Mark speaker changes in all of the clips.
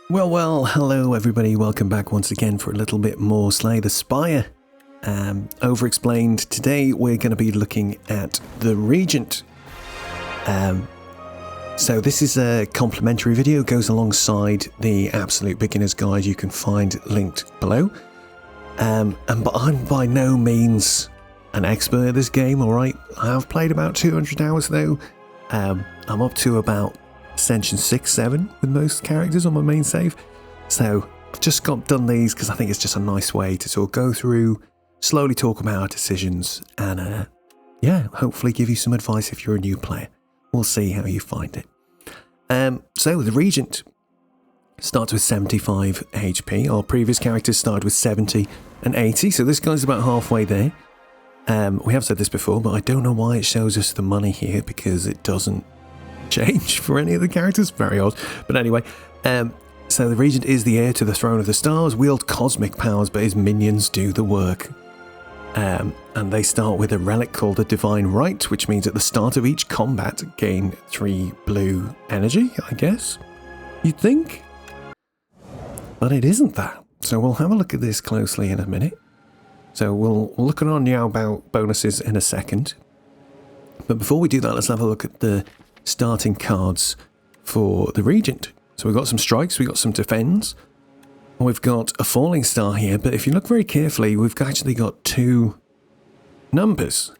Speaker 1: Well, hello everybody, welcome back once again for a little bit more Slay the Spire. Overexplained. Today we're going to be looking at the Regent. So this is a complimentary video, goes alongside the Absolute Beginner's Guide you can find linked below. But I'm by no means an expert at this game, alright? I have played about 200 hours though. I'm up to about Ascension 6-7 with most characters on my main save, so I've just done these because I think it's just a nice way to sort of go through, slowly talk about our decisions, and yeah, hopefully give you some advice if you're a new player. We'll see how you find it. So the Regent starts with 75 HP. Our previous characters started with 70 and 80, so this guy's about halfway there. We have said this before, but I don't know why it shows us the money here, because it doesn't change for any of the characters. Very odd. But anyway, so the Regent is the heir to the Throne of the Stars, wield cosmic powers, but his minions do the work. And they start with a relic called the Divine Right, which means at the start of each combat, gain 3 blue energy, I guess. You'd think? But it isn't that. So we'll have a look at this closely in a minute. So we'll look at our Niao Bao bonuses in a second. But before we do that, let's have a look at the starting cards for the Regent. So we've got some strikes, we've got some defends, we've got a falling star here, but if you look very carefully, we've actually got 2 numbers.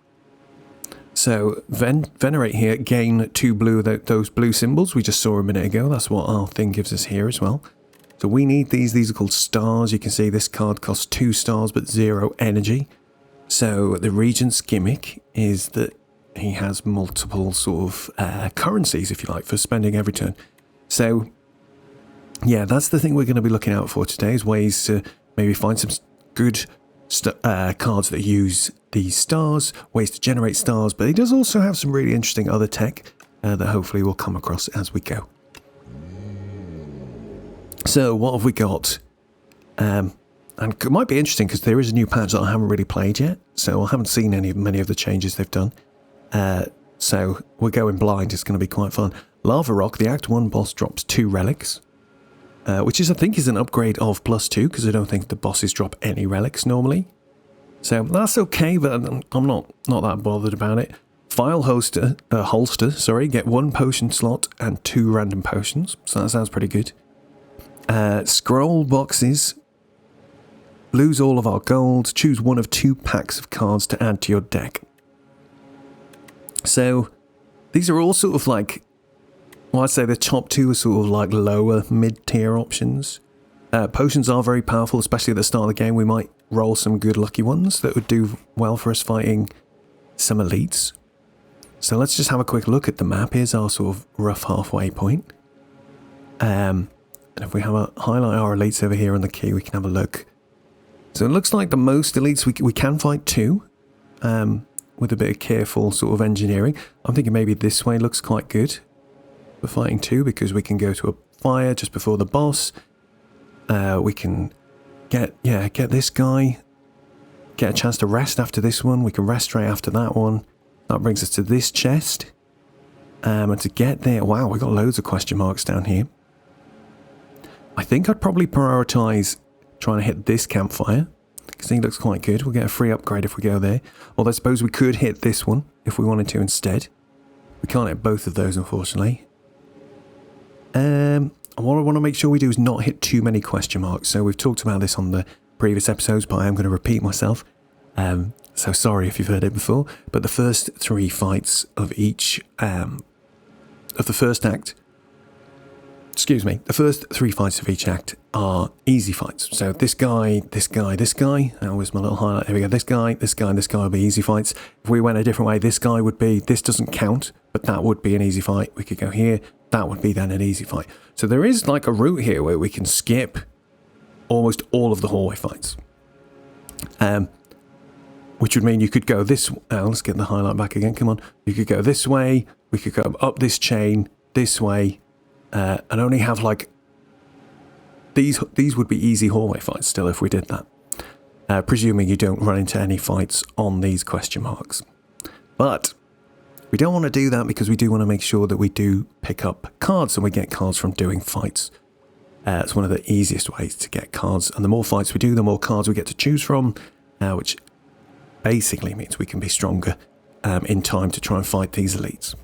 Speaker 1: So Venerate here, gain 2 blue, those blue symbols we just saw a minute ago. That's what our thing gives us here as well. So we need these are called stars. You can see this card costs 2 stars but 0 energy. So the Regent's gimmick is that he has multiple sort of currencies, if you like, for spending every turn. So, yeah, that's the thing we're going to be looking out for today, is ways to maybe find some good cards that use these stars, ways to generate stars, but he does also have some really interesting other tech that hopefully we'll come across as we go. So, what have we got? And it might be interesting because there is a new patch that I haven't really played yet, so I haven't seen many of the changes they've done. So we're going blind. It's going to be quite fun. Lava Rock, the Act 1 boss, drops 2 relics, which I think is an upgrade of +2, because I don't think the bosses drop any relics normally. So that's okay, but I'm not that bothered about it. File holster, get 1 potion slot and 2 random potions, so that sounds pretty good. Scroll boxes, lose all of our gold, choose one of 2 packs of cards to add to your deck. So, these are all sort of like, well, I'd say the top 2 are sort of like lower mid-tier options. Potions are very powerful, especially at the start of the game. We might roll some good lucky ones that would do well for us fighting some elites. So let's just have a quick look at the map. Here's our sort of rough halfway point. And if we have a highlight our elites over here on the key, we can have a look. So it looks like the most elites we can fight 2. With a bit of careful sort of engineering. I'm thinking maybe this way looks quite good for fighting 2, because we can go to a fire just before the boss. We can get this guy, get a chance to rest after this one. We can rest straight after that one. That brings us to this chest. And to get there, wow, we've got loads of question marks down here. I think I'd probably prioritise trying to hit this campfire, because he looks quite good. We'll get a free upgrade if we go there. Although I suppose we could hit this one if we wanted to instead. We can't hit both of those, unfortunately. What I want to make sure we do is not hit too many question marks. So we've talked about this on the previous episodes, but I am going to repeat myself. So sorry if you've heard it before. But the first 3 fights of each, of the first act, the first 3 fights of each act are easy fights. So this guy, this guy, this guy. That was my little highlight. There we go. This guy, this guy, and this guy will be easy fights. If we went a different way, this guy would be, this doesn't count, but that would be an easy fight. We could go here. That would be then an easy fight. So there is like a route here where we can skip almost all of the hallway fights. Which would mean you could go this way. Let's get the highlight back again. Come on. You could go this way. We could go up this chain, this way. And only have like these would be easy hallway fights still if we did that, presuming you don't run into any fights on these question marks. But we don't want to do that because we do want to make sure that we do pick up cards and we get cards from doing fights. It's one of the easiest ways to get cards. And the more fights we do, the more cards we get to choose from, which basically means we can be stronger in time to try and fight these elites.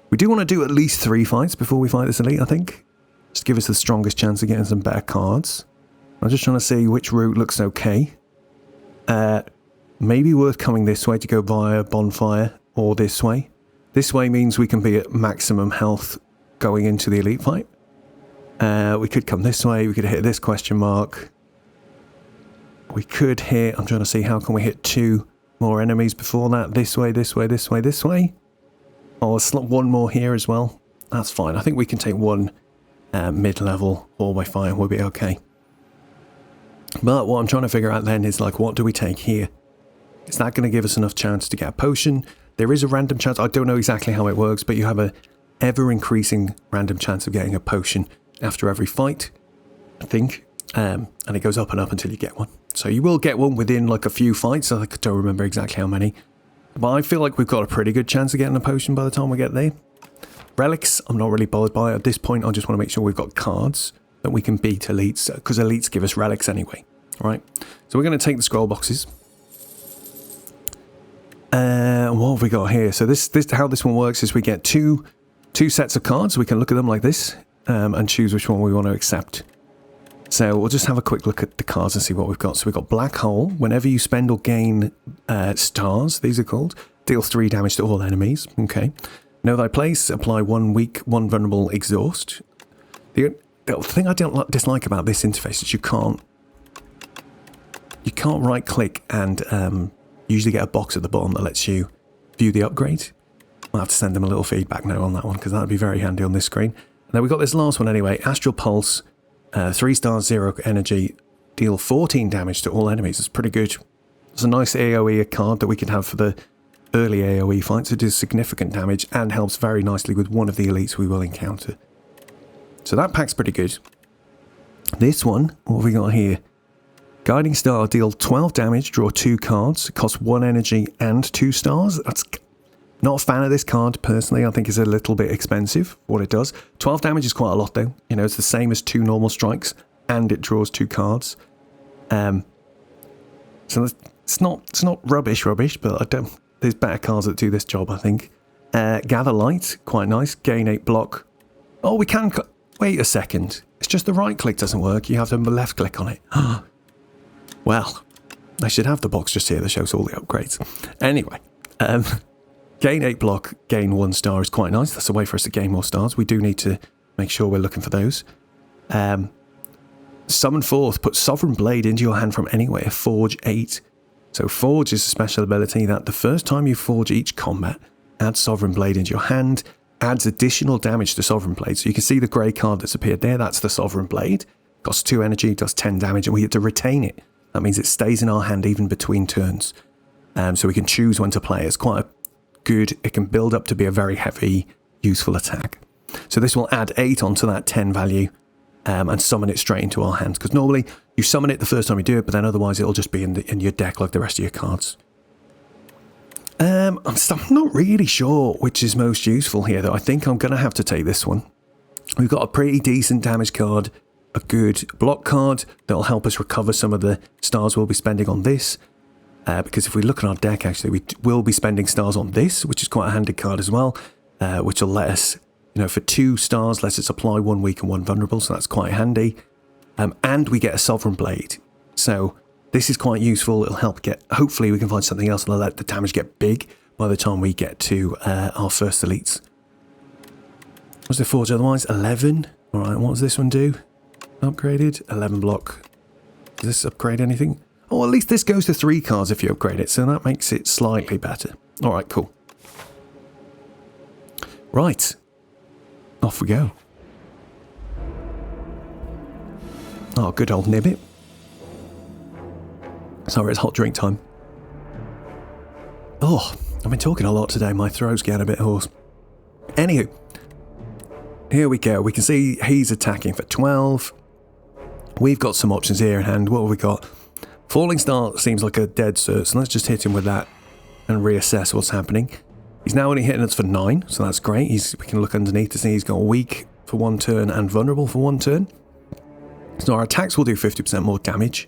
Speaker 1: We do want to do at least 3 fights before we fight this elite, I think. Just give us the strongest chance of getting some better cards. I'm just trying to see which route looks okay. Maybe worth coming this way to go via bonfire, or this way. This way means we can be at maximum health going into the elite fight. We could come this way, we could hit this question mark. We could hit, I'm trying to see how can we hit 2 more enemies before that. This way, this way, this way, this way. Oh, one more here as well. That's fine. I think we can take 1 mid-level hallway fight and we'll be okay. But what I'm trying to figure out then is, like, what do we take here? Is that going to give us enough chance to get a potion? There is a random chance. I don't know exactly how it works, but you have a ever-increasing random chance of getting a potion after every fight, I think. And it goes up and up until you get one. So you will get one within, like, a few fights. I don't remember exactly how many. But I feel like we've got a pretty good chance of getting a potion by the time we get there. Relics, I'm not really bothered by. At this point, I just want to make sure we've got cards that we can beat elites, because elites give us relics anyway. All right, so we're going to take the scroll boxes. What have we got here? So this how this one works is we get two sets of cards. We can look at them like this and choose which one we want to accept. So we'll just have a quick look at the cards and see what we've got. So we've got Black Hole. Whenever you spend or gain stars, these are called, deal 3 damage to all enemies. Okay. Know thy place. Apply 1 weak, 1 vulnerable exhaust. The thing I don't dislike about this interface is you can't right click and usually get a box at the bottom that lets you view the upgrade. I'll have to send them a little feedback now on that one, because that would be very handy on this screen. And then we've got this last one anyway, Astral Pulse, 3 stars, 0 energy, deal 14 damage to all enemies. It's pretty good. It's a nice AoE card that we can have for the early AoE fights. It does significant damage and helps very nicely with one of the elites we will encounter. So that pack's pretty good. This one, what have we got here? Guiding Star, deal 12 damage, draw 2 cards, cost 1 energy and 2 stars. That's not a fan of this card, personally. I think it's a little bit expensive, what it does. 12 damage is quite a lot, though. You know, it's the same as 2 normal strikes, and it draws 2 cards. So it's not rubbish, but there's better cards that do this job, I think. Gather Light, quite nice. Gain 8 block. Oh, we can... Wait a second. It's just the right click doesn't work. You have to left click on it. Well, I should have the box just here that shows all the upgrades. Anyway, gain 8 block, gain 1 star is quite nice. That's a way for us to gain more stars. We do need to make sure we're looking for those. Summon Forth, put Sovereign Blade into your hand from anywhere. Forge 8. So Forge is a special ability that the first time you forge each combat, add Sovereign Blade into your hand, adds additional damage to Sovereign Blade. So you can see the grey card that's appeared there. That's the Sovereign Blade. Costs 2 energy, does 10 damage, and we have to retain it. That means it stays in our hand even between turns. So we can choose when to play. It's quite good. It can build up to be a very heavy, useful attack. So this will add 8 onto that 10 value and summon it straight into our hands. Because normally you summon it the first time you do it, but then otherwise it'll just be in your deck like the rest of your cards. I'm not really sure which is most useful here, though. I think I'm going to have to take this one. We've got a pretty decent damage card, a good block card that'll help us recover some of the stars we'll be spending on this. Because if we look at our deck, actually, we will be spending stars on this, which is quite a handy card as well, which will let us, for 2 stars, let us apply 1 weak and 1 vulnerable, so that's quite handy. And we get a Sovereign Blade. So this is quite useful. It'll help hopefully we can find something else that'll let the damage get big by the time we get to our first elites. What's the forge otherwise? 11. All right, what does this one do? Upgraded. 11 block. Does this upgrade anything? Oh, at least this goes to 3 cards if you upgrade it, so that makes it slightly better. All right, cool. Right. Off we go. Oh, good old Nibbit. Sorry, it's hot drink time. Oh, I've been talking a lot today. My throat's getting a bit hoarse. Anywho, here we go. We can see he's attacking for 12. We've got some options here in hand. What have we got? Falling Star seems like a dead cert, so let's just hit him with that and reassess what's happening. He's now only hitting us for 9, so that's great. We can look underneath to see he's got weak for 1 turn and vulnerable for 1 turn. So our attacks will do 50% more damage.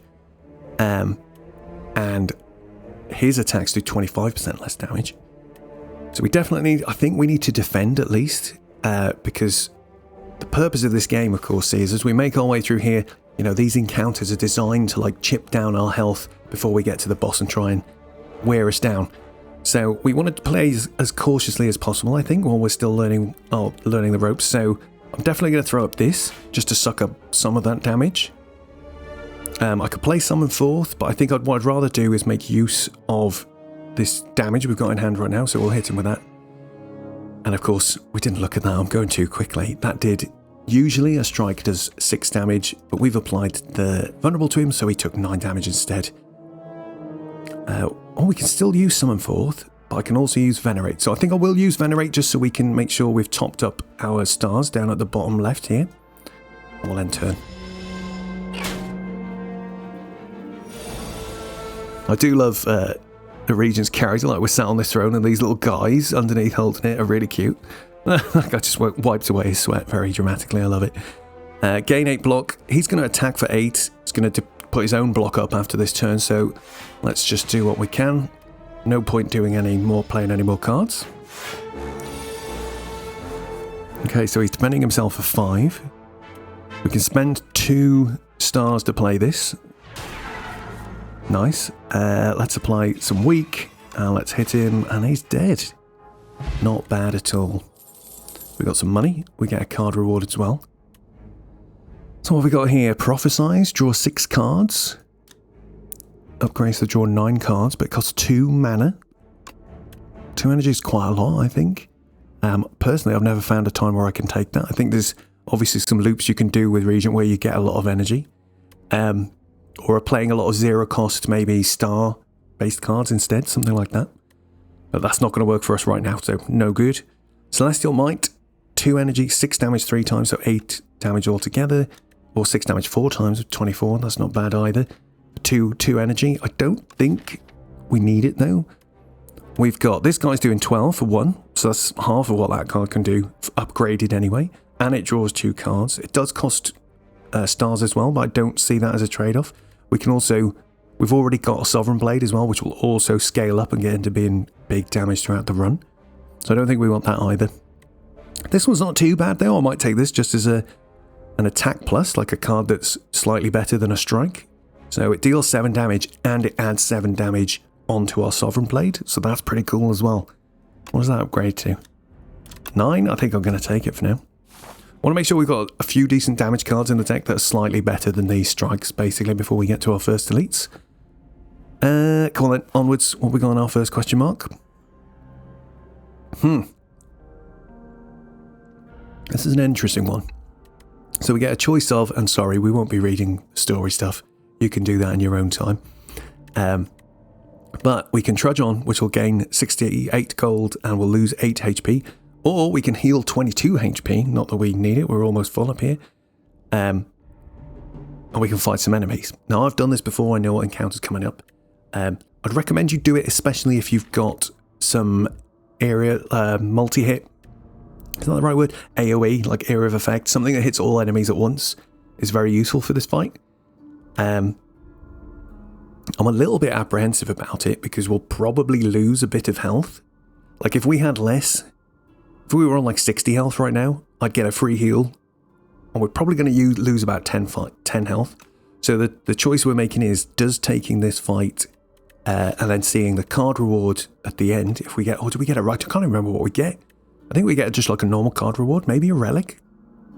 Speaker 1: And his attacks do 25% less damage. So we definitely I think we need to defend at least, because the purpose of this game, of course, is as we make our way through here, you know, these encounters are designed to like chip down our health before we get to the boss and try and wear us down. So we want to play as cautiously as possible, I think, while we're still learning the ropes. So I'm definitely going to throw up this just to suck up some of that damage. I could play Summon Forth, but I think what I'd rather do is make use of this damage we've got in hand right now, so we'll hit him with that. And of course, we didn't look at that, I'm going too quickly. That did, usually a strike does 6 damage, but we've applied the vulnerable to him, so he took 9 damage instead. Oh, we can still use Summon Forth, but I can also use Venerate. So I think I will use Venerate just so we can make sure we've topped up our stars down at the bottom left here. We'll end turn. I do love the Regent's character, like we're sat on this throne and these little guys underneath holding it are really cute. Like I just wiped away his sweat very dramatically, I love it. Gain 8 block, he's going to attack for 8, he's going to put his own block up after this turn, so let's just do what we can. No point doing playing any more cards. Okay, so he's defending himself for 5. We can spend 2 stars to play this. Nice. Let's apply some weak. Let's hit him, and he's dead. Not bad at all. We got some money. We get a card reward as well. So what have we got here? Prophesize. Draw 6 cards. Upgrades to draw 9 cards, but it costs 2 mana. 2 energy is quite a lot, I think. Personally, I've never found a time where I can take that. I think there's obviously some loops you can do with Regent where you get a lot of energy. Or are playing a lot of 0 cost, maybe star-based cards instead, something like that. But that's not going to work for us right now, so no good. Celestial Might, 2 energy, 6 damage 3 times, so 8 damage altogether. Or 6 damage 4 times, 24, that's not bad either. 2 energy, I don't think we need it though. We've got, this guy's doing 12 for 1, so that's half of what that card can do, upgraded anyway. And it draws 2 cards. It does cost stars as well, but I don't see that as a trade-off. We can also, we've already got a Sovereign Blade as well, which will also scale up and get into being big damage throughout the run. So I don't think we want that either. This one's not too bad though. I might take this just as an attack plus, like a card that's slightly better than a strike. So it deals 7 damage and it adds 7 damage onto our Sovereign Blade. So that's pretty cool as well. What does that upgrade to? 9? I think I'm going to take it for now. I want to make sure we've got a few decent damage cards in the deck that are slightly better than these strikes, basically, before we get to our first elites. Come on then, onwards. What we got on our first question mark? This is an interesting one. So we get a choice of, and sorry, we won't be reading story stuff. You can do that in your own time. But we can trudge on, which will gain 68 gold and we'll lose 8 HP. Or we can heal 22 HP, not that we need it, we're almost full up here. And we can fight some enemies. Now, I've done this before, I know what encounter's coming up. I'd recommend you do it, especially if you've got some area multi-hit. Is that the right word? AoE, like area of effect. Something that hits all enemies at once is very useful for this fight. I'm a little bit apprehensive about it because we'll probably lose a bit of health. Like if we had less... If we were on like 60 health right now, I'd get a free heal. And we're probably going to lose about 10 health. So the choice we're making is, does taking this fight and then seeing the card reward at the end, if we get, or do we get it right? I can't remember what we get. I think we get just like a normal card reward, maybe a relic.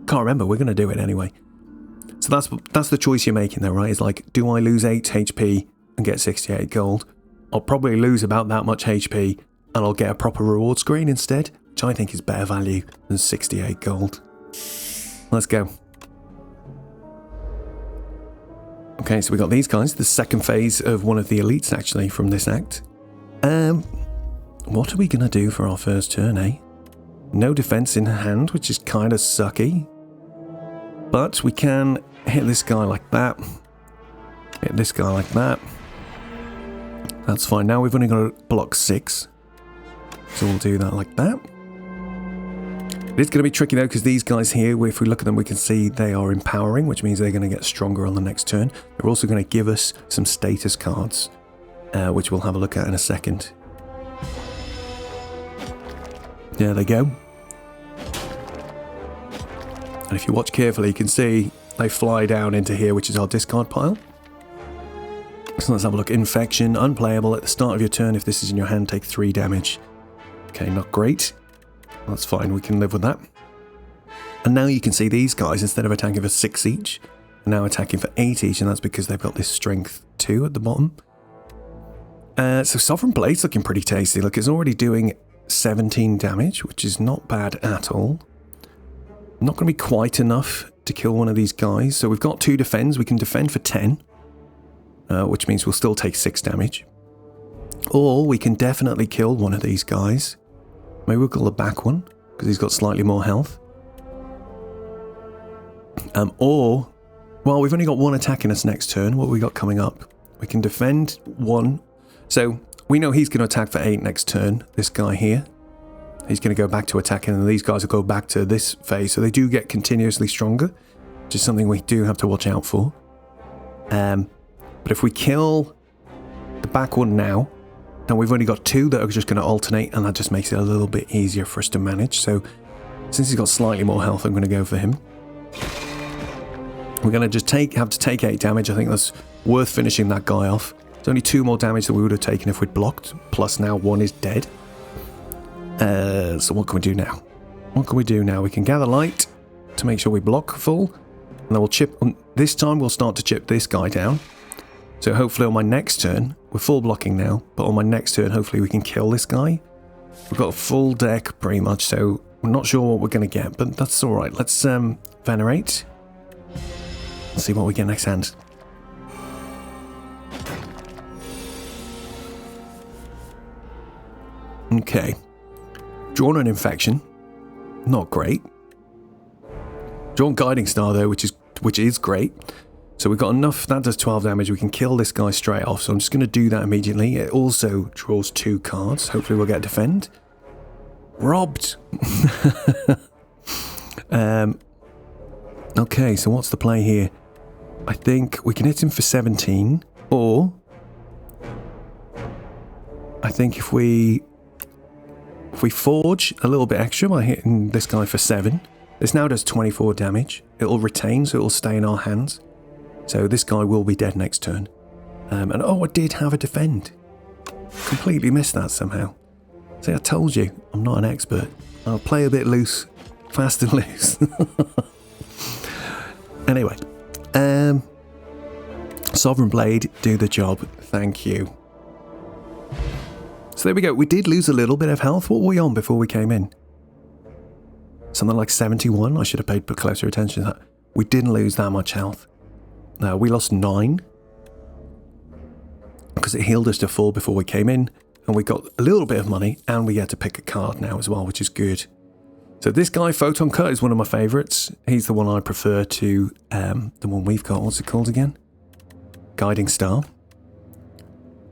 Speaker 1: Can't remember, we're going to do it anyway. So that's the choice you're making there, right? It's like, do I lose 8 HP and get 68 gold? I'll probably lose about that much HP and I'll get a proper reward screen instead, which I think is better value than 68 gold. Let's go. Okay, so we got these guys, the second phase of one of the elites actually from this act. What are we going to do for our first turn, eh? No defense in hand, which is kind of sucky. But we can hit this guy like that. Hit this guy like that. That's fine. Now we've only got to block 6. So we'll do that like that. It's going to be tricky though, because these guys here, if we look at them, we can see they are empowering, which means they're going to get stronger on the next turn. They're also going to give us some status cards, which we'll have a look at in a second. There they go. And if you watch carefully, you can see they fly down into here, which is our discard pile. So let's have a look. Infection, unplayable. At the start of your turn, if this is in your hand, take 3 damage. Okay, not great. That's fine, we can live with that. And now you can see these guys, instead of attacking for 6 each, are now attacking for 8 each, and that's because they've got this strength 2 at the bottom. So Sovereign Blade's looking pretty tasty. Look, it's already doing 17 damage, which is not bad at all. Not going to be quite enough to kill one of these guys. So we've got 2 defends. We can defend for 10, which means we'll still take 6 damage. Or we can definitely kill one of these guys. Maybe we'll kill the back one, because he's got slightly more health. Or, well, we've only got 1 attack in us next turn. What have we got coming up? We can defend 1. So we know he's going to attack for 8 next turn, this guy here. He's going to go back to attacking, and these guys will go back to this phase. So they do get continuously stronger, which is something we do have to watch out for. But if we kill the back one now, and we've only got 2 that are just going to alternate, and that just makes it a little bit easier for us to manage. So since he's got slightly more health, I'm going to go for him. We're going to just have to take 8 damage. I think that's worth finishing that guy off. It's only 2 more damage than we would have taken if we'd blocked, plus now 1 is dead. So what can we do now? What can we do now? We can gather light to make sure we block full, and then we'll chip. This time we'll start to chip this guy down. So hopefully on my next turn, we're full blocking now, but on my next turn, hopefully we can kill this guy. We've got a full deck pretty much, so we're not sure what we're going to get, but that's all right. Let's venerate. Let's see what we get next hand. Okay. Drawn an infection. Not great. Drawn Guiding Star though, which is great. So we've got enough, that does 12 damage, we can kill this guy straight off, so I'm just going to do that immediately. It also draws 2 cards, hopefully we'll get Defend. Robbed! Okay, so what's the play here? I think we can hit him for 17, or I think if we forge a little bit extra by hitting this guy for 7, this now does 24 damage. It'll retain, so it'll stay in our hands. So this guy will be dead next turn. And oh, I did have a defend. Completely missed that somehow. See, I told you, I'm not an expert. I'll play a bit loose, fast and loose. Anyway, Sovereign Blade, do the job. Thank you. So there we go. We did lose a little bit of health. What were we on before we came in? Something like 71. I should have paid closer attention to that. We didn't lose that much health. We lost 9 because it healed us to full before we came in, and we got a little bit of money, and we get to pick a card now as well, which is good. So this guy, Photon Cut, is one of my favourites. He's the one I prefer to the one we've got. What's it called again? Guiding Star.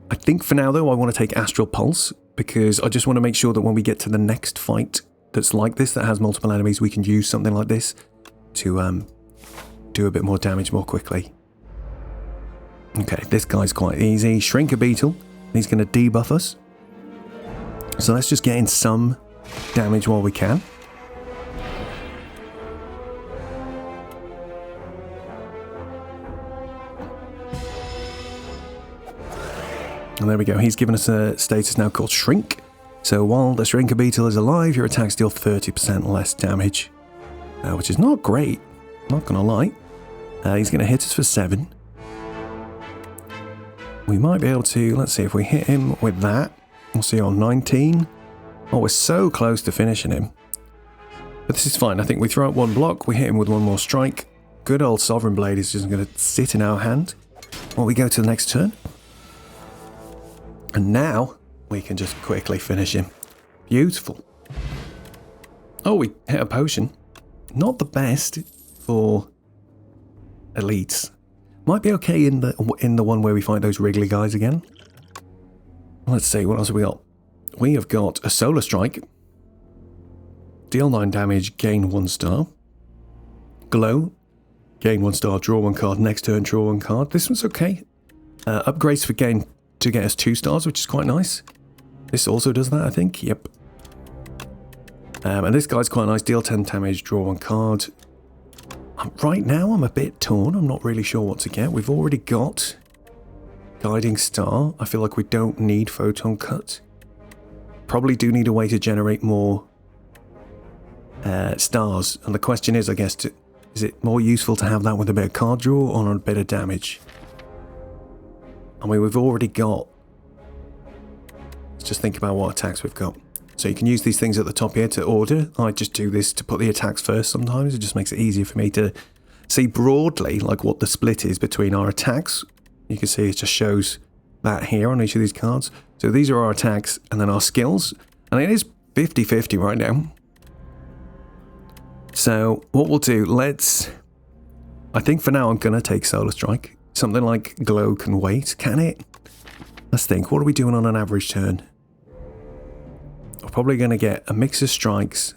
Speaker 1: I think for now, though, I want to take Astral Pulse, because I just want to make sure that when we get to the next fight that's like this, that has multiple enemies, we can use something like this to do a bit more damage more quickly. Okay, this guy's quite easy. Shrink a Beetle. He's going to debuff us. So let's just get in some damage while we can. And there we go. He's given us a status now called Shrink. So while the Shrinker Beetle is alive, your attacks deal 30% less damage, which is not great. Not going to lie. He's going to hit us for 7. We might be able to, let's see, if we hit him with that, we'll see on 19. Oh, we're so close to finishing him. But this is fine. I think we throw out 1 block, we hit him with 1 more strike. Good old Sovereign Blade is just going to sit in our hand while we go to the next turn. And now we can just quickly finish him. Beautiful. Oh, we hit a potion. Not the best for elites. Might be okay in the one where we fight those Wrigley guys again. Let's see, what else have we got? We have got a Solar Strike. deal 9 damage, gain 1 star. Glow, gain 1 star, draw 1 card, next turn draw 1 card. This one's okay. Upgrades for gain to get us 2 stars, which is quite nice. This also does that, I think. Yep. And this guy's quite nice. Deal 10 damage, draw 1 card. Right now, I'm a bit torn. I'm not really sure what to get. We've already got Guiding Star. I feel like we don't need Photon Cut. Probably do need a way to generate more stars. And the question is, I guess, is it more useful to have that with a bit of card draw or a bit of damage? I mean, we've already got... Let's just think about what attacks we've got. So you can use these things at the top here to order. I just do this to put the attacks first sometimes. It just makes it easier for me to see broadly like what the split is between our attacks. You can see it just shows that here on each of these cards. So these are our attacks and then our skills. And it is 50-50 right now. So what we'll do, I think for now I'm going to take Solar Strike. Something like Glow can wait, can it? Let's think, what are we doing on an average turn? We're probably going to get a mix of strikes,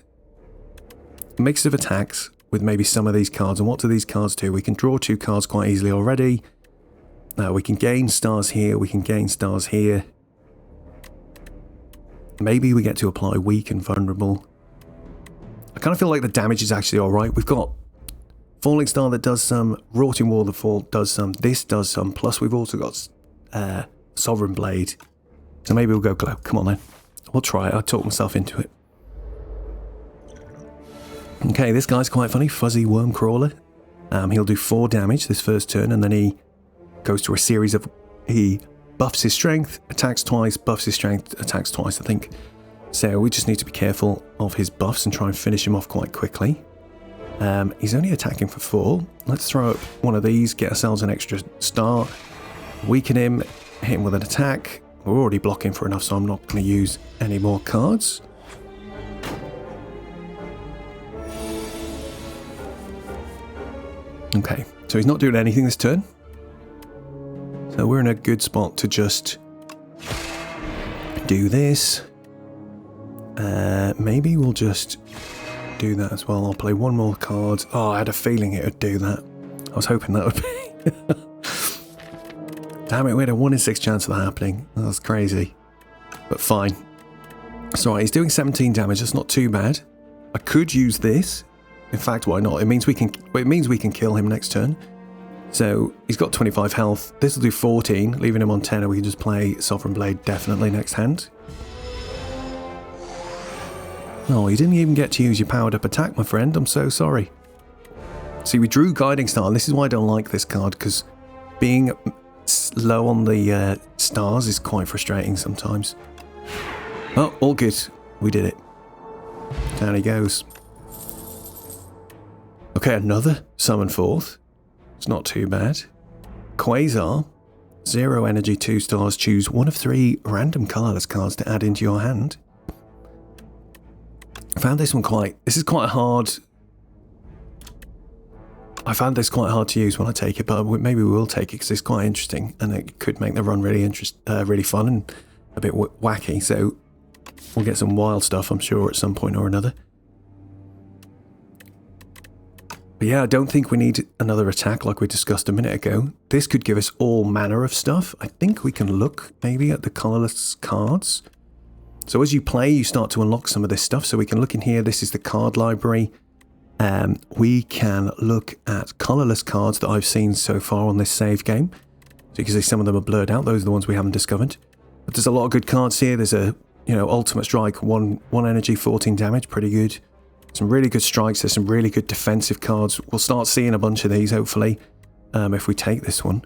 Speaker 1: a mix of attacks with maybe some of these cards. And what do these cards do? We can draw 2 cards quite easily already. We can gain stars here, we can gain stars here. Maybe we get to apply weak and vulnerable. I kind of feel like the damage is actually alright. We've got Falling Star that does some, Rotting Wall of Fall does some, this does some, plus we've also got Sovereign Blade. So maybe we'll go Glow. Come on then. We'll try it. I'll talk myself into it. Okay, this guy's quite funny. Fuzzy Worm Crawler. He'll do 4 damage this first turn, and then he goes to a series of... He buffs his strength, attacks twice, buffs his strength, attacks twice, I think. So we just need to be careful of his buffs and try and finish him off quite quickly. He's only attacking for 4. Let's throw up one of these, get ourselves an extra star, weaken him, hit him with an attack. We're already blocking for enough, so I'm not going to use any more cards. Okay, so he's not doing anything this turn. So we're in a good spot to just do this. Maybe we'll just do that as well. I'll play 1 more card. Oh, I had a feeling it would do that. I was hoping that would be... Damn it, we had a 1 in 6 chance of that happening. That's crazy. But fine. It's alright, he's doing 17 damage. That's not too bad. I could use this. In fact, why not? It means we can kill him next turn. So he's got 25 health. This will do 14, leaving him on 10, and we can just play Sovereign Blade definitely next hand. Oh, you didn't even get to use your powered up attack, my friend. I'm so sorry. See, we drew Guiding Star, and this is why I don't like this card, because being low on the stars is quite frustrating sometimes. Oh, all good. We did it. Down he goes. Okay, another summon forth. It's not too bad. Quasar. 0 energy, 2 stars. Choose 1 of 3 random colourless cards to add into your hand. I found this one this is quite hard. I found this quite hard to use when I take it, but maybe we will take it because it's quite interesting and it could make the run really fun and a bit wacky. So we'll get some wild stuff, I'm sure, at some point or another. But yeah, I don't think we need another attack like we discussed a minute ago. This could give us all manner of stuff. I think we can look maybe at the colourless cards. So as you play, you start to unlock some of this stuff. So we can look in here. This is the card library. We can look at colourless cards that I've seen so far on this save game. So you can see some of them are blurred out. Those are the ones we haven't discovered. But there's a lot of good cards here. There's a, Ultimate Strike, 1 energy, 14 damage. Pretty good. Some really good strikes. There's some really good defensive cards. We'll start seeing a bunch of these, hopefully, if we take this one.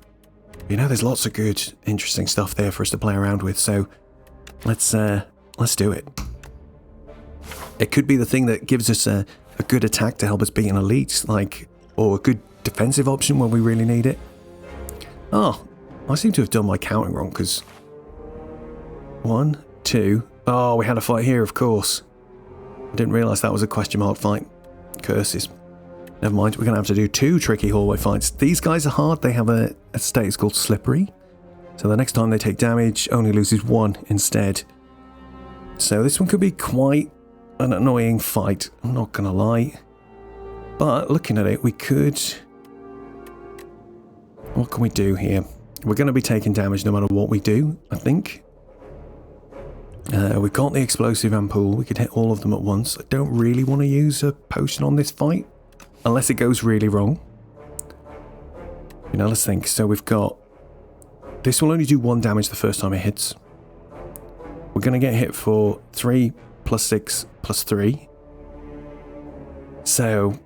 Speaker 1: There's lots of good, interesting stuff there for us to play around with. So let's do it. It could be the thing that gives us a good attack to help us beat an elite, or a good defensive option when we really need it. Oh, I seem to have done my counting wrong, because 1, 2... Oh, we had a fight here, of course. I didn't realise that was a question mark fight. Curses. Never mind, we're going to have to do 2 tricky hallway fights. These guys are hard. They have a status called Slippery. So the next time they take damage, only loses 1 instead. So this one could be quite an annoying fight, I'm not going to lie. But looking at it, we could... What can we do here? We're going to be taking damage no matter what we do, I think. We've got the explosive ampoule. We could hit all of them at once. I don't really want to use a potion on this fight, unless it goes really wrong. You know, let's think. So we've got... This will only do 1 damage the first time it hits. We're going to get hit for 3 plus 6 plus 3. So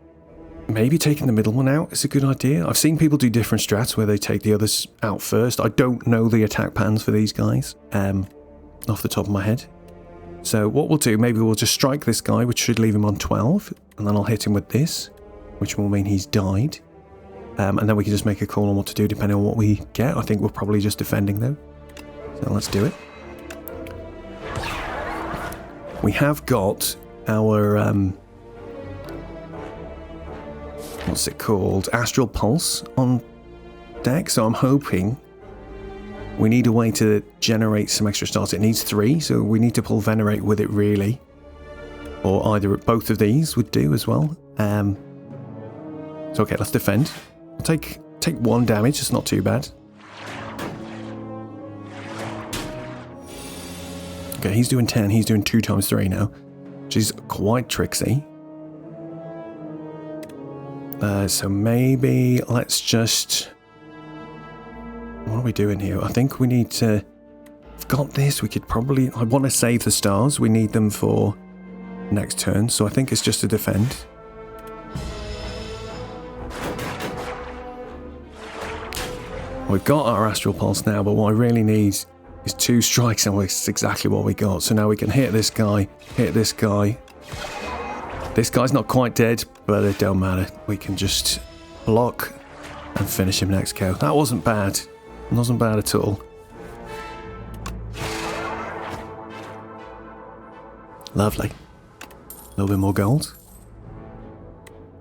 Speaker 1: maybe taking the middle one out is a good idea. I've seen people do different strats where they take the others out first. I don't know the attack patterns for these guys off the top of my head. So what we'll do, maybe we'll just strike this guy, which should leave him on 12. And then I'll hit him with this, which will mean he's died. And then we can just make a call on what to do depending on what we get. I think we're probably just defending though. So let's do it. We have got our, what's it called? Astral Pulse on deck. So I'm hoping we need a way to generate some extra stars. It needs 3, so we need to pull Venerate with it really. Or either both of these would do as well. So okay, let's defend. I'll take 1 damage, it's not too bad. Okay, he's doing 10, he's doing 2 times 3 now, which is quite tricksy. So maybe let's just... What are we doing here? I think we need to... I've got this, we could probably... I want to save the stars, we need them for next turn, so I think it's just to defend. We've got our Astral Pulse now, but what I really need is 2 strikes, and it's exactly what we got. So now we can hit this guy, hit this guy. This guy's not quite dead, but it don't matter. We can just block and finish him next go. That wasn't bad. It wasn't bad at all. Lovely. A little bit more gold.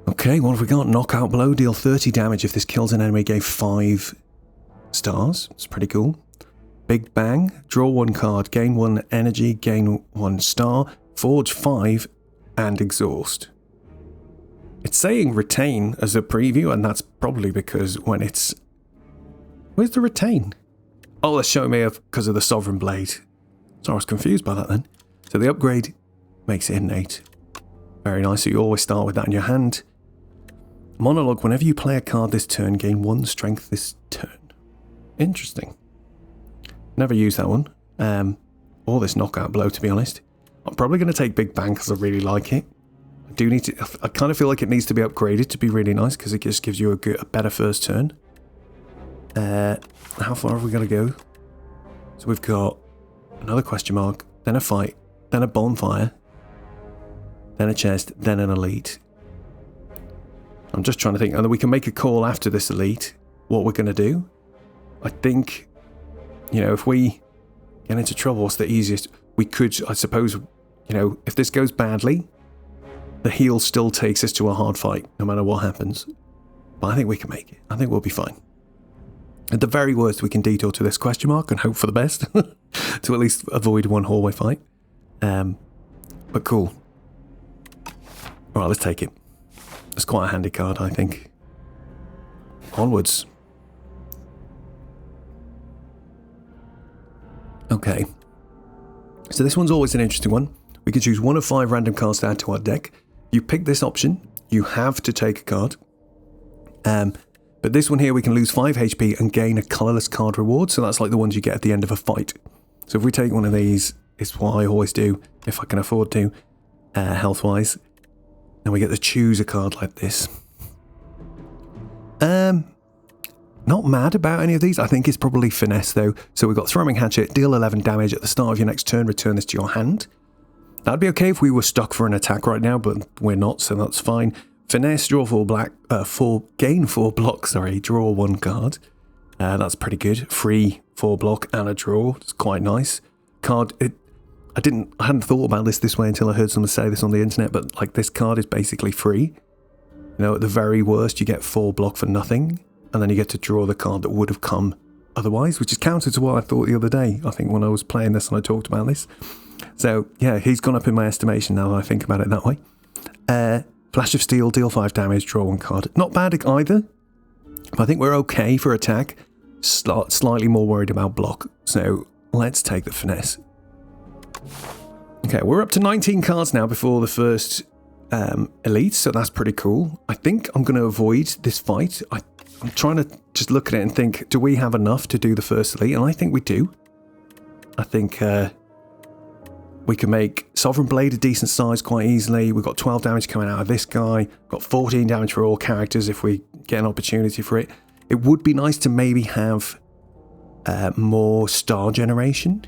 Speaker 1: Okay, what have we got? Knockout blow, deal 30 damage if this kills an enemy, gave 5 stars. It's pretty cool. Big bang, draw 1 card, gain 1 energy, gain 1 star, forge 5, and exhaust. It's saying retain as a preview, and that's probably because when it's... Where's the retain? Oh, that's showing me because of the Sovereign Blade. So I was confused by that then. So the upgrade makes it innate. Very nice, so you always start with that in your hand. Monologue, whenever you play a card this turn, gain 1 strength this turn. Interesting. Never used that one. Or this knockout blow, to be honest. I'm probably going to take Big Bang because I really like it. I do need to... I kind of feel like it needs to be upgraded to be really nice because it just gives you a better first turn. How far have we got to go? So we've got another question mark, then a fight, then a bonfire, then a chest, then an elite. I'm just trying to think. And then we can make a call after this elite what we're going to do. I think, you know, if we get into trouble, what's the easiest? We could, I suppose, you know, if this goes badly, the heal still takes us to a hard fight, no matter what happens. But I think we can make it. I think we'll be fine. At the very worst, we can detour to this question mark and hope for the best. To at least avoid 1 hallway fight. But cool. Alright, let's take it. It's quite a handy card, I think. Onwards. Okay. So this one's always an interesting one. We can choose 1 of 5 random cards to add to our deck. You pick this option, you have to take a card. But this one here, we can lose 5 HP and gain a colourless card reward. So that's like the ones you get at the end of a fight. So if we take one of these, it's what I always do, if I can afford to, health-wise. Then we get to choose a card like this. Not mad about any of these. I think it's probably finesse though. So we've got Throwing Hatchet, deal 11 damage at the start of your next turn, return this to your hand. That'd be okay if we were stuck for an attack right now, but we're not, so that's fine. Finesse, draw 4 black, gain 4 block, sorry, draw 1 card. That's pretty good. Free 4 block and a draw. It's quite nice. Card, I hadn't thought about this way until I heard someone say this on the internet, but like this card is basically free. You know, at the very worst, you get 4 block for nothing, and then you get to draw the card that would have come otherwise, which is counter to what I thought the other day, I think, when I was playing this and I talked about this. So, yeah, he's gone up in my estimation now that I think about it that way. Flash of Steel, deal 5 damage, draw 1 card. Not bad either. But I think we're okay for attack. Slightly more worried about block. So, let's take the Finesse. Okay, we're up to 19 cards now before the first elite, so that's pretty cool. I think I'm going to avoid this fight. I'm trying to just look at it and think, do we have enough to do the first elite? And I think we do. I think we can make Sovereign Blade a decent size quite easily. We've got 12 damage coming out of this guy. Got 14 damage for all characters if we get an opportunity for it. It would be nice to maybe have more star generation.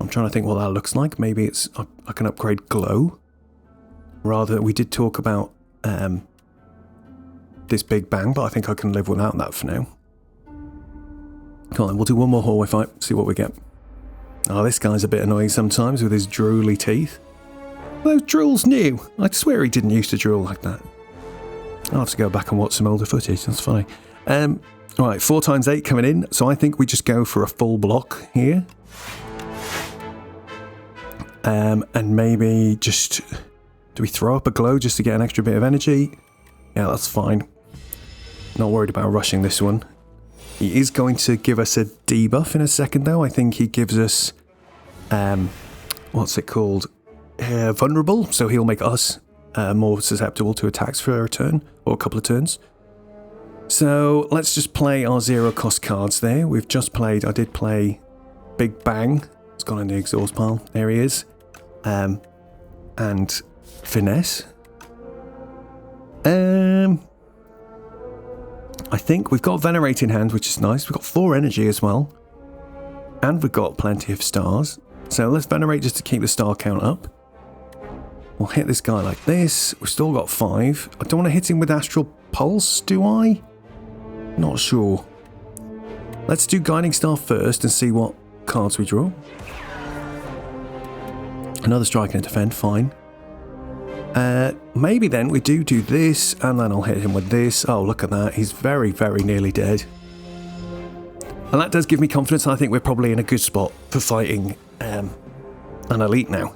Speaker 1: I'm trying to think what that looks like. Maybe it's I can upgrade Glow. Rather, we did talk about this Big Bang, but I think I can live without that for now. Come on, we'll do one more hallway fight, see what we get. Oh, this guy's a bit annoying sometimes with his drooly teeth. Those drools new. I swear he didn't used to drool like that. I'll have to go back and watch some older footage, that's funny. Alright, 4 times 8 coming in, so I think we just go for a full block here. And maybe just... Do we throw up a Glow just to get an extra bit of energy? Yeah, that's fine. Not worried about rushing this one. He is going to give us a debuff in a second, though. I think he gives us... what's it called? Vulnerable, so he'll make us more susceptible to attacks for a turn, or a couple of turns. So, let's just play our 0-cost cards there. We've just played... I did play Big Bang. It's gone in the exhaust pile. There he is. And Finesse. I think we've got Venerate in hand, which is nice. We've got 4 energy as well. And we've got plenty of stars. So let's Venerate just to keep the star count up. We'll hit this guy like this. We've still got 5. I don't want to hit him with Astral Pulse, do I? Not sure. Let's do Guiding Star first and see what cards we draw. Another Strike and a Defend, fine. Maybe then we do this, and then I'll hit him with this. Oh, look at that. He's very, very nearly dead. And that does give me confidence. I think we're probably in a good spot for fighting an elite now.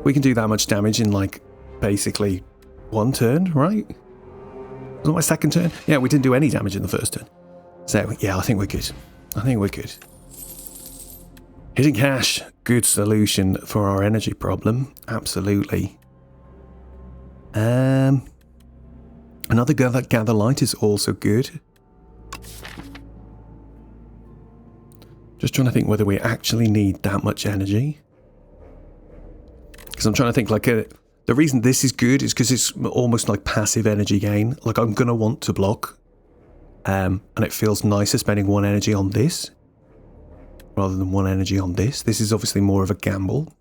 Speaker 1: We can do that much damage in, like, basically 1 turn, right? Was it my second turn? Yeah, we didn't do any damage in the first turn. So, yeah, I think we're good. I think we're good. Hidden Cache, good solution for our energy problem. Absolutely. Another Gather Light is also good. Just trying to think whether we actually need that much energy. Because I'm trying to think, like, the reason this is good is because it's almost like passive energy gain. Like, I'm going to want to block. And it feels nicer spending 1 energy on this rather than 1 energy on this. This is obviously more of a gamble.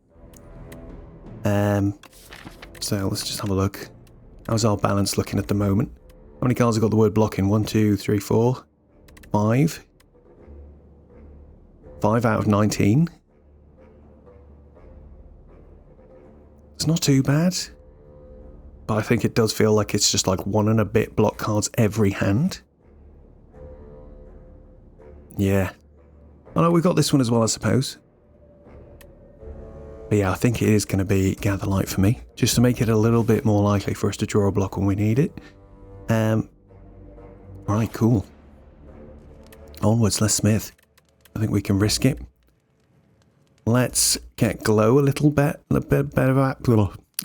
Speaker 1: So let's just have a look. How's our balance looking at the moment? How many cards have got the word block in? 1, 2, 3, 4, 5. 5 out of 19. It's not too bad. But I think it does feel like it's just like 1 and a bit block cards every hand. Yeah. Oh no, we've got this one as well, I suppose. But yeah, I think it is going to be Gather Light for me, just to make it a little bit more likely for us to draw a block when we need it. Right, cool. Onwards, let's Smith. I think we can risk it. Let's get Glow a little bit better.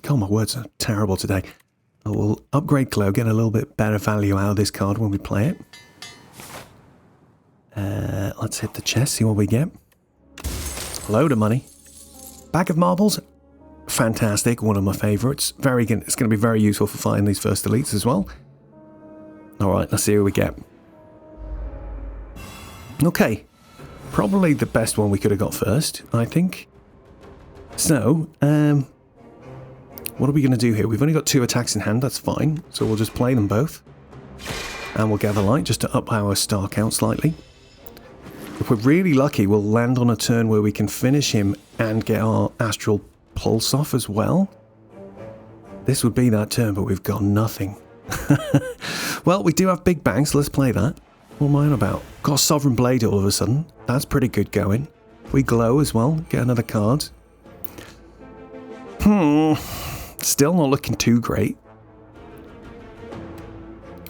Speaker 1: God, my words are terrible today. We'll upgrade Glow, get a little bit better value out of this card when we play it. Let's hit the chest, see what we get. Load of money. Bag of Marbles, fantastic, one of my favourites. It's going to be very useful for fighting these first elites as well. Alright, let's see who we get. Okay, probably the best one we could have got first, I think. So, what are we going to do here? We've only got 2 attacks in hand, that's fine. So we'll just play them both. And we'll Gather Light just to up our star count slightly. If we're really lucky, we'll land on a turn where we can finish him and get our Astral Pulse off as well. This would be that turn, but we've got nothing. Well, we do have Big Bang, so let's play that. What am I on about? Got a Sovereign Blade all of a sudden. That's pretty good going. We glow as well. Get another card. Still not looking too great.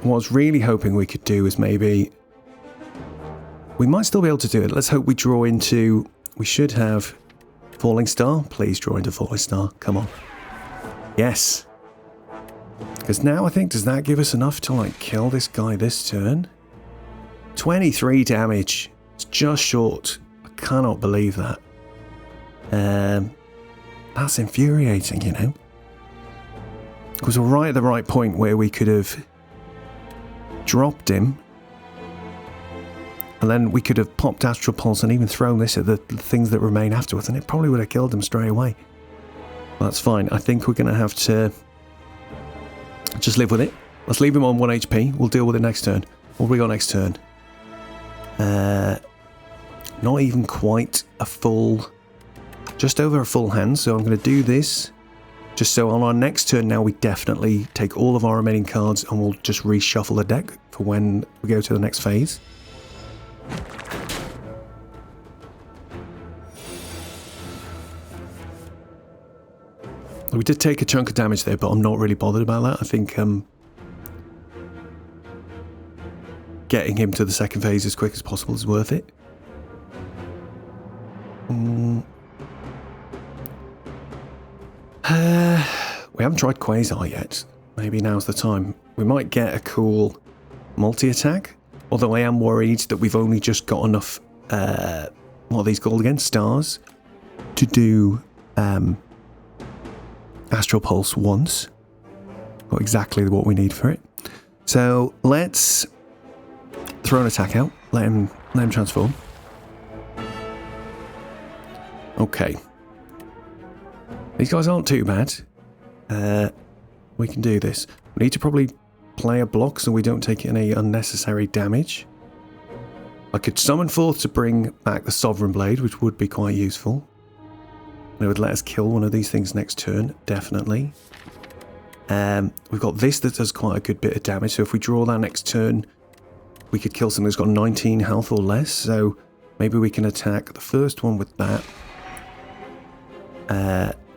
Speaker 1: What I was really hoping we could do is maybe... We might still be able to do it. Let's hope we draw into... We should have Falling Star. Please draw into Falling Star. Come on. Yes. Because now I think, does that give us enough to like kill this guy this turn? 23 damage. It's just short. I cannot believe that. That's infuriating, you know. Because we're right at the right point where we could have dropped him. And then we could have popped Astral Pulse and even thrown this at the things that remain afterwards. And it probably would have killed him straight away. Well, that's fine. I think we're going to have to just live with it. Let's leave him on 1 HP. We'll deal with it next turn. What have we got next turn? Not even quite a full... Just over a full hand. So I'm going to do this. Just so on our next turn now, we definitely take all of our remaining cards and we'll just reshuffle the deck for when we go to the next phase. We did take a chunk of damage there, but I'm not really bothered about that. I think getting him to the second phase as quick as possible is worth it. We haven't tried Quasar yet. Maybe now's the time. We might get a cool multi-attack, although I am worried that we've only just got enough, what are these called again? Stars, to do Astral Pulse once. Got exactly what we need for it. So let's throw an attack out. Let him transform. Okay. These guys aren't too bad. We can do this. We need to probably play a block so we don't take any unnecessary damage. I could summon forth to bring back the Sovereign Blade, which would be quite useful. It would let us kill one of these things next turn, definitely. We've got this that does quite a good bit of damage, so if we draw that next turn, we could kill something that's got 19 health or less, so maybe we can attack the first one with that.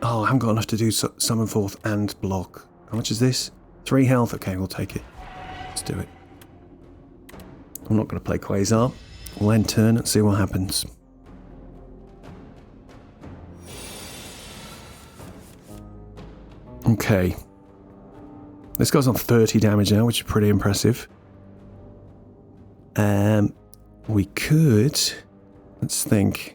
Speaker 1: Oh, I haven't got enough to do summon forth and block. How much is this? 3 health? Okay, we'll take it. Let's do it. I'm not going to play Quasar. We'll end turn and see what happens. Okay. This guy's on 30 damage now, which is pretty impressive. We could... Let's think.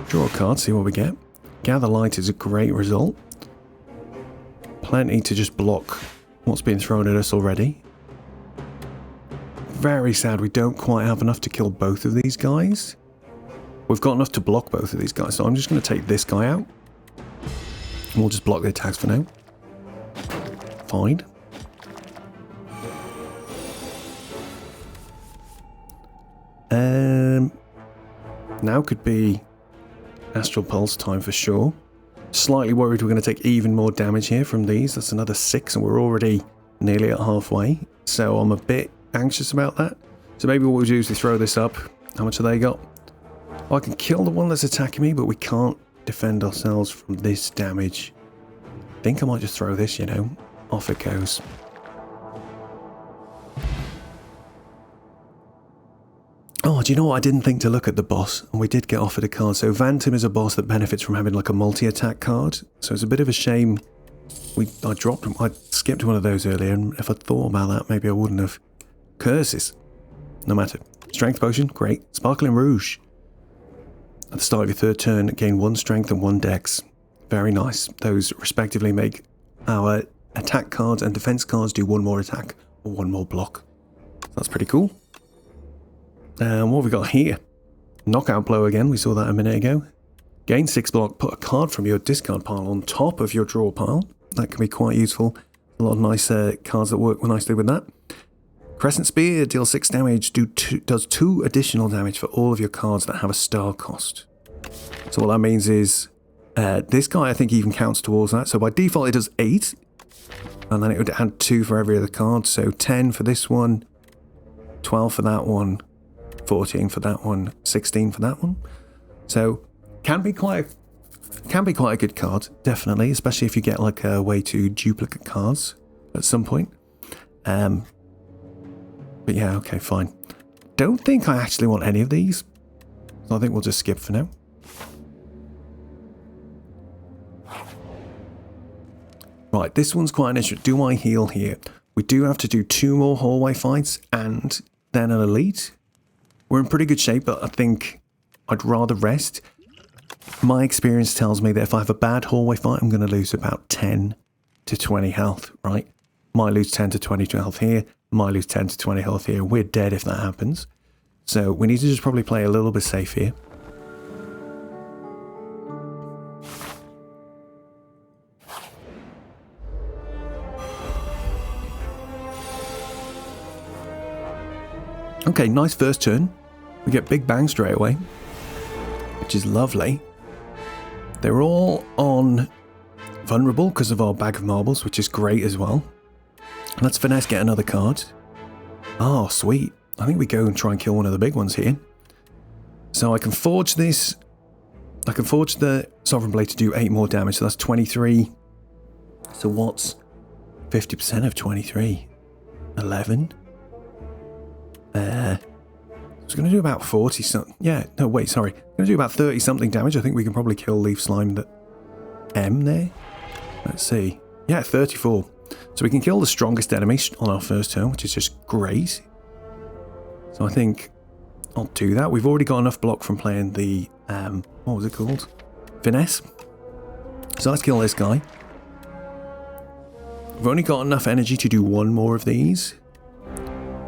Speaker 1: Draw a card, see what we get. Gather Light is a great result. Plenty to just block what's been thrown at us already. Very sad we don't quite have enough to kill both of these guys. We've got enough to block both of these guys, so I'm just going to take this guy out. And we'll just block the attacks for now. Fine. Now could be Astral Pulse time for sure. Slightly worried we're going to take even more damage here from these. That's another 6 and we're already nearly at halfway. So I'm a bit anxious about that. So maybe what we do is we throw this up. How much have they got? Well, I can kill the one that's attacking me, but we can't defend ourselves from this damage. I think I might just throw this, you know. Off it goes. Oh, do you know what? I didn't think to look at the boss, and we did get offered a card. So Vantum is a boss that benefits from having like a multi-attack card. So it's a bit of a shame I dropped him. I skipped one of those earlier, and if I'd thought about that, maybe I wouldn't have. Curses. No matter. Strength potion, great. Sparkling Rouge. At the start of your third turn, gain 1 strength and 1 dex. Very nice. Those respectively make our attack cards and defense cards do 1 more attack or 1 more block. That's pretty cool. And what have we got here? Knockout Blow again, we saw that a minute ago. Gain 6 block, put a card from your discard pile on top of your draw pile. That can be quite useful. A lot of nice cards that work nicely with that. Crescent Spear, deals 6 damage, does 2 additional damage for all of your cards that have a star cost. So what that means is This guy, I think, even counts towards that. So by default, it does 8. And then it would add 2 for every other card. So 10 for this one, 12 for that one, 14 for that one, 16 for that one. So can be quite a good card, definitely, especially if you get like a way to duplicate cards at some point. But yeah, okay, fine. Don't think I actually want any of these. So I think we'll just skip for now. Right, this one's quite an issue. Do I heal here? We do have to do 2 more hallway fights and then an elite. We're in pretty good shape, but I think I'd rather rest. My experience tells me that if I have a bad hallway fight, I'm going to lose about 10 to 20 health, right? Might lose 10 to 20 health here, might lose 10 to 20 health here. We're dead if that happens. So we need to just probably play a little bit safe here. Okay, nice first turn. We get Big Bang straight away, which is lovely. They're all on vulnerable because of our bag of marbles, which is great as well. Let's finesse get another card. Oh, sweet. I think we go and try and kill one of the big ones here. So I can forge this. I can forge the Sovereign Blade to do 8 more damage, so that's 23. So what's 50% of 23? 11? It's going to do about 40 something. Yeah, no, wait, sorry. Going to do about 30 something damage. I think we can probably kill Leaf Slime the M there. Let's see. Yeah, 34. So we can kill the strongest enemy on our first turn, which is just great. So I think I'll do that. We've already got enough block from playing the, what was it called? Finesse. So let's kill this guy. We've only got enough energy to do 1 more of these.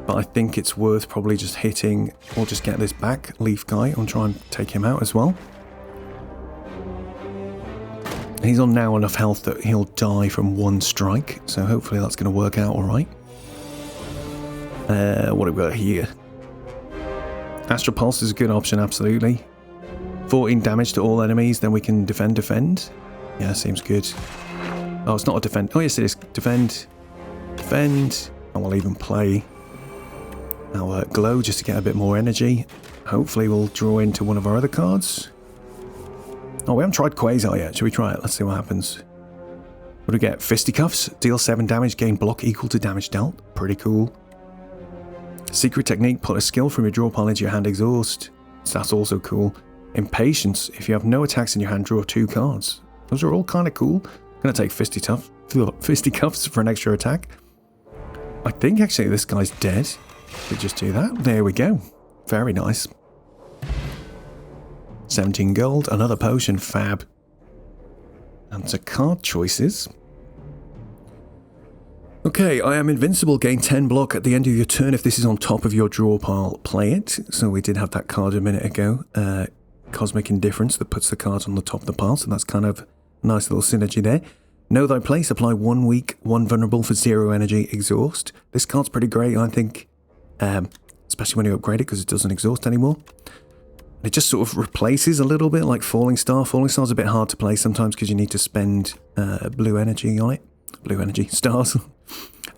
Speaker 1: But I think it's worth probably just hitting, or just get this back Leaf guy and try and take him out as well. He's on now enough health that he'll die from 1 strike, so hopefully that's going to work out alright. What have we got here? Astral Pulse is a good option, absolutely. 14 damage to all enemies, then we can defend. Yeah, seems good. Oh, it's not a defend. Oh, yes, it is. Defend. And we'll even play our glow just to get a bit more energy. Hopefully we'll draw into one of our other cards. Oh, we haven't tried Quasar yet. Should we try it? Let's see what happens. What do we get? Fisticuffs. Deal 7 damage, gain block equal to damage dealt. Pretty cool. Secret technique. Put a skill from your draw pile into your hand exhaust. So that's also cool. Impatience. If you have no attacks in your hand, draw 2 cards. Those are all kind of cool. I'm going to take Fisticuffs for an extra attack. I think actually this guy's dead. We just do that. There we go. Very nice. 17 gold. Another potion. Fab. And to card choices. Okay, I am invincible. Gain 10 block at the end of your turn. If this is on top of your draw pile, play it. So we did have that card a minute ago. Cosmic Indifference that puts the cards on the top of the pile. So that's kind of a nice little synergy there. Know thy place. Apply 1 weak, 1 vulnerable for 0 energy. Exhaust. This card's pretty great, I think. Especially when you upgrade it because it doesn't exhaust anymore. It just sort of replaces a little bit like Falling Star. Falling Star's a bit hard to play sometimes because you need to spend blue energy on it. Blue energy. Stars.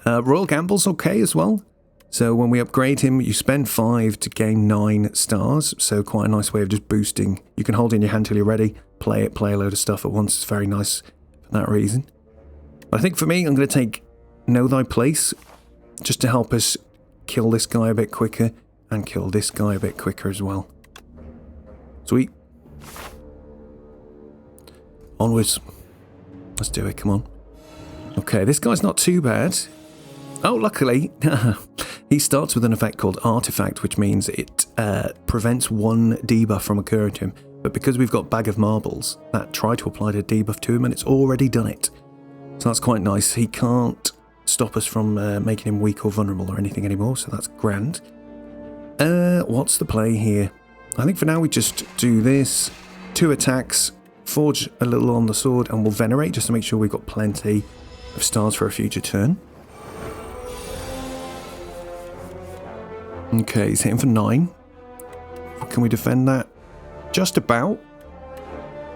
Speaker 1: Royal Gamble's okay as well. So when we upgrade him, you spend 5 to gain 9 stars. So quite a nice way of just boosting. You can hold it in your hand till you're ready. Play it, play a load of stuff at once. It's very nice for that reason. But I think for me, I'm going to take Know Thy Place just to help us kill this guy a bit quicker and kill this guy a bit quicker as well. Sweet. Onwards. Let's do it, come on. Okay, this guy's not too bad. Oh, luckily, he starts with an effect called Artifact, which means it prevents 1 debuff from occurring to him. But because we've got Bag of Marbles, that tried to apply a debuff to him, and it's already done it. So that's quite nice. He can't stop us from making him weak or vulnerable or anything anymore, so that's grand. What's the play here? I think for now we just do this. 2 attacks, forge a little on the sword, and we'll venerate just to make sure we've got plenty of stars for a future turn. Okay, he's hitting for 9. Can we defend that? Just about.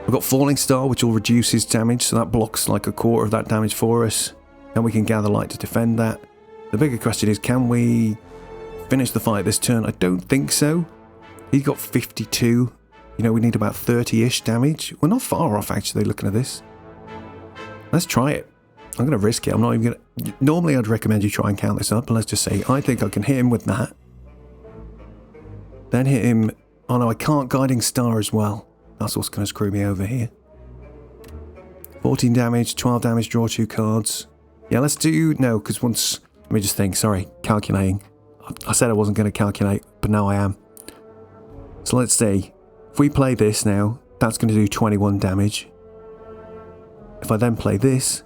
Speaker 1: We've got Falling Star, which will reduce his damage, so that blocks like a quarter of that damage for us. Then we can Gather Light to defend that. The bigger question is, can we finish the fight this turn? I don't think so. He's got 52. You know, we need about 30-ish damage. We're not far off, actually, looking at this. Let's try it. I'm going to risk it. I'm not even going to... Normally, I'd recommend you try and count this up, but let's just say I think I can hit him with that. Then hit him... Oh, no, I can't Guiding Star as well. That's what's going to screw me over here. 14 damage, 12 damage, draw 2 cards. Yeah, let's do... No, because once... Let me just think. Sorry, calculating. I said I wasn't going to calculate, but now I am. So let's see. If we play this now, that's going to do 21 damage. If I then play this,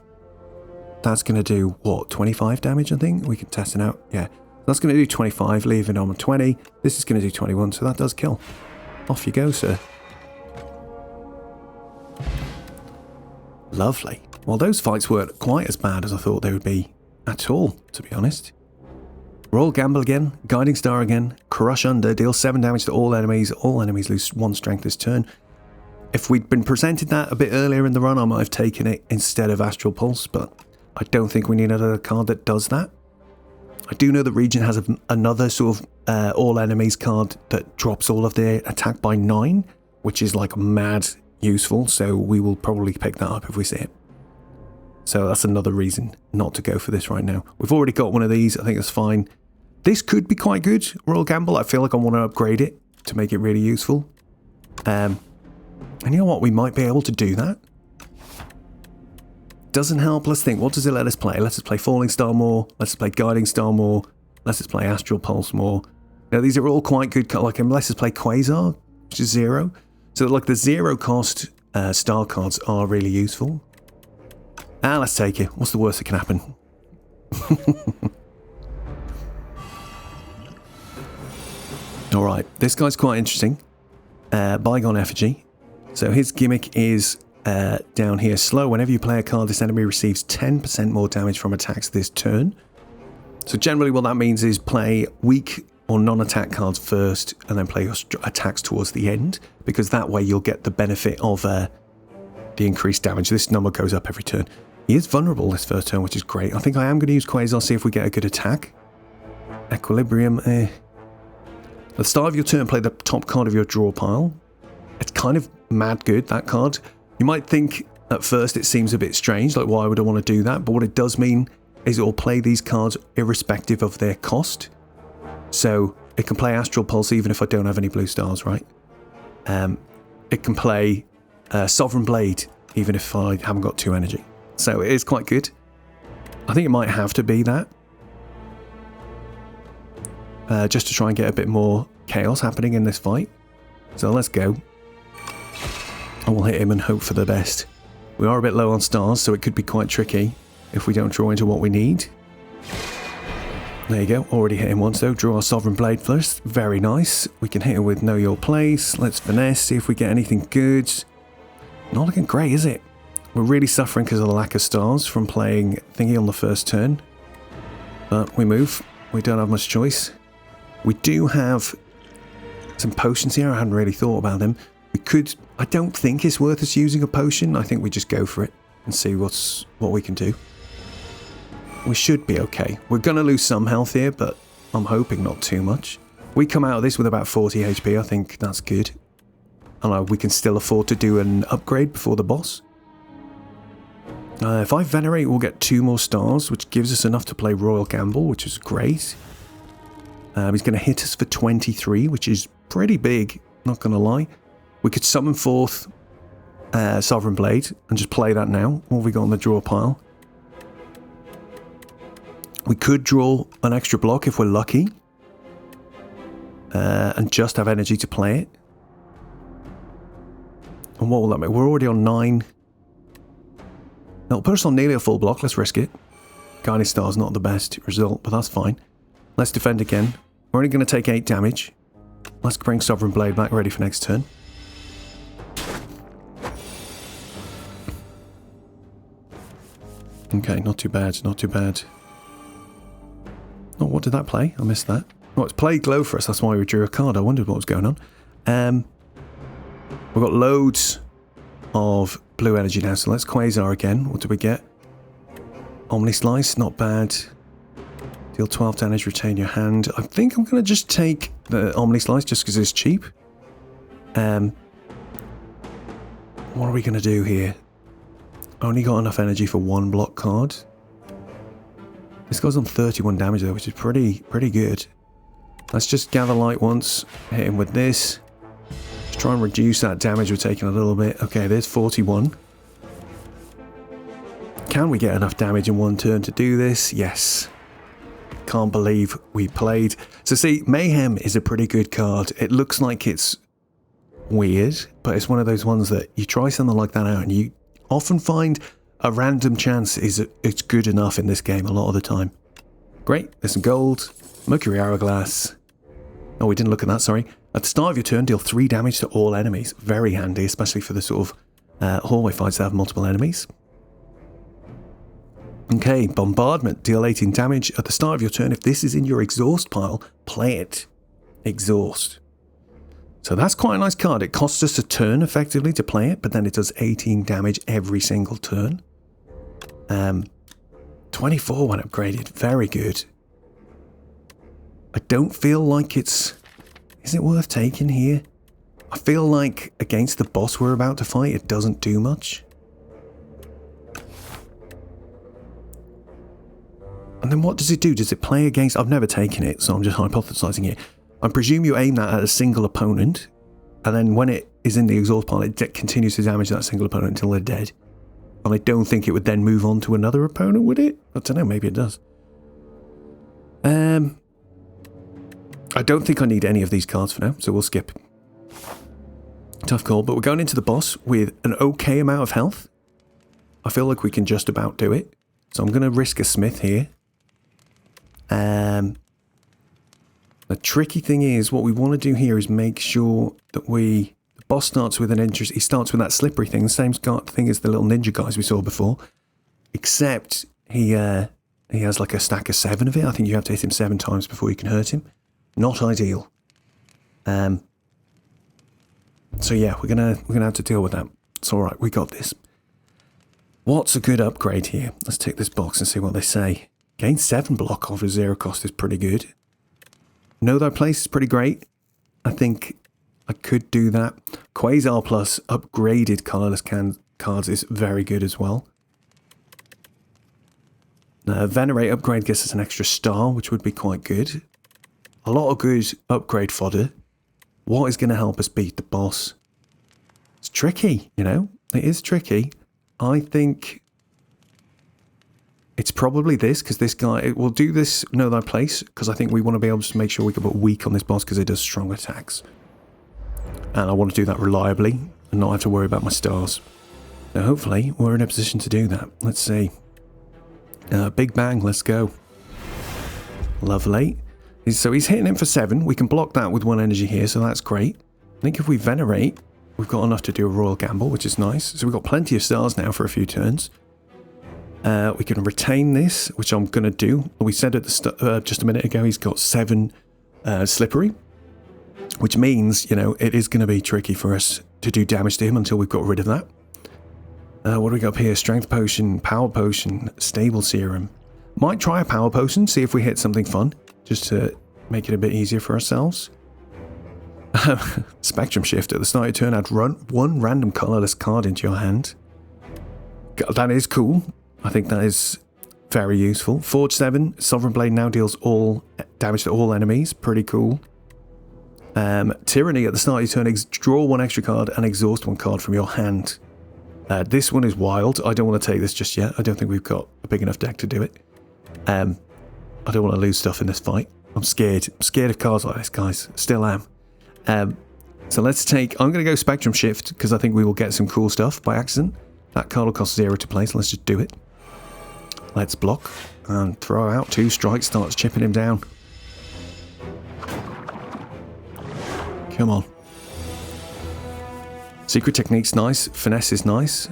Speaker 1: that's going to do, what, 25 damage, I think? We can test it out. Yeah. That's going to do 25, leaving on 20. This is going to do 21, so that does kill. Off you go, sir. Lovely. Well, those fights weren't quite as bad as I thought they would be at all, to be honest. Royal Gamble again, Guiding Star again, Crush Under, deals 7 damage to all enemies. All enemies lose 1 strength this turn. If we'd been presented that a bit earlier in the run, I might have taken it instead of Astral Pulse, but I don't think we need another card that does that. I do know that Regent has another sort of all enemies card that drops all of their attack by 9, which is like mad useful, so we will probably pick that up if we see it. So that's another reason not to go for this right now. We've already got one of these, I think that's fine. This could be quite good, Royal Gamble. I feel like I want to upgrade it to make it really useful. And you know what, we might be able to do that. Doesn't help, let's think, what does it let us play? Let's play Falling Star more, let's play Guiding Star more, let's play Astral Pulse more. Now these are all quite good, like let's play Quasar, which is 0. So like the 0 cost star cards are really useful. Let's take it. What's the worst that can happen? Alright, this guy's quite interesting. Bygone Effigy. So his gimmick is down here. Slow. Whenever you play a card, this enemy receives 10% more damage from attacks this turn. So generally what that means is play weak or non-attack cards first and then play your attacks towards the end, because that way you'll get the benefit of the increased damage. This number goes up every turn. He is vulnerable this first turn, which is great. I think I am going to use Quasar, see if we get a good attack. Equilibrium. At the start of your turn, play the top card of your draw pile. It's kind of mad good, that card. You might think at first it seems a bit strange, like why would I want to do that? But what it does mean is it will play these cards irrespective of their cost. So it can play Astral Pulse even if I don't have any blue stars, right? It can play Sovereign Blade even if I haven't got 2 energy. So it is quite good. I think it might have to be that. Just to try and get a bit more chaos happening in this fight. So let's go. And we'll hit him and hope for the best. We are a bit low on stars, so it could be quite tricky if we don't draw into what we need. There you go. Already hit him once though. Draw our Sovereign Blade first. Very nice. We can hit him with Know Your Place. Let's finesse, see if we get anything good. Not looking great, is it? We're really suffering because of the lack of stars from playing Thingy on the first turn. But we move. We don't have much choice. We do have some potions here. I hadn't really thought about them. We could... I don't think it's worth us using a potion. I think we just go for it and see what we can do. We should be okay. We're going to lose some health here, but I'm hoping not too much. We come out of this with about 40 HP. I think that's good. And we can still afford to do an upgrade before the boss. If I Venerate, we'll get 2 more stars, which gives us enough to play Royal Gamble, which is great. He's going to hit us for 23, which is pretty big, not going to lie. We could summon forth Sovereign Blade and just play that now. What have we got on the draw pile? We could draw an extra block if we're lucky. And just have energy to play it. And what will that make? We're already on 9. No, put us on nearly a full block. Let's risk it. Guiding Star's not the best result, but that's fine. Let's defend again. We're only going to take 8 damage. Let's bring Sovereign Blade back ready for next turn. Okay, not too bad, not too bad. Oh, what did that play? I missed that. Oh, it's played Glow for us. That's why we drew a card. I wondered what was going on. We've got loads of blue energy now. So let's Quasar again. What do we get? Omni Slice, not bad. Deal 12 damage, retain your hand. I think I'm going to just take the Omni Slice just because it's cheap. What are we going to do here? Only got enough energy for one block card. This goes on 31 damage though, which is pretty good. Let's just gather light once, hit him with this. Just try and reduce that damage we're taking a little bit. Okay, there's 41. Can we get enough damage in one turn to do this? Yes. Can't believe we played. So see, Mayhem is a pretty good card. It looks like it's weird, but it's one of those ones that you try something like that out and you often find a random chance it's good enough in this game a lot of the time. Great, there's some gold. Mercury Hourglass. Oh, we didn't look at that, sorry. At the start of your turn, deal 3 damage to all enemies. Very handy, especially for the sort of hallway fights that have multiple enemies. Okay, Bombardment. Deal 18 damage at the start of your turn. If this is in your exhaust pile, play it. Exhaust. So that's quite a nice card. It costs us a turn, effectively, to play it, but then it does 18 damage every single turn. 24 when upgraded. Very good. I don't feel like it's... Is it worth taking here? I feel like against the boss we're about to fight, it doesn't do much. And then what does it do? Does it play against... I've never taken it, so I'm just hypothesizing it. I presume you aim that at a single opponent, and then when it is in the exhaust pile, it continues to damage that single opponent until they're dead. And I don't think it would then move on to another opponent, would it? I don't know, maybe it does. I don't think I need any of these cards for now, so we'll skip. Tough call, but we're going into the boss with an okay amount of health. I feel like we can just about do it. So I'm going to risk a smith here. The tricky thing is, what we want to do here is make sure that the boss starts with an interest. He starts with that slippery thing, the same thing as the little ninja guys we saw before, except he has like a stack of 7 of it. I think you have to hit him 7 times before you can hurt him. Not ideal. So yeah, we're gonna have to deal with that. It's all right. We got this. What's a good upgrade here? Let's take this box and see what they say. Gain 7 block off of 0 cost is pretty good. Know Thy Place is pretty great. I think I could do that. Quasar plus upgraded colourless cards is very good as well. Venerate upgrade gives us an extra star, which would be quite good. A lot of good upgrade fodder. What is going to help us beat the boss? It's tricky, you know? It is tricky. I think it's probably this, because this guy... We'll do this Know Thy Place, because I think we want to be able to make sure we can put weak on this boss, because it does strong attacks. And I want to do that reliably, and not have to worry about my stars. Now, hopefully, we're in a position to do that. Let's see. Big Bang, let's go. Lovely. So he's hitting him for 7. We can block that with 1 energy here, so that's great. I think if we Venerate, we've got enough to do a Royal Gamble, which is nice. So we've got plenty of stars now for a few turns. We can retain this, which I'm going to do. We said at the just a minute ago, he's got 7 Slippery, which means, you know, it is going to be tricky for us to do damage to him until we've got rid of that. What do we got up here? Strength Potion, Power Potion, Stable Serum. Might try a Power Potion, see if we hit something fun, just to make it a bit easier for ourselves. Spectrum Shift. At the start of your turn, add 1 random colourless card into your hand. That is cool. I think that is very useful. Forge 7. Sovereign Blade now deals all damage to all enemies. Pretty cool. Tyranny. At the start of your turn, draw 1 extra card and exhaust 1 card from your hand. This one is wild. I don't want to take this just yet. I don't think we've got a big enough deck to do it. I don't want to lose stuff in this fight. I'm scared. I'm scared of cards like this, guys. Still am. So let's take... I'm going to go Spectrum Shift, because I think we will get some cool stuff by accident. That card will cost 0 to play, so let's just do it. Let's block and throw out 2 strikes. Starts chipping him down. Come on. Secret Technique's nice. Finesse is nice.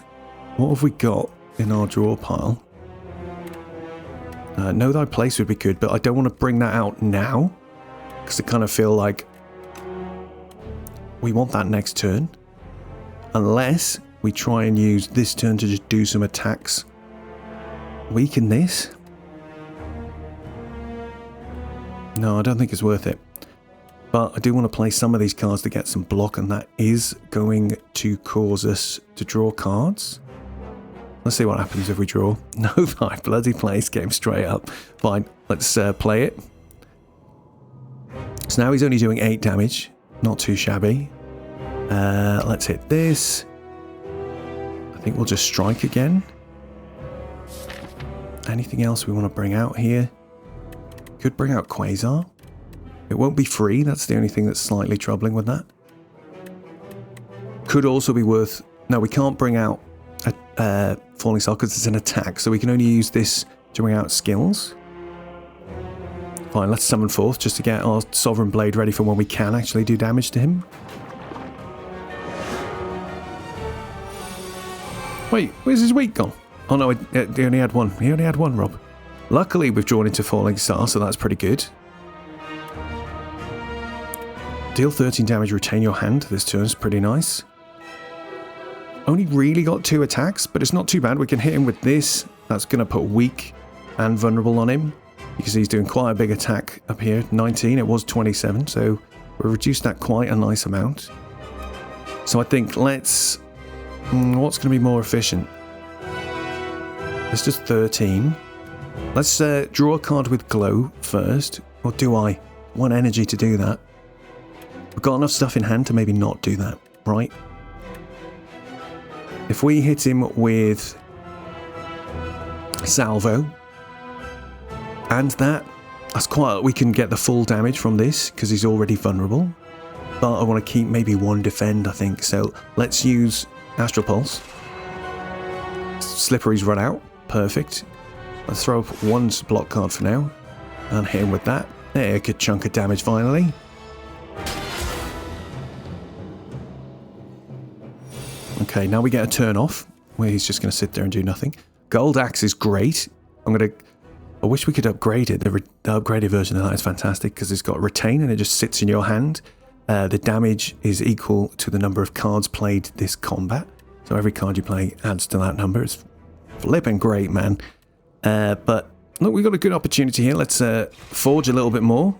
Speaker 1: What have we got in our draw pile? Know Thy Place would be good, but I don't want to bring that out now, because I kind of feel like we want that next turn. Unless we try and use this turn to just do some attacks. Weaken this? No, I don't think it's worth it. But I do want to play some of these cards to get some block, and that is going to cause us to draw cards. Let's see what happens if we draw. No, I bloody plays game straight up. Fine, let's play it. So now he's only doing 8 damage. Not too shabby. Let's hit this. I think we'll just strike again. Anything else we want to bring out here? Could bring out Quasar. It won't be free, that's the only thing that's slightly troubling with that. Could also be worth... No, we can't bring out a Falling Star because it's an attack, so we can only use this to bring out skills. Fine, let's summon forth just to get our Sovereign Blade ready for when we can actually do damage to him. Wait, where's his weak gone? Oh no, he only had one. He only had one, Rob. Luckily, we've drawn into Falling Star, so that's pretty good. Deal 13 damage, retain your hand. This turn's pretty nice. Only really got 2 attacks, but it's not too bad. We can hit him with this. That's going to put weak and vulnerable on him. You can see he's doing quite a big attack up here. 19, it was 27, so we reduced that quite a nice amount. So I think let's... what's going to be more efficient? Let's just 13. Let's draw a card with glow first. Or do I? Want energy to do that. We've got enough stuff in hand to maybe not do that, right? If we hit him with Salvo and that's quite... We can get the full damage from this because he's already vulnerable. But I want to keep maybe 1 defend, I think. So let's use Astral Pulse. Slippery's run out. Perfect. Let's throw up 1 block card for now and hit him with that. There, a good chunk of damage finally. Okay, now we get a turn off where he's just going to sit there and do nothing. Gold Axe is great. I wish we could upgrade it. The upgraded version of that is fantastic because it's got retain and it just sits in your hand. The damage is equal to the number of cards played this combat. So every card you play adds to that number. It's flipping great, man. But look, we've got a good opportunity here. Let's forge a little bit more.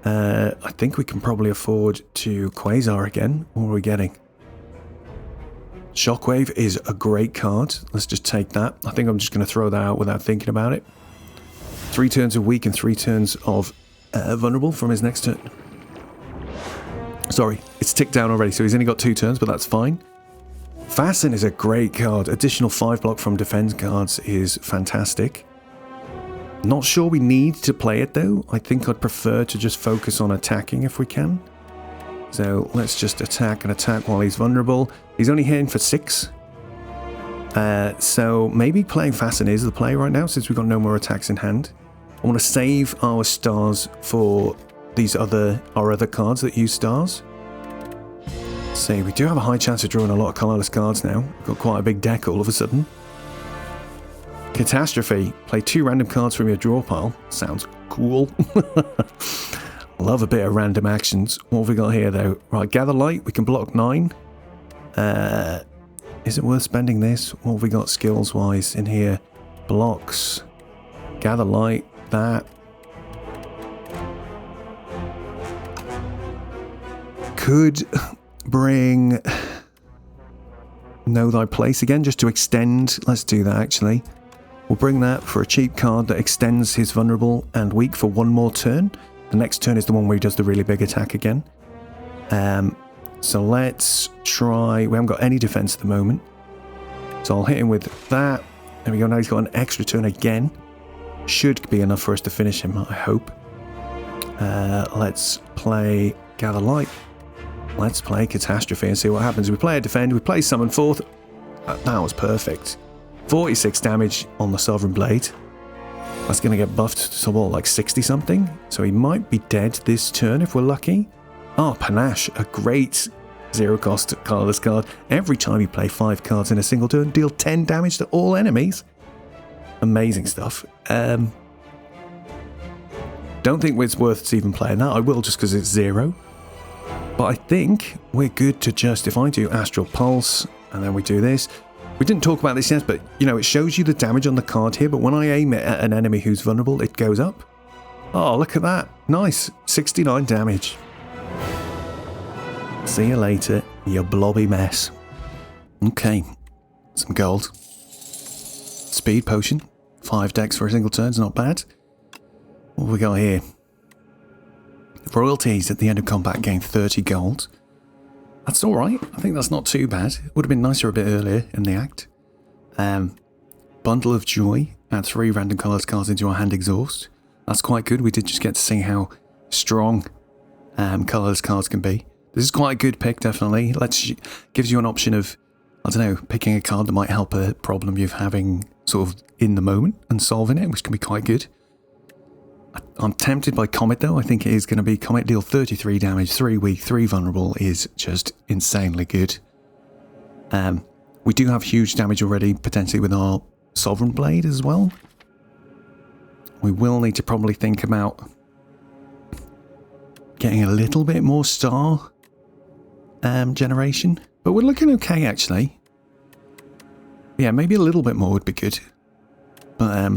Speaker 1: I think we can probably afford to Quasar again. What are we getting? Shockwave is a great card. Let's just take that. I think I'm just going to throw that out without thinking about it. 3 turns of weak and 3 turns of vulnerable from his next turn. Sorry, it's ticked down already, so he's only got 2 turns, but that's fine. Fasten is a great card. Additional 5 block from defense cards is fantastic. Not sure we need to play it though. I think I'd prefer to just focus on attacking if we can. So let's just attack and attack while he's vulnerable. He's only hitting for 6. So maybe playing Fasten is the play right now since we've got no more attacks in hand. I want to save our stars for our other cards that use stars. See, we do have a high chance of drawing a lot of colourless cards now. We've got quite a big deck all of a sudden. Catastrophe. Play 2 random cards from your draw pile. Sounds cool. Love a bit of random actions. What have we got here though? Right, Gather Light. We can block 9. Is it worth spending this? What have we got skills wise in here? Blocks. Gather Light. That. Could bring Know Thy Place again just to extend. Let's do that actually. We'll bring that for a cheap card that extends his vulnerable and weak for 1 more turn. The next turn is the one where he does the really big attack again. So let's try... We haven't got any defense at the moment. So I'll hit him with that. There we go. Now he's got an extra turn again. Should be enough for us to finish him, I hope. Let's play Gather Light. Let's play Catastrophe and see what happens. We play a defend. We play Summon Forth. That was perfect. 46 damage on the Sovereign Blade. That's going to get buffed to what, like 60 something? So he might be dead this turn if we're lucky. Oh, Panache, a great 0-cost colourless card. Every time you play 5 cards in a single turn, deal 10 damage to all enemies. Amazing stuff. Don't think it's worth even playing that. I will just because it's 0. But I think we're good to just, if I do Astral Pulse And then we do this. We didn't talk about this yet, but, you know, it shows you the damage on the card here, but when I aim it at an enemy who's vulnerable, it goes up. Oh, look at that. Nice. 69 damage. See you later, you blobby mess. Okay. Some gold. Speed potion. 5 decks for a single turn is not bad. What have we got here? Royalties at the end of combat gain 30 gold. That's alright. I think that's not too bad. It would have been nicer a bit earlier in the act. Bundle of Joy. Add 3 random colours cards into our hand exhaust. That's quite good. We did just get to see how strong colours cards can be. This is quite a good pick, definitely. Gives you an option of, I don't know, picking a card that might help a problem you're having sort of in the moment and solving it, which can be quite good. I'm tempted by Comet though. I think it is going to be Comet. Deal 33 damage, 3 weak, 3 vulnerable is just insanely good. We do have huge damage already, potentially with our Sovereign Blade as well. We will need to probably think about getting a little bit more star generation. But we're looking okay actually. Yeah, maybe a little bit more would be good. But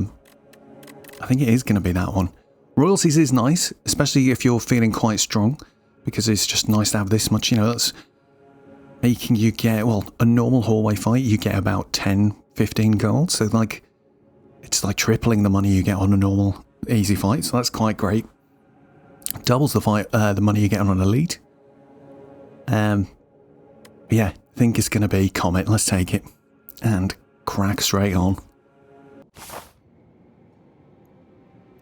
Speaker 1: I think it is going to be that one. Royalties is nice, especially if you're feeling quite strong, because it's just nice to have this much, you know, that's making you get, well, a normal hallway fight, you get about 10, 15 gold, so like, it's like tripling the money you get on a normal easy fight, so that's quite great. Doubles the money you get on an elite. Yeah, I think it's going to be Comet, let's take it, and crack straight on.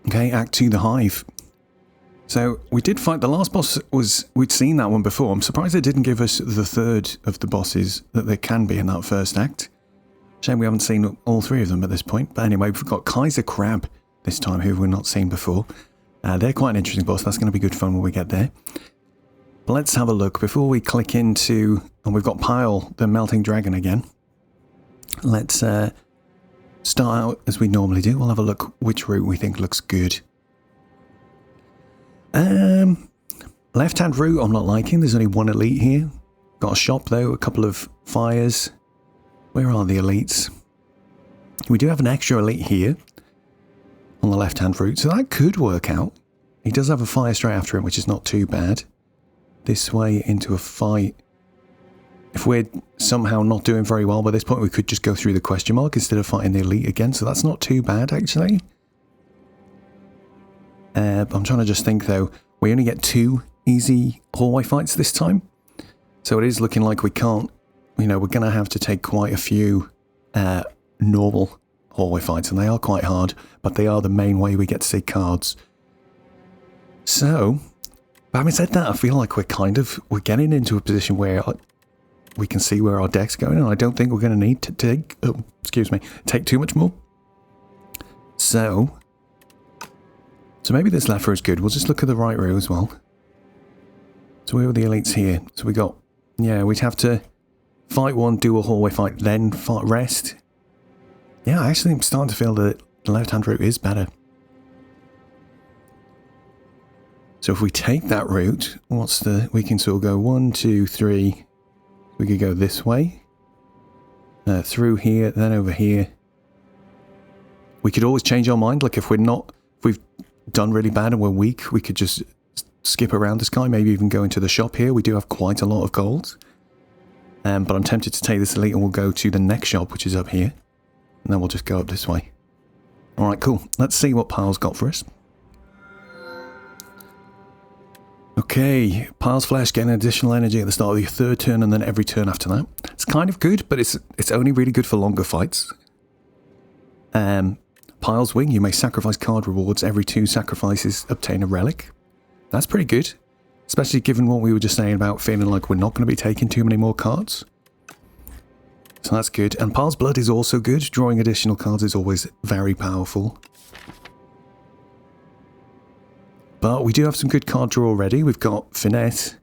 Speaker 1: Okay, Act 2, the Hive. So, we did fight, the last boss we'd seen that one before. I'm surprised they didn't give us the third of the bosses that there can be in that first act. Shame we haven't seen all 3 of them at this point. But anyway, we've got Kaiser Crab this time, who we've not seen before. They're quite an interesting boss, that's going to be good fun when we get there. But let's have a look. Before we click into, and we've got Pyle, the Melting Dragon again. Let's start out as we normally do. We'll have a look which route we think looks good. Left-hand route I'm not liking. There's only 1 elite here. Got a shop though, a couple of fires. Where are the elites? We do have an extra elite here on the left-hand route, so that could work out. He does have a fire straight after him, which is not too bad. This way into a fight. If we're somehow not doing very well by this point, we could just go through the question mark instead of fighting the elite again, so that's not too bad actually. But I'm trying to just think though, we only get 2 easy hallway fights this time. So it is looking like we can't, you know, we're going to have to take quite a few normal hallway fights, and they are quite hard, but they are the main way we get to see cards. So, having said that, I feel like we're getting into a position where we can see where our deck's going, and I don't think we're going to need to take too much more. So maybe this left row is good. We'll just look at the right row as well. So where are the elites here? So we got, yeah, we'd have to fight 1, do a hallway fight, then fight rest. Yeah, actually I'm starting to feel that the left-hand route is better. So if we take that route, we can sort of go 1, 2, 3. We could go this way. Through here, then over here. We could always change our mind. Like if we've done really bad and we're weak, we could just skip around this guy, maybe even go into the shop here. We do have quite a lot of gold. But I'm tempted to take this elite and we'll go to the next shop, which is up here. And then we'll just go up this way. Alright, cool. Let's see what Pyle's got for us. Okay, Pyle's Flesh getting additional energy at the start of your 3rd turn and then every turn after that. It's kind of good, but it's only really good for longer fights. Pyle's Wing, you may sacrifice card rewards. Every 2 sacrifices obtain a relic. That's pretty good, especially given what we were just saying about feeling like we're not going to be taking too many more cards. So that's good. And Pyle's Blood is also good. Drawing additional cards is always very powerful. But we do have some good card draw already. We've got Finesse.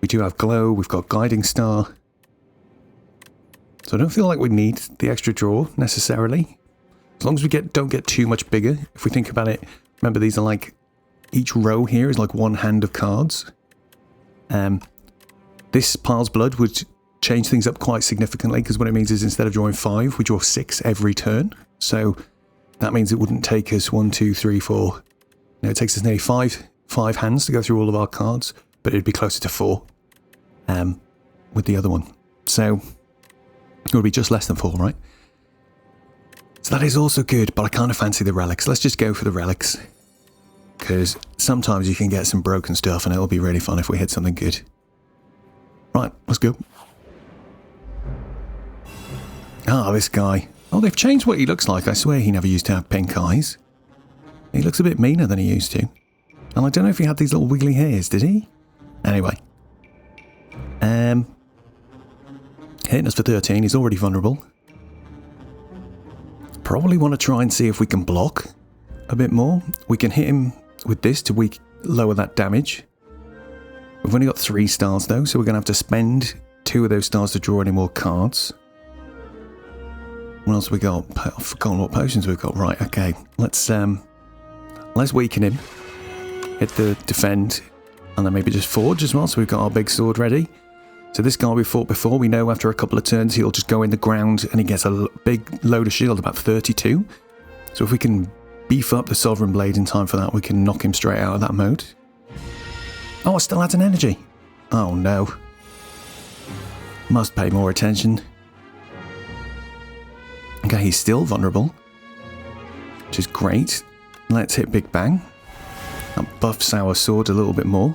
Speaker 1: We do have Glow. We've got Guiding Star. So I don't feel like we need the extra draw necessarily. As long as we don't get too much bigger. If we think about it, remember these are like, each row here is like 1 hand of cards. This Pyle's Blood would change things up quite significantly, because what it means is instead of drawing 5, we draw 6 every turn. So that means it wouldn't take us 1, 2, 3, 4. No, it takes us nearly five hands to go through all of our cards, but it'd be closer to 4 with the other one. So it would be just less than 4, right? So that is also good, but I kind of fancy the relics. Let's just go for the relics, because sometimes you can get some broken stuff and it'll be really fun if we hit something good. Right, let's go. Ah, this guy. Oh, they've changed what he looks like. I swear he never used to have pink eyes. He looks a bit meaner than he used to. And I don't know if he had these little wiggly hairs, did he? Anyway. Hitting us for 13, he's already vulnerable. Probably want to try and see if we can block a bit more. We can hit him with this to lower that damage. We've only got 3 stars though, so we're going to have to spend 2 of those stars to draw any more cards. What else have we got? I've forgotten what potions we've got. Right, okay. Let's weaken him. Hit the defend, and then maybe just forge as well, so we've got our big sword ready. So this guy we fought before, we know after a couple of turns he'll just go in the ground and he gets a big load of shield, about 32. So if we can beef up the Sovereign Blade in time for that, we can knock him straight out of that mode. Oh, it still adds an energy. Oh no. Must pay more attention. Okay, he's still vulnerable, which is great. Let's hit Big Bang. That buffs our sword a little bit more.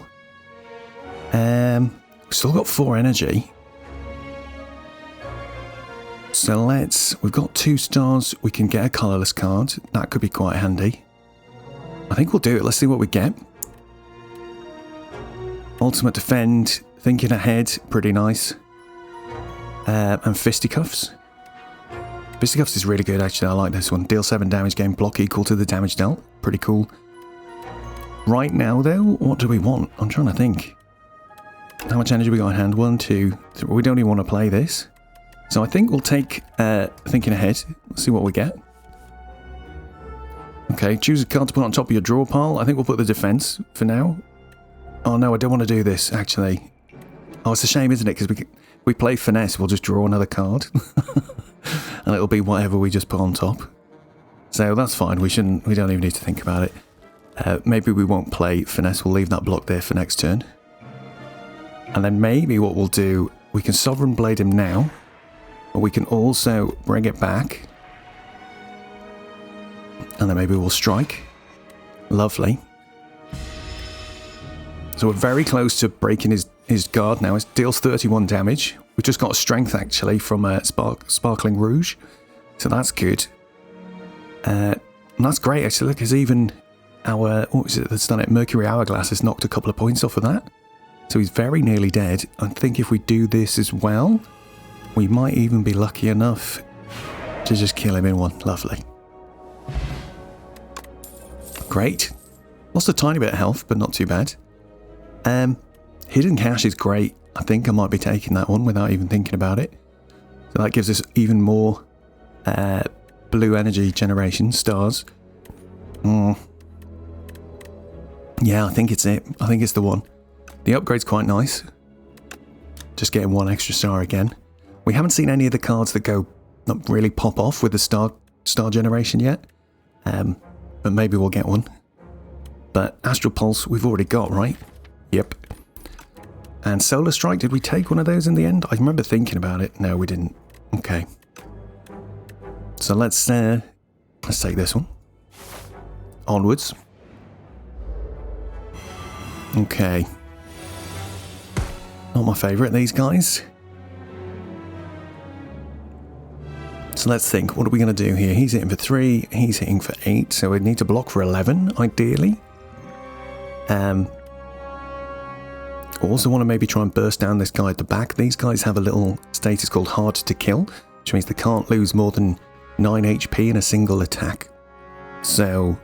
Speaker 1: We've still got 4 energy. So we've got 2 stars. We can get a colourless card. That could be quite handy. I think we'll do it. Let's see what we get. Ultimate Defend, Thinking Ahead, pretty nice. And Fisticuffs. Fisticuffs is really good, actually. I like this one. Deal 7 damage, gain block equal to the damage dealt. Pretty cool. Right now, though, what do we want? I'm trying to think. How much energy we got in hand? 1, 2, 3. We don't even want to play this. So I think we'll take Thinking Ahead. Let's see what we get. Okay, choose a card to put on top of your draw pile. I think we'll put the defense for now. Oh no, I don't want to do this, actually. Oh, it's a shame, isn't it? Because we play Finesse, we'll just draw another card. And it'll be whatever we just put on top. So that's fine. We don't even need to think about it. Maybe we won't play Finesse. We'll leave that block there for next turn. And then maybe what we'll do, we can Sovereign Blade him now. But we can also bring it back. And then maybe we'll strike. Lovely. So we're very close to breaking his guard now. It deals 31 damage. We've just got a strength, actually, from Sparkling Rouge. So that's good. And that's great, actually, because even our... What was it that's done it? Mercury Hourglass has knocked a couple of points off of that. So he's very nearly dead. I think if we do this as well, we might even be lucky enough to just kill him in one. Lovely. Great. Lost a tiny bit of health, but not too bad. Hidden Cache is great. I think I might be taking that one without even thinking about it. So that gives us even more blue energy generation stars. Yeah, I think it's it. I think it's the one. The upgrade's quite nice. Just getting 1 extra star again. We haven't seen any of the cards that not really pop off with the star generation yet. But maybe we'll get one. But Astral Pulse we've already got, right? Yep. And Solar Strike, did we take one of those in the end? I remember thinking about it. No, we didn't. Okay. So let's take this one. Onwards. Okay. Not my favourite, these guys. So let's think, what are we going to do here? He's hitting for 3, he's hitting for 8, so we need to block for 11, ideally. Also want to maybe try and burst down this guy at the back. These guys have a little status called Hard to Kill, which means they can't lose more than 9 HP in a single attack. So,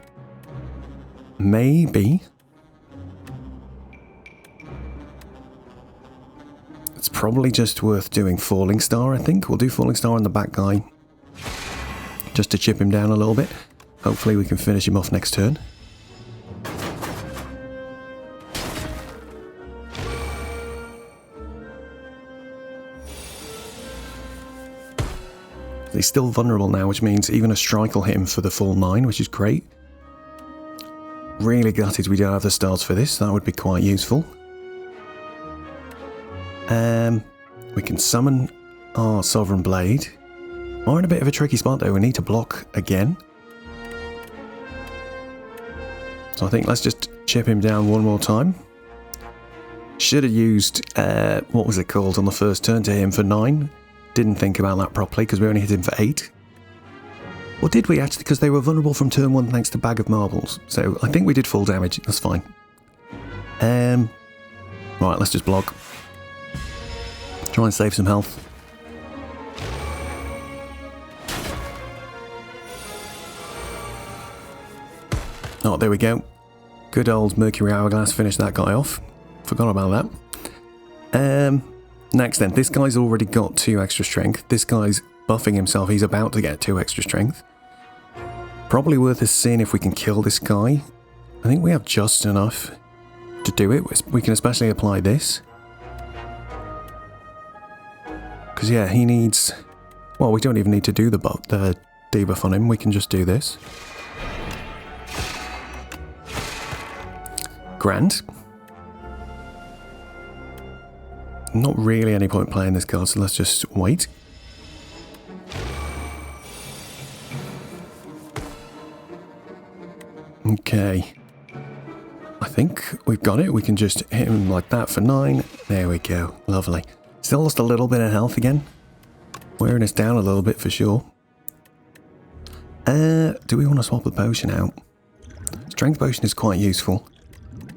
Speaker 1: maybe... it's probably just worth doing Falling Star, I think. We'll do Falling Star on the back guy, just to chip him down a little bit. Hopefully we can finish him off next turn. He's still vulnerable now, which means even a strike will hit him for the full 9, which is great. Really gutted we don't have the stars for this. That would be quite useful. We can summon our Sovereign Blade. We're in a bit of a tricky spot though. We need to block again. So I think let's just chip him down one more time. Should have used, what was it called on the first turn to hit him for 9. Didn't think about that properly because we only hit him for 8. Or did we actually? Because they were vulnerable from turn 1 thanks to Bag of Marbles. So I think we did full damage. That's fine. Right, let's just block. Try and save some health. Oh, there we go. Good old Mercury Hourglass finished that guy off. Forgot about that. Next then, this guy's already got 2 extra strength. This guy's buffing himself. He's about to get 2 extra strength. Probably worth a seeing if we can kill this guy. I think we have just enough to do it. We can especially apply this. Because yeah, he needs... Well, we don't even need to do the debuff on him. We can just do this. Grand. Not really any point playing this card, so let's just wait. Okay. I think we've got it. We can just hit him like that for 9. There we go. Lovely. Still lost a little bit of health again. Wearing us down a little bit for sure. Do we want to swap the potion out? Strength potion is quite useful.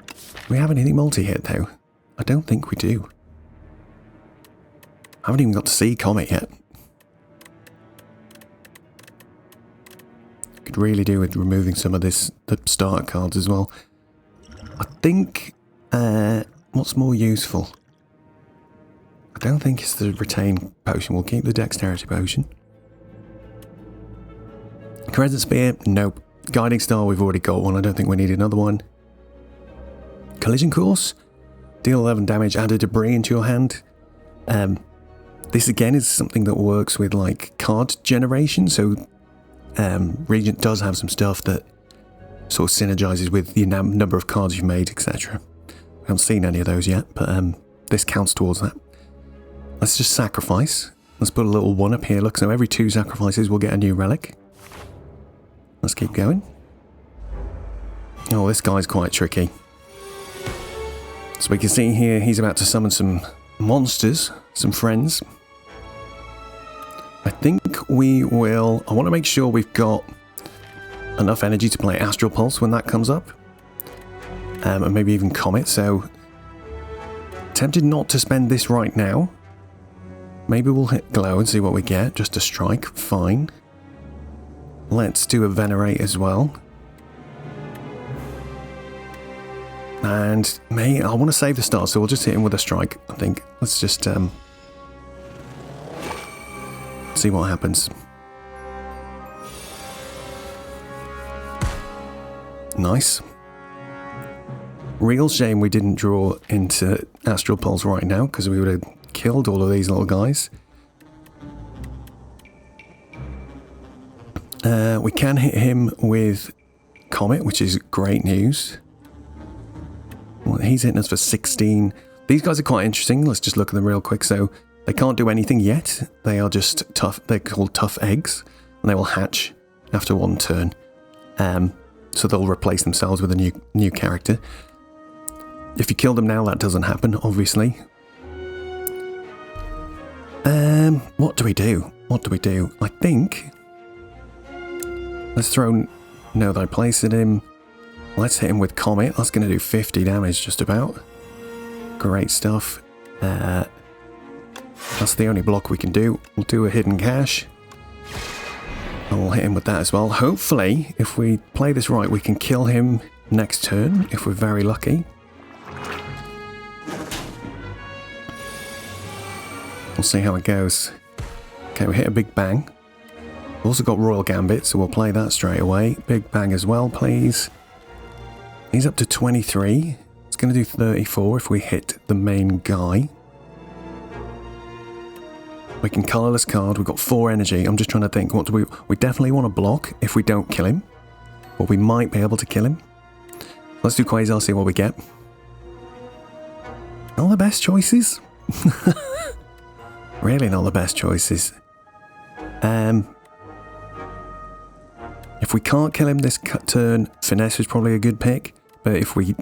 Speaker 1: Do we have anything multi-hit though? I don't think we do. I haven't even got to see Comet yet. Could really do with removing some of the starter cards as well. I think, what's more useful? I don't think it's the retain potion. We'll keep the dexterity potion. Crescent Spear, nope. Guiding Star, we've already got one. I don't think we need another one. Collision Course, deal 11 damage, add a debris into your hand. This again is something that works with like card generation, so Regent does have some stuff that sort of synergizes with the number of cards you've made, etc. We haven't seen any of those yet, but this counts towards that. Let's just sacrifice. Let's put a little 1 up here. Look, so every 2 sacrifices we'll get a new relic. Let's keep going. Oh, this guy's quite tricky. So we can see here he's about to summon some monsters, some friends. I think we will... I want to make sure we've got enough energy to play Astral Pulse when that comes up. And maybe even Comet, so... Tempted not to spend this right now. Maybe we'll hit Glow and see what we get. Just a strike, fine. Let's do a Venerate as well. And I want to save the stars, so we'll just hit him with a strike, I think. Let's just see what happens. Nice. Real shame we didn't draw into Astral Pulse right now, because we would have killed all of these little guys. We can hit him with Comet, which is great news. Well, he's hitting us for 16. These guys are quite interesting. Let's just look at them real quick. So they can't do anything yet. They are just tough. They're called tough eggs, and they will hatch after 1 turn. So they'll replace themselves with a new character. If you kill them now, that doesn't happen, obviously. What do we do? What do we do? I think... Let's throw Know Thy Place at him. Let's hit him with Comet. That's going to do 50 damage just about. Great stuff. That's the only block we can do. We'll do a Hidden Cache. And we'll hit him with that as well. Hopefully, if we play this right, we can kill him next turn, if we're very lucky. We'll see how it goes. Okay, we hit a Big Bang. We've also got Royal Gambit, so we'll play that straight away. Big Bang as well, please. He's up to 23. It's going to do 34 if we hit the main guy. We can colourless card. We've got 4 energy. I'm just trying to think. What do we... We definitely want to block if we don't kill him. But we might be able to kill him. Let's do Quasar, see what we get. Not the best choices. Really not the best choices. If we can't kill him this turn, Finesse is probably a good pick. But if we...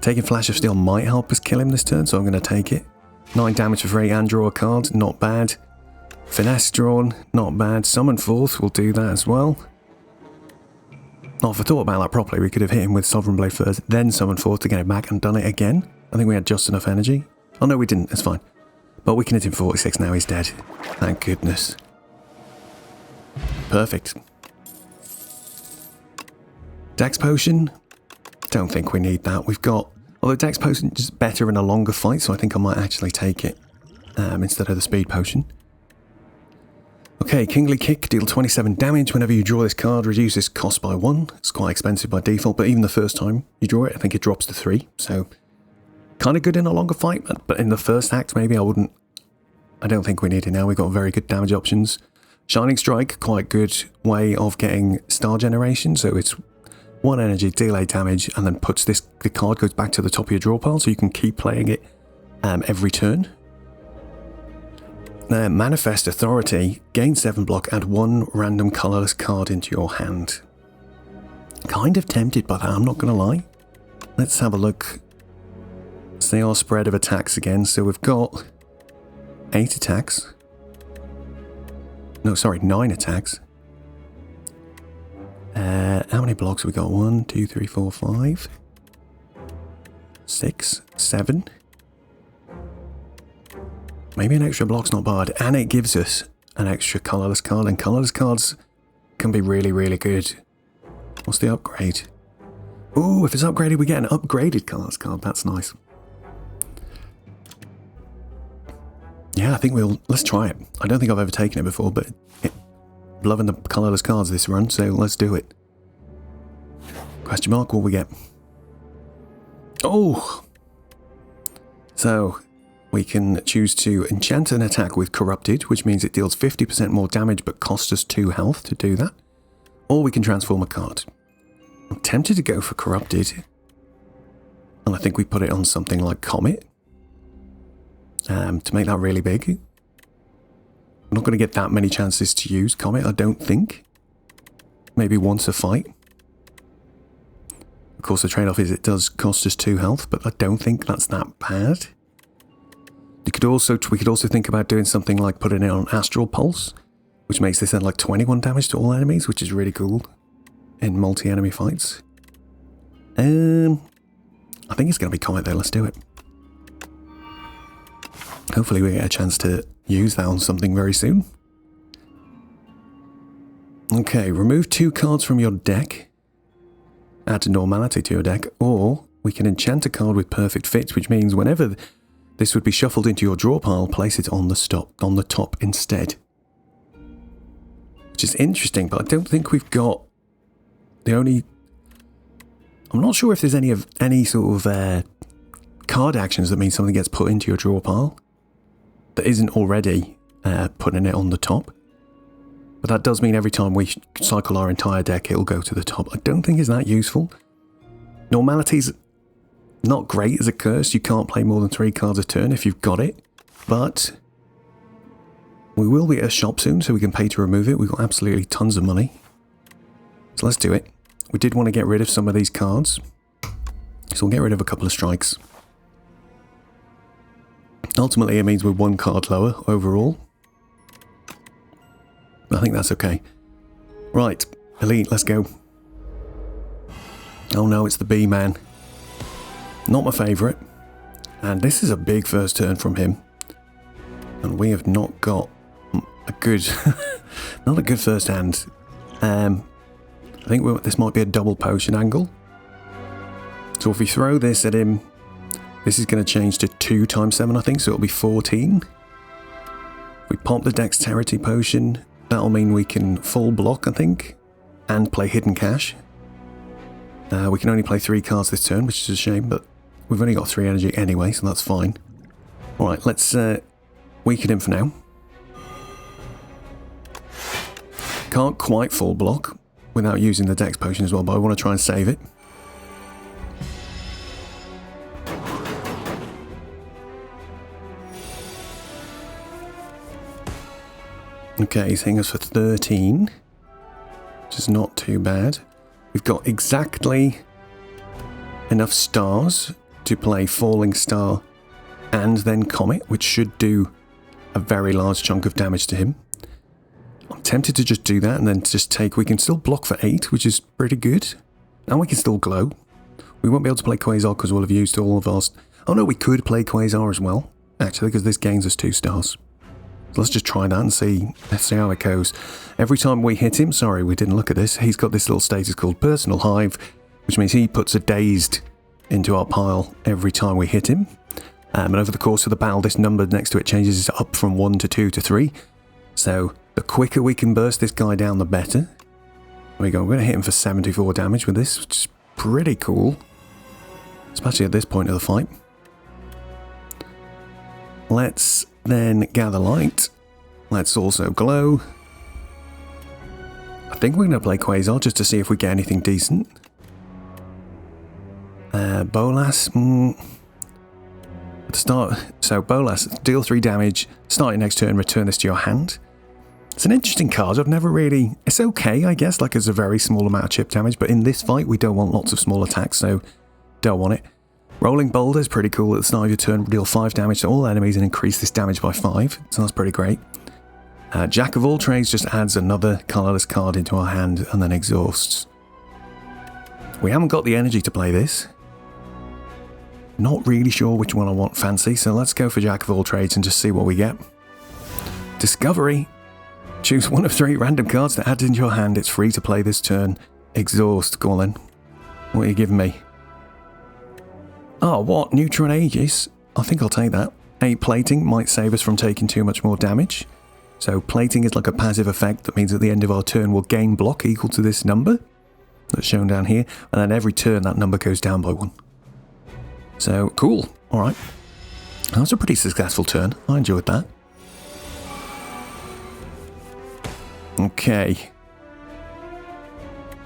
Speaker 1: Taking Flash of Steel might help us kill him this turn, so I'm going to take it. 9 damage for free and draw a card, not bad. Finesse drawn, not bad. Summon Forth will do that as well. Not if I thought about that properly, we could have hit him with Sovereign Blade first, then Summon Forth to get it back and done it again. I think we had just enough energy. Oh no, we didn't, it's fine. But we can hit him 46 now, he's dead. Thank goodness. Perfect. Dex Potion. Don't think we need that. We've got... Although Dex Potion is better in a longer fight, so I think I might actually take it instead of the Speed Potion. Okay, Kingly Kick, deal 27 damage. Whenever you draw this card, reduces cost by 1. It's quite expensive by default, but even the first time you draw it, I think it drops to 3. So, kind of good in a longer fight, but in the first act, maybe I wouldn't... I don't think we need it now. We've got very good damage options. Shining Strike, quite good way of getting star generation, so it's 1 energy, deal 8 damage, and then puts this... The card goes back to the top of your draw pile, so you can keep playing it every turn. Manifest Authority, gain 7 block, add 1 random colourless card into your hand. Kind of tempted by that, I'm not going to lie. Let's have a look. See our spread of attacks again. So we've got 8 attacks. No, sorry, 9 attacks. How many blocks have we got? 1, 2, 3, 4, 5, 6, 7. Maybe an extra block's not bad, and it gives us an extra colourless card, and colourless cards can be really, really good. What's the upgrade? Ooh, if it's upgraded, we get an upgraded colourless card. That's nice. Yeah, I think let's try it. I don't think I've ever taken it before, but I'm loving the colourless cards this run, so let's do it. Question mark, what we get? Oh! So... We can choose to enchant an attack with Corrupted, which means it deals 50% more damage but costs us 2 health to do that. Or we can transform a card. I'm tempted to go for Corrupted. And I think we put it on something like Comet. To make that really big. I'm not going to get that many chances to use Comet, I don't think. Maybe once a fight. Of course, the trade-off is it does cost us 2 health, but I don't think that's that bad. We could also think about doing something like putting it on Astral Pulse, which makes this like 21 damage to all enemies, which is really cool in multi-enemy fights. I think it's going to be Comet though, let's do it. Hopefully we get a chance to use that on something very soon. Okay, remove 2 cards from your deck. Add Normality to your deck, or we can enchant a card with Perfect Fit, which means whenever... This would be shuffled into your draw pile, place it on the top instead. Which is interesting, but I don't think we've got the only... I'm not sure if there's any sort of card actions that mean something gets put into your draw pile that isn't already putting it on the top. But that does mean every time we cycle our entire deck, it'll go to the top. I don't think it's that useful. Normality's not great as a curse. You can't play more than 3 cards a turn if you've got it. But we will be at a shop soon, so we can pay to remove it. We've got absolutely tons of money. So let's do it. We did want to get rid of some of these cards. So we'll get rid of a couple of strikes. Ultimately, it means we're 1 card lower overall. I think that's okay. Right, Elite, let's go. Oh no, it's the B-Man. Not my favourite. And this is a big first turn from him. And we have not got a good... not a good first hand. I think this might be a double potion angle. So if we throw this at him, this is going to change to 2 times 7, I think, so it'll be 14. If we pop the Dexterity potion, that'll mean we can full block, I think, and play Hidden Cash. We can only play 3 cards this turn, which is a shame, but we've only got 3 energy anyway, so that's fine. Alright, let's weaken him for now. can't quite full block without using the Dex potion as well, but I want to try and save it. Okay, he's hitting us for 13, which is not too bad. We've got exactly enough stars to play Falling Star and then Comet, which should do a very large chunk of damage to him. I'm tempted to just do that and then just take... We can still block for 8, which is pretty good. And we can still glow. We won't be able to play Quasar because we'll have used all of our... Oh no, we could play Quasar as well, actually, because this gains us 2 stars. So let's just try that and see how it goes. Every time we hit him... Sorry, we didn't look at this. He's got this little status called Personal Hive, which means he puts a dazed into our pile every time we hit him. And over the course of the battle, this number next to it changes up from 1 to 2 to 3. So the quicker we can burst this guy down, the better. There we go. I'm going to hit him for 74 damage with this, which is pretty cool. Especially at this point of the fight. Let's then gather light. Let's also glow. I think we're going to play Quasar just to see if we get anything decent. Bolas. So Bolas, deal 3 damage, start your next turn, return this to your hand. It's an interesting card. I've never really... It's okay, I guess, like it's a very small amount of chip damage, but in this fight we don't want lots of small attacks, so don't want it. Rolling Boulder is pretty cool. At the start of your turn, deal 5 damage to all enemies and increase this damage by 5, so that's pretty great. Jack of all trades just adds another colourless card into our hand and then exhausts. We haven't got the energy to play this. Not really sure which one I want fancy, so let's go for Jack of all trades and just see what we get. Discovery. Choose one of 3 random cards to add into your hand. It's free to play this turn. Exhaust. Go on then. What are you giving me? Oh, what? Neutron Aegis? I think I'll take that. 8 plating might save us from taking too much more damage. So plating is like a passive effect that means at the end of our turn we'll gain block equal to this number that's shown down here, and then every turn that number goes down by 1. So, cool. Alright. That was a pretty successful turn. I enjoyed that. Okay.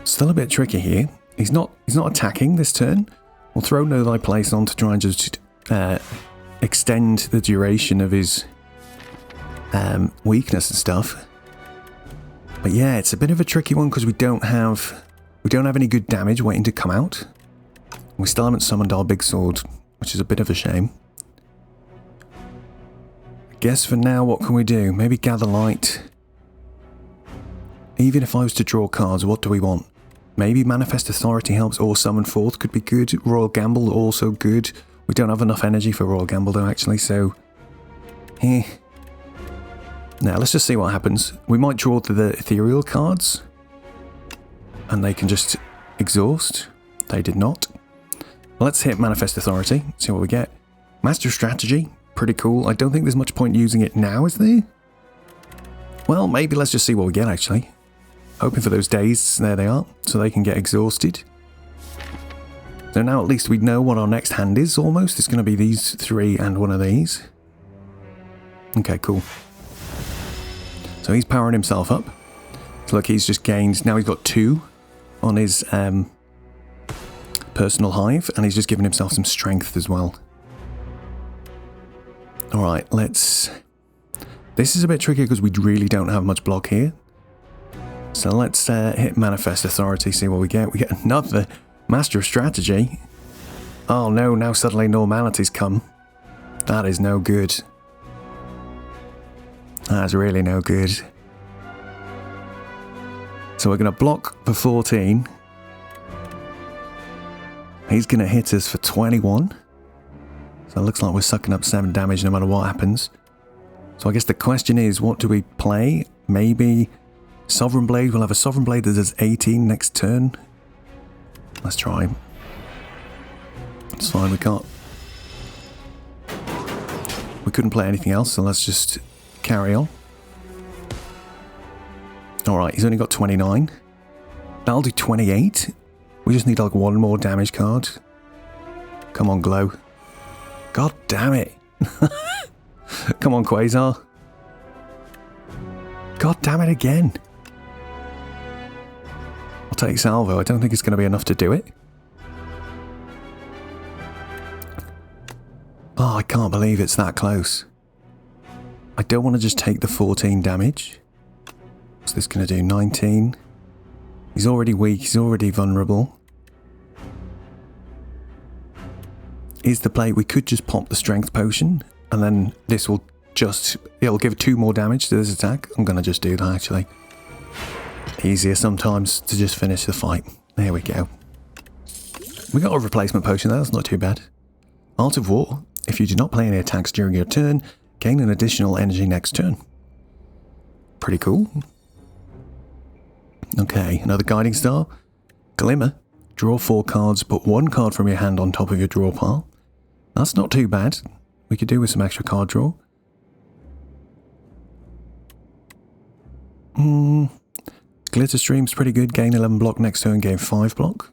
Speaker 1: Still a bit tricky here. He's not attacking this turn. We'll throw Know Thy Place on to try and just extend the duration of his weakness and stuff. But yeah, it's a bit of a tricky one because we don't have any good damage waiting to come out. We still haven't summoned our big sword, which is a bit of a shame. I guess for now, what can we do? Maybe gather light. Even if I was to draw cards, what do we want? Maybe Manifest Authority helps, or Summon Forth could be good. Royal Gamble also good. We don't have enough energy for Royal Gamble though, actually, so... Now, let's just see what happens. We might draw the ethereal cards. And they can just exhaust. They did not. Let's hit Manifest Authority, see what we get. Master Strategy, pretty cool. I don't think there's much point using it now, is there? Well, maybe let's just see what we get, actually. Hoping for those days, there they are, so they can get exhausted. So now at least we know what our next hand is, almost. It's going to be these 3 and one of these. Okay, cool. So he's powering himself up. So look, he's just gained... Now he's got 2 on his... Personal Hive, and he's just given himself some strength as well. Alright, let's... This is a bit tricky because we really don't have much block here. So let's hit Manifest Authority, see what we get. We get another Master of Strategy. Oh no, now suddenly normality's come. That is no good. That's really no good. So we're going to block for 14. He's going to hit us for 21. So it looks like we're sucking up 7 damage no matter what happens. So I guess the question is, what do we play? Maybe Sovereign Blade. We'll have a Sovereign Blade that does 18 next turn. Let's try. It's fine, we can't. We couldn't play anything else, so let's just carry on. Alright, he's only got 29. That'll do 28. We just need like 1 more damage card. Come on, Glow. God damn it. Come on, Quasar. God damn it again. take salvo. I don't think it's going to be enough to do it. Oh, I can't believe it's that close. I don't want to just take the 14 damage. What's this going to do? 19. He's already weak. He's already vulnerable. Is the play? We could just pop the strength potion, and then this will just... It'll give 2 more damage to this attack. I'm going to just do that, actually. Easier sometimes to just finish the fight. There we go. We got a replacement potion there. That's not too bad. Art of War. If you do not play any attacks during your turn, gain an additional energy next turn. Pretty cool. Okay, another Guiding Star. Glimmer. Draw 4 cards, put 1 card from your hand on top of your draw pile. That's not too bad. We could do with some extra card draw. Glitter Stream's pretty good. Gain 11 block next turn, gain 5 block.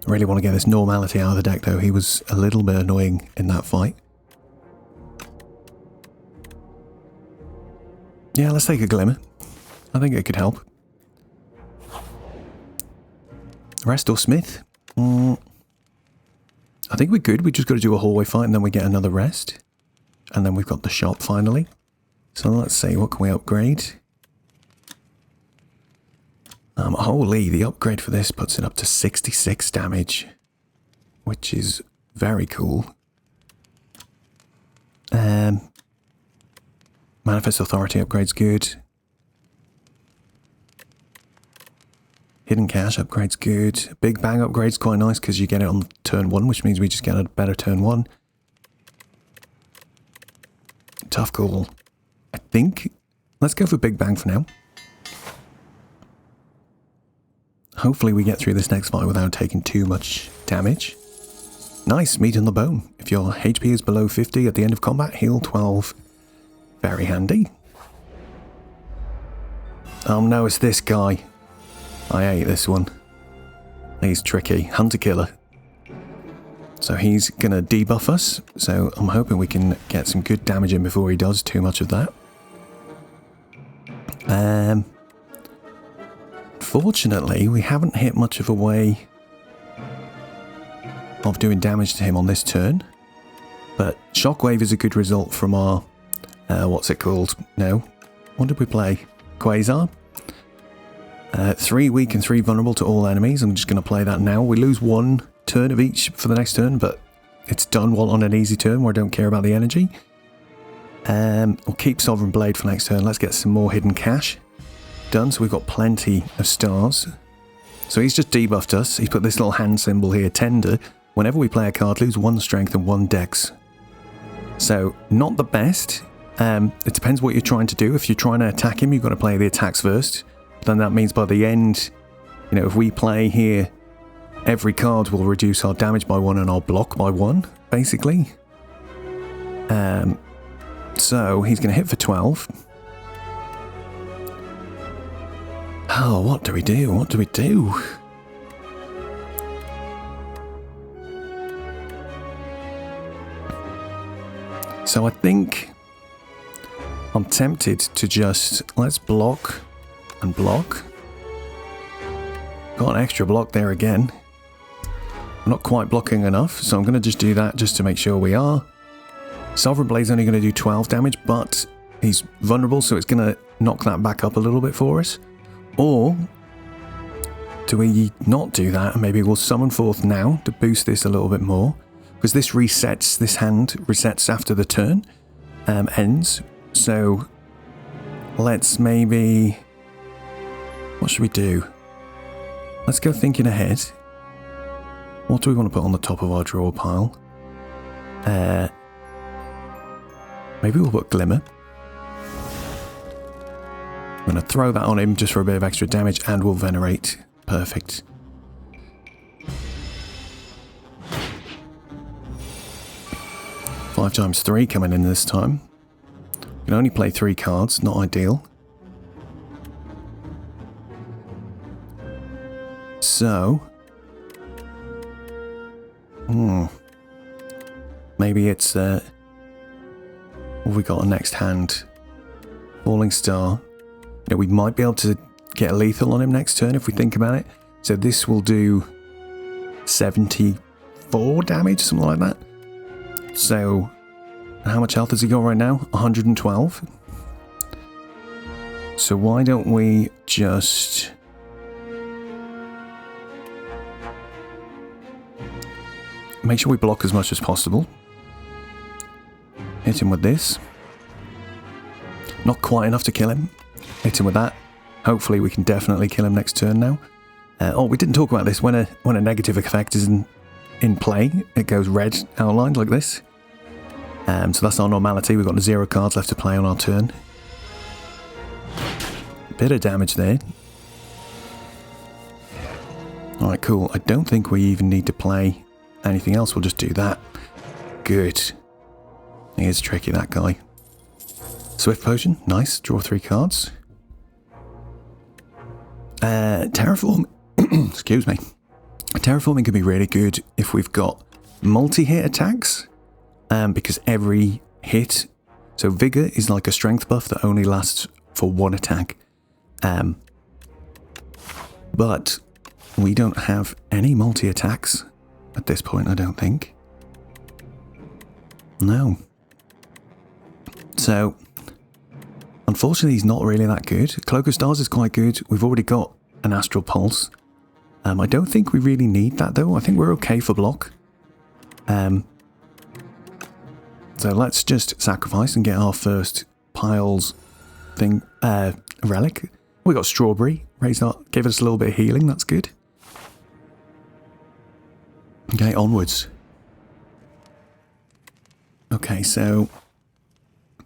Speaker 1: I really want to get this Normality out of the deck though. He was a little bit annoying in that fight. Yeah, let's take a Glimmer. I think it could help. Rest or Smith? I think we're good. We just got to do a hallway fight and then we get another rest. And then we've got the shop finally. So let's see, what can we upgrade? Holy, the upgrade for this puts it up to 66 damage. Which is very cool. Manifest Authority upgrade's good. Hidden Cache upgrade's good. Big Bang upgrade's quite nice because you get it on turn 1, which means we just get a better turn 1. Tough call. I think. Let's go for Big Bang for now. Hopefully we get through this next fight without taking too much damage. Nice, Meat on the Bone. If your HP is below 50 at the end of combat, heal 12. Very handy. Oh no, it's this guy. I hate this one. He's tricky. Hunter Killer. So he's going to debuff us. So I'm hoping we can get some good damage in before he does too much of that. Fortunately, we haven't hit much of a way of doing damage to him on this turn. But Shockwave is a good result from our... what's it called? No. What did we play? Quasar. 3 weak and 3 vulnerable to all enemies. I'm just going to play that now. We lose 1 turn of each for the next turn, but it's done while on an easy turn where I don't care about the energy. We'll keep Sovereign Blade for next turn. Let's get some more Hidden Cache done. So we've got plenty of stars. So he's just debuffed us. He's put this little hand symbol here, Tender. Whenever we play a card, lose 1 strength and 1 dex. So not the best. It depends what you're trying to do. If you're trying to attack him, you've got to play the attacks first. Then that means by the end, you know, if we play here, every card will reduce our damage by 1 and our block by 1, basically. So he's going to hit for 12. Oh, what do we do? What do we do? So I think I'm tempted to just, let's block and block. Got an extra block there again. I'm not quite blocking enough, so I'm going to just do that just to make sure we are. Sovereign Blade's only going to do 12 damage, but he's vulnerable, so it's going to knock that back up a little bit for us. Or do we not do that, and maybe we'll summon forth now to boost this a little bit more? Because this resets, this hand resets after the turn ends. So let's maybe... What should we do? Let's go thinking ahead. What do we want to put on the top of our draw pile? Maybe we'll put Glimmer. I'm going to throw that on him just for a bit of extra damage, and we'll Venerate. Perfect. Five times 3 coming in this time. You can only play 3 cards, not ideal. So... maybe it's... What have we got on next hand? Falling Star. You know, we might be able to get a lethal on him next turn if we think about it. So this will do 74 damage, something like that. So, how much health has he got right now? 112. So why don't we just... make sure we block as much as possible. Hit him with this. Not quite enough to kill him. Hit him with that. Hopefully we can definitely kill him next turn now. Oh, we didn't talk about this. When a negative effect is in play, it goes red outlined like this. So that's our normality. We've got 0 cards left to play on our turn. Bit of damage there. Alright, cool. I don't think we even need to play anything else. We'll just do that. Good. He is tricky, that guy. Swift Potion. Nice. Draw 3 cards. Terraform. Excuse me. Terraforming can be really good if we've got multi-hit attacks. Because every hit... So Vigor is like a strength buff that only lasts for 1 attack. But we don't have any multi-attacks at this point, I don't think. No. So, unfortunately, he's not really that good. Cloak of Stars is quite good. We've already got an Astral Pulse. I don't think we really need that, though. I think we're okay for block. So let's just sacrifice and get our first piles thing, relic. We got Strawberry. Raised our, gave us a little bit of healing. That's good. Okay, onwards. Okay, so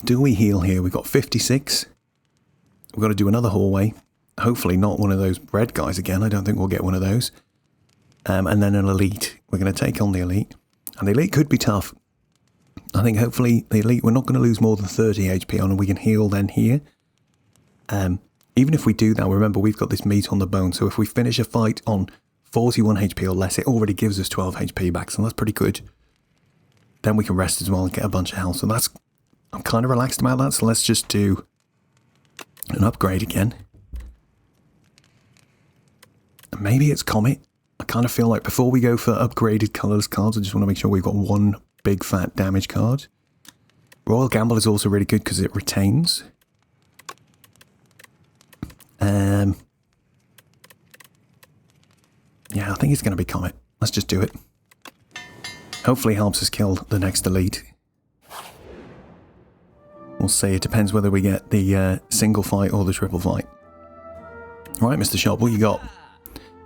Speaker 1: do we heal here? We've got 56. We've got to do another hallway. Hopefully not one of those red guys again. I don't think we'll get one of those. And then an elite. We're going to take on the elite. And the elite could be tough. I think hopefully the elite, we're not going to lose more than 30 HP on, and we can heal then here. Even if we do that, remember we've got this meat on the bone. So if we finish a fight on 41 HP or less, it already gives us 12 HP back. So that's pretty good. Then we can rest as well and get a bunch of health. So that's, I'm kind of relaxed about that. So let's just do an upgrade again. Maybe it's Comet. I kind of feel like before we go for upgraded colourless cards, I just want to make sure we've got one big fat damage card. Royal Gamble is also really good because it retains. Yeah, I think it's going to be Comet. Let's just do it. Hopefully helps us kill the next elite. We'll see. It depends whether we get the single fight or the triple fight. Right, Mr. Shop, what you got?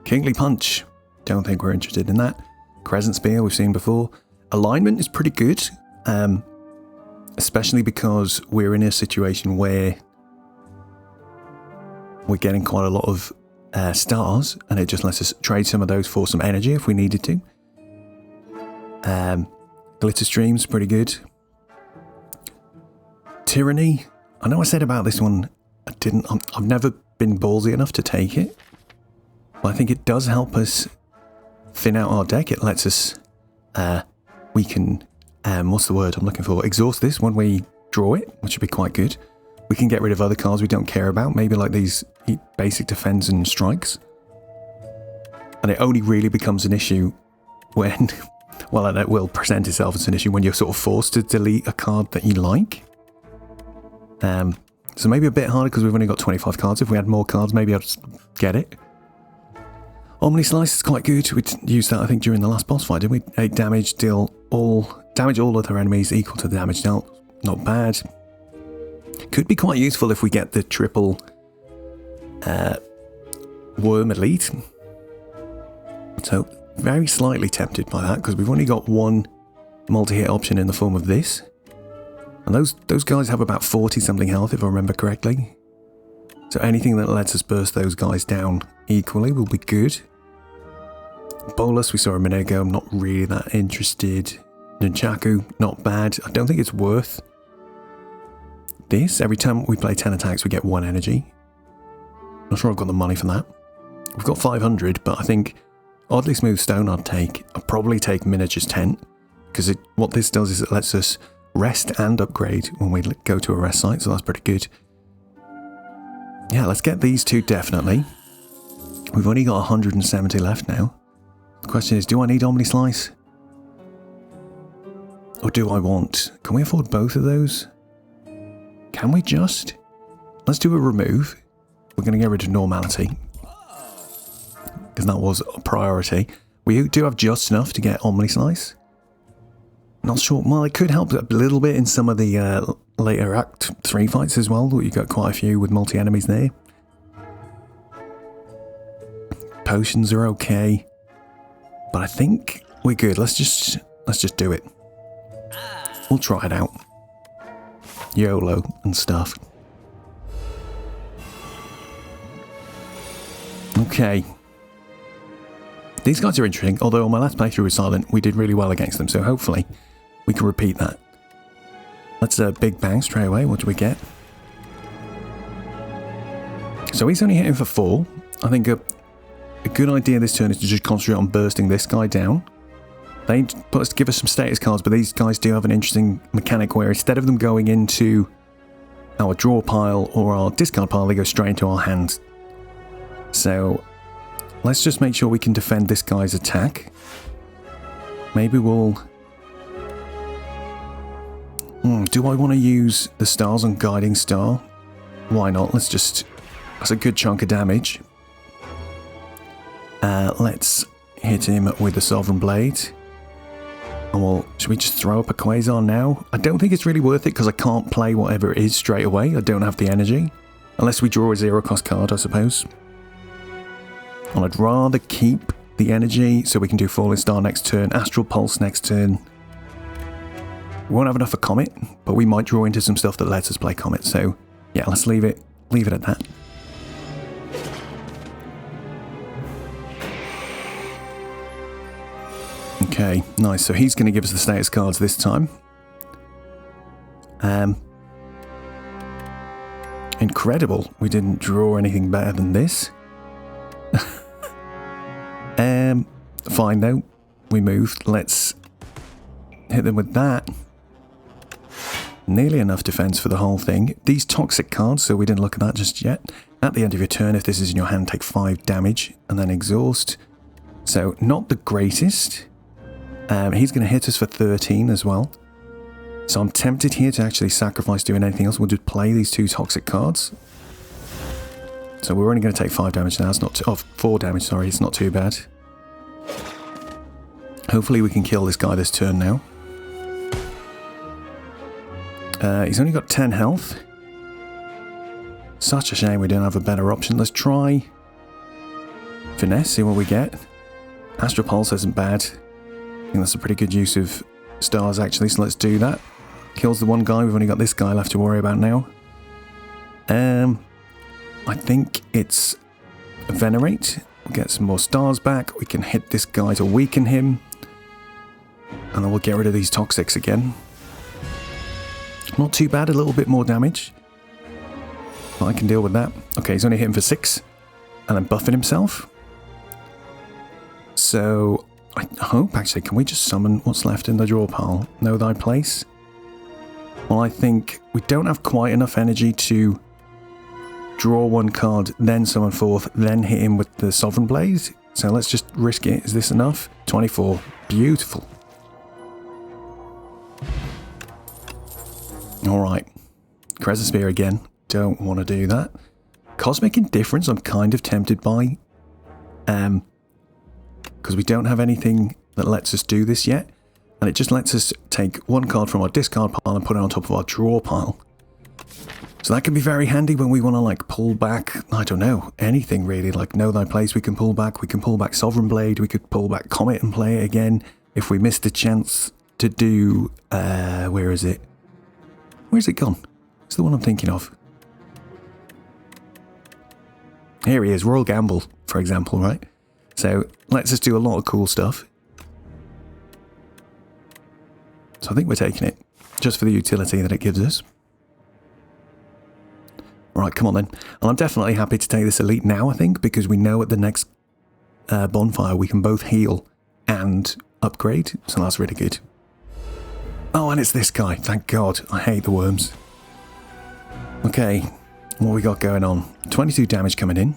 Speaker 1: Kingly Punch. Don't think we're interested in that. Crescent Spear, we've seen before. Alignment is pretty good. Especially because we're in a situation where we're getting quite a lot of stars, and it just lets us trade some of those for some energy if we needed to. Glitter Stream's pretty good. Tyranny. I know I said about this one, I've never been ballsy enough to take it. But I think it does help us thin out our deck. It lets us, we can, what's the word I'm looking for? Exhaust this when we draw it, which would be quite good. We can get rid of other cards we don't care about, maybe like these basic defense and strikes. And it only really becomes an issue when, well, and it will present itself as an issue when you're sort of forced to delete a card that you like. So maybe a bit harder because we've only got 25 cards. If we had more cards, maybe I'd just get it. Omni Slice is quite good. We used that, I think, during the last boss fight, didn't we? 8 damage, deal all damage all other enemies equal to the damage dealt. Not bad. Could be quite useful if we get the triple Worm Elite. So very slightly tempted by that because we've only got one multi-hit option in the form of this. And those guys have about 40 something health if I remember correctly. So anything that lets us burst those guys down equally will be good. Bolus, we saw a minute ago. I'm not really that interested. Nunchaku, not bad. I don't think it's worth this. Every time we play 10 attacks, we get 1 energy. Not sure I've got the money for that. We've got 500, but I think Oddly Smooth Stone I'd take. I'd probably take Miniatures Tent, because what this does is it lets us rest and upgrade when we go to a rest site, so that's pretty good. Yeah, let's get these two definitely. We've only got 170 left now. The question is, do I need Omni Slice? Or do I want... Can we afford both of those? Can we just? Let's do a remove. We're going to get rid of normality, because that was a priority. We do have just enough to get Omni Slice. Not sure. Well, it could help a little bit in some of the later Act 3 fights as well. You got quite a few with multi-enemies there. Potions are okay, but I think we're good. Let's just do it. We'll try it out. YOLO and stuff. Okay. These guys are interesting, although on my last playthrough with Silent, we did really well against them, so hopefully we can repeat that. Let's big bang straight away. What do we get? So he's only hitting for 4. I think a good idea this turn is to just concentrate on bursting this guy down. They give us some status cards, but these guys do have an interesting mechanic where instead of them going into our draw pile or our discard pile, they go straight into our hand. So let's just make sure we can defend this guy's attack. Maybe we'll... do I want to use the stars on Guiding Star? Why not? Let's just... That's a good chunk of damage. Let's hit him with the Sovereign Blade. And should we just throw up a Quasar now? I don't think it's really worth it because I can't play whatever it is straight away. I don't have the energy. Unless we draw a 0-cost card, I suppose. And I'd rather keep the energy so we can do Falling Star next turn, Astral Pulse next turn. We won't have enough for Comet, but we might draw into some stuff that lets us play Comet. So yeah, let's leave it at that. Okay, nice. So he's going to give us the status cards this time. Incredible. We didn't draw anything better than this. Fine though. We moved. Let's hit them with that. Nearly enough defense for the whole thing. These toxic cards, so we didn't look at that just yet. At the end of your turn, if this is in your hand, take 5 damage and then exhaust. So not the greatest. He's going to hit us for 13 as well. So I'm tempted here to actually sacrifice doing anything else. We'll just play these 2 toxic cards. So we're only going to take 5 damage now. It's not 4 damage, sorry. It's not too bad. Hopefully we can kill this guy this turn now. He's only got 10 health. Such a shame we don't have a better option. Let's try Finesse, see what we get. Astral Pulse isn't bad. I think that's a pretty good use of stars actually, so let's do that. Kills the one guy, we've only got this guy left to worry about now. I think it's Venerate. We'll get some more stars back. We can hit this guy to weaken him. And then we'll get rid of these toxics again. Not too bad, a little bit more damage. But I can deal with that. Okay, he's only hitting for 6. And then buffing himself. So, I hope, actually, can we just summon what's left in the draw pile? Know Thy Place? Well, I think we don't have quite enough energy to draw 1 card, then summon 4th, then hit him with the Sovereign Blade. So let's just risk it. Is this enough? 24. Beautiful. Alright. Crescent Spear again. Don't want to do that. Cosmic Indifference I'm kind of tempted by. Because we don't have anything that lets us do this yet. And it just lets us take 1 card from our discard pile and put it on top of our draw pile. So that can be very handy when we want to like pull back, I don't know, anything really. Like Know Thy Place we can pull back Sovereign Blade, we could pull back Comet and play it again. If we missed a chance to do, where is it? Where's it gone? It's the one I'm thinking of. Here he is, Royal Gamble, for example, right? So let's just do a lot of cool stuff. So I think we're taking it, just for the utility that it gives us. Right, come on then. And I'm definitely happy to take this elite now, I think, because we know at the next bonfire we can both heal and upgrade, so that's really good. Oh, and it's this guy. Thank God. I hate the worms. Okay, what we got going on? 22 damage coming in.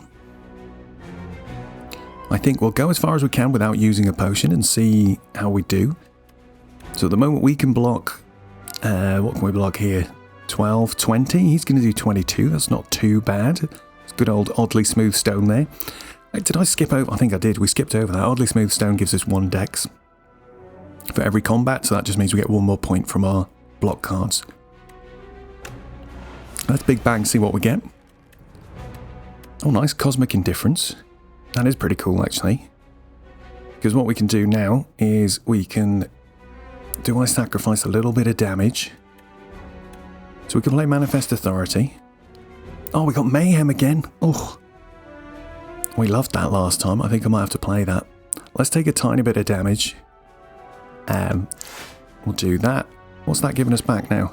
Speaker 1: I think we'll go as far as we can without using a potion and see how we do. So at the moment we can block... what can we block here? 12, 20. He's going to do 22. That's not too bad. It's good old oddly smooth stone there. Did I skip over? I think I did. We skipped over that. Oddly smooth stone gives us 1 dex for every combat, so that just means we get 1 more point from our block cards. Let's big bang, see what we get. Oh, nice. Cosmic Indifference. That is pretty cool, actually. Because what we can do now is we can... Do I sacrifice a little bit of damage? So we can play Manifest Authority. Oh, we got Mayhem again. Oh, we loved that last time. I think I might have to play that. Let's take a tiny bit of damage. We'll do that. What's that giving us back now?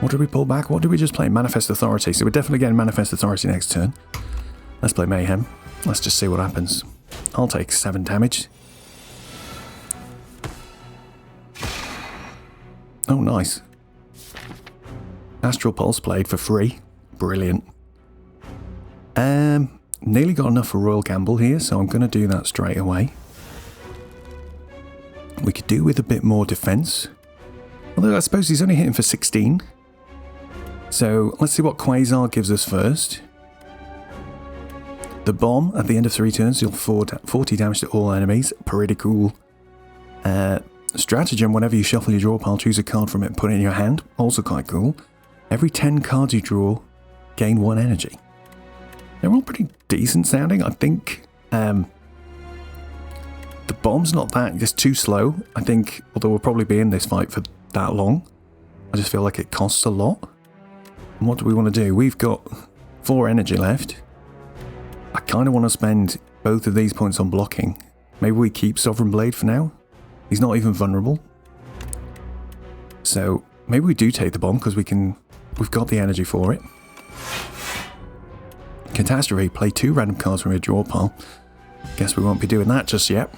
Speaker 1: What did we pull back? What did we just play? Manifest Authority. So we're definitely getting Manifest Authority next turn. Let's play Mayhem. Let's just see what happens. I'll take 7 damage. Oh, nice. Astral Pulse played for free. Brilliant. Nearly got enough for Royal Gamble here, so I'm going to do that straight away. We could do with a bit more defense. Although I suppose he's only hitting for 16. So let's see what Quasar gives us first. The bomb at the end of 3 turns deals 40 damage to all enemies. Pretty cool. Stratagem, whenever you shuffle your draw pile, choose a card from it and put it in your hand. Also quite cool. Every 10 cards you draw, gain 1 energy. They're all pretty decent sounding. I think the bomb's not that, just too slow. I think, although we'll probably be in this fight for that long, I just feel like it costs a lot. And what do we want to do? We've got 4 energy left. I kind of want to spend both of these points on blocking. Maybe we keep Sovereign Blade for now. He's not even vulnerable. So maybe we do take the bomb because we've got the energy for it. Catastrophe, play 2 random cards from your draw pile. Guess we won't be doing that just yet.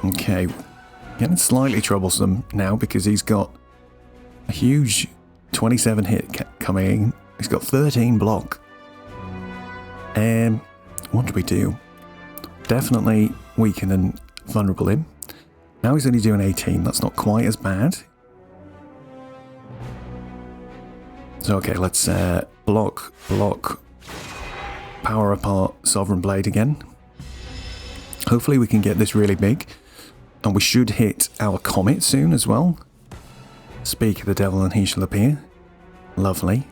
Speaker 1: Okay, getting slightly troublesome now because he's got a huge 27 hit coming in. He's got 13 block. What do we do? Definitely weaken and vulnerable him. Now he's only doing 18. That's not quite as bad. So okay, let's block, power apart Sovereign Blade again. Hopefully we can get this really big. And we should hit our Comet soon as well. Speak of the devil and he shall appear. Lovely.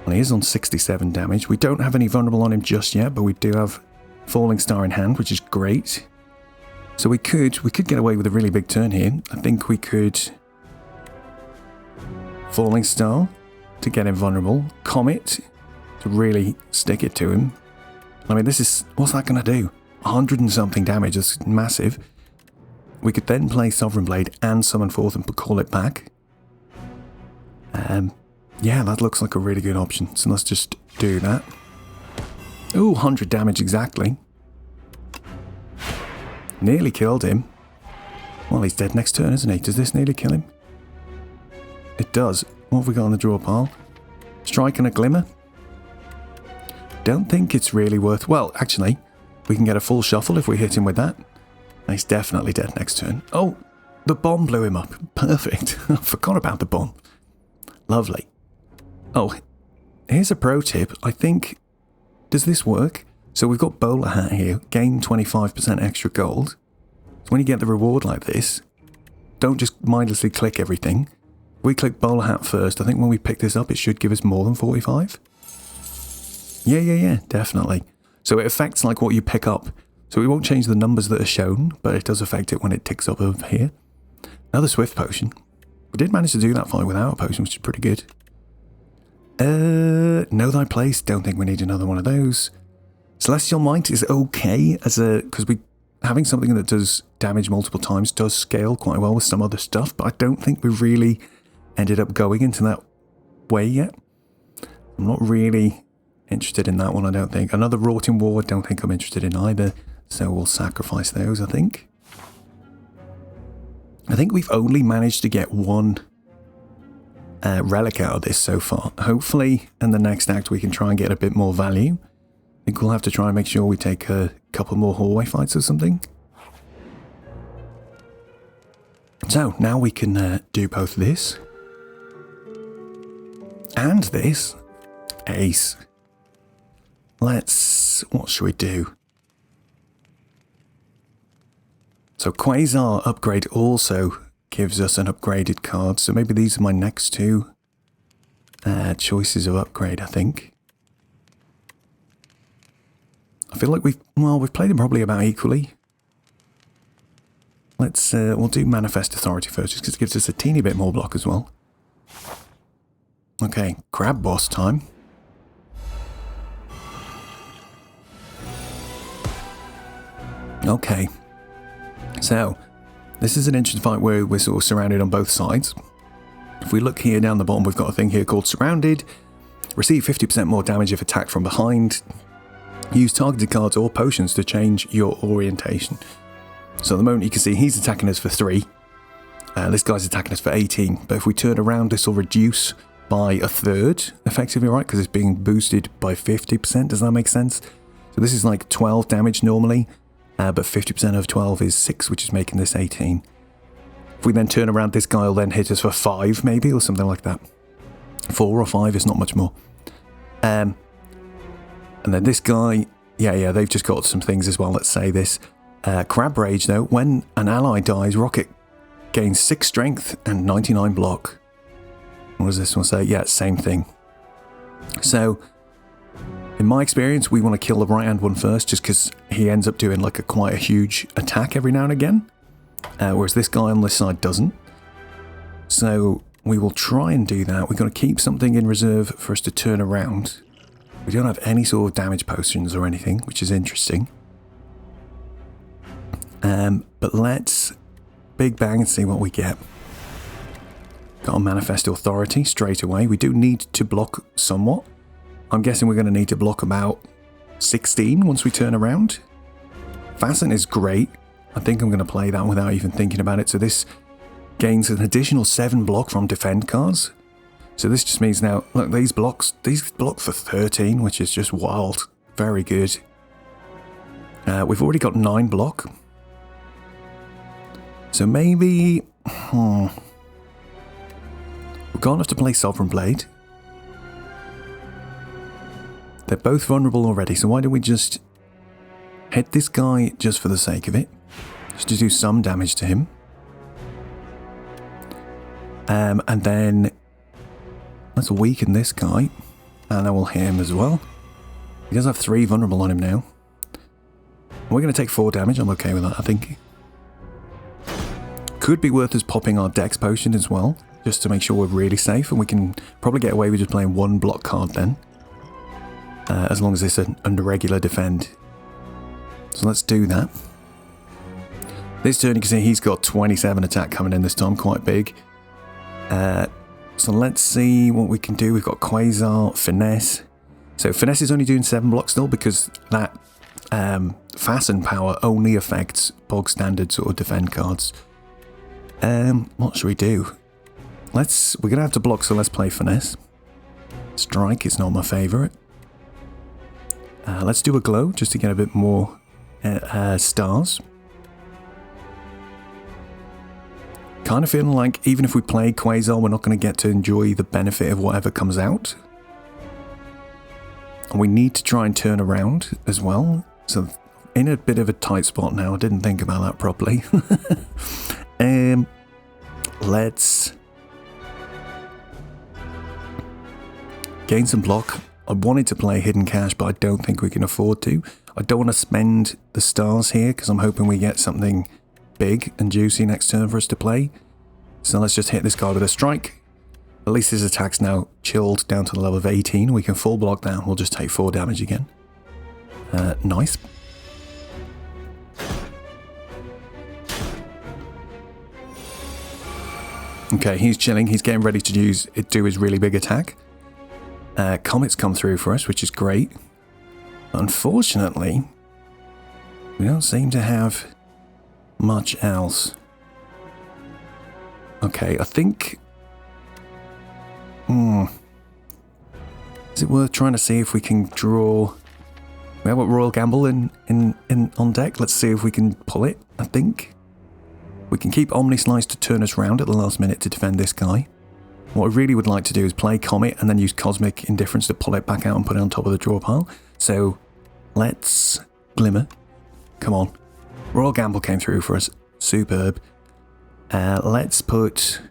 Speaker 1: Well, he is on 67 damage. We don't have any vulnerable on him just yet, but we do have Falling Star in hand, which is great. So we could get away with a really big turn here. I think we could... Falling Star to get him vulnerable. Comet to really stick it to him. I mean, this is... What's that going to do? 100 and something damage. That's massive. We could then play Sovereign Blade and summon forth and call it back. Yeah, that looks like a really good option. So let's just do that. Ooh, 100 damage exactly. Nearly killed him. Well, he's dead next turn, isn't he? Does this nearly kill him? It does. What have we got on the draw pile? Strike and a Glimmer. Don't think it's really worth... Well, actually, we can get a full shuffle if we hit him with that. He's definitely dead next turn. Oh, the bomb blew him up. Perfect. I forgot about the bomb. Lovely. Oh, here's a pro tip. I think... Does this work? So we've got Bowler Hat here. Gain 25% extra gold. So when you get the reward like this, don't just mindlessly click everything. We click Bowler Hat first. I think when we pick this up, it should give us more than 45. Yeah, definitely. So it affects like what you pick up. So we won't change the numbers that are shown, but it does affect it when it ticks up over here. Another Swift Potion. We did manage to do that fight without a potion, which is pretty good. Know Thy Place. Don't think we need another one of those. Celestial Might is okay as a... Because having something that does damage multiple times does scale quite well with some other stuff, but I don't think we really ended up going into that way yet. I'm not really interested in that one, I don't think. Another Wrought in War, I don't think I'm interested in either. So we'll sacrifice those, I think. I think we've only managed to get one relic out of this so far. Hopefully in the next act we can try and get a bit more value. I think we'll have to try and make sure we take a couple more hallway fights or something. So now we can do both this and this. Ace. What should we do? So Quasar upgrade also gives us an upgraded card. So maybe these are my next two choices of upgrade, I think. I feel like we've played them probably about equally. We'll do Manifest Authority first, just because it gives us a teeny bit more block as well. Okay, Crab Boss time. Okay, so this is an interesting fight where we're sort of surrounded on both sides. If we look here down the bottom, we've got a thing here called Surrounded. Receive 50% more damage if attacked from behind. Use targeted cards or potions to change your orientation. So at the moment you can see he's attacking us for 3. This guy's attacking us for 18. But if we turn around, this will reduce by a third, effectively, right? Because it's being boosted by 50%. Does that make sense? So this is like 12 damage normally. But 50% of 12 is 6, which is making this 18. If we then turn around, this guy will then hit us for 5, maybe, or something like that. 4 or 5 is not much more. And then this guy, yeah, they've just got some things as well. Let's say this. Crab Rage, though. When an ally dies, Rocket gains 6 strength and 99 block. What does this one say? Yeah, same thing. So in my experience, we want to kill the right-hand one first, just because he ends up doing like quite a huge attack every now and again, whereas this guy on this side doesn't. So we will try and do that. We're going to keep something in reserve for us to turn around. We don't have any sort of damage potions or anything, which is interesting. But let's Big Bang and see what we get. Got a Manifest Authority straight away. We do need to block somewhat. I'm guessing we're going to need to block about 16 once we turn around. Fasten is great. I think I'm going to play that without even thinking about it. So this gains an additional 7 block from defend cards. So this just means now, look, these block for 13, which is just wild. Very good. We've already got 9 block. So maybe... we're going to have to play Sovereign Blade. They're both vulnerable already, so why don't we just hit this guy just for the sake of it? Just to do some damage to him. And then let's weaken this guy. And then we'll hit him as well. He does have 3 vulnerable on him now. We're going to take 4 damage. I'm okay with that, I think. Could be worth us popping our Dex potion as well, just to make sure we're really safe. And we can probably get away with just playing 1 block card then. As long as it's under regular defend. So let's do that. This turn you can see he's got 27 attack coming in this time, quite big. So let's see what we can do. We've got Quasar, Finesse. So Finesse is only doing 7 blocks still because that Fasten power only affects bog standard sort of defend cards. What should we do? We're going to have to block, so let's play Finesse. Strike is not my favourite. Let's do a glow just to get a bit more stars. Kind of feeling like even if we play Quasar, we're not going to get to enjoy the benefit of whatever comes out. And we need to try and turn around as well. So in a bit of a tight spot now. I didn't think about that properly. Let's gain some block. I wanted to play Hidden Cash, but I don't think we can afford to. I don't want to spend the stars here because I'm hoping we get something big and juicy next turn for us to play. So let's just hit this guy with a strike. At least his attack's now chilled down to the level of 18. We can full block that and we'll just take 4 damage again. Nice. Okay, he's chilling. He's getting ready to do his really big attack. Comets come through for us, which is great. Unfortunately, we don't seem to have much else. Okay, I think... Is it worth trying to see if we can draw... We have a Royal Gamble on deck. Let's see if we can pull it, I think. We can keep Omnislice to turn us round at the last minute to defend this guy. What I really would like to do is play Comet and then use Cosmic Indifference to pull it back out and put it on top of the draw pile. So, let's... Glimmer. Come on. Royal Gamble came through for us. Superb. Let's put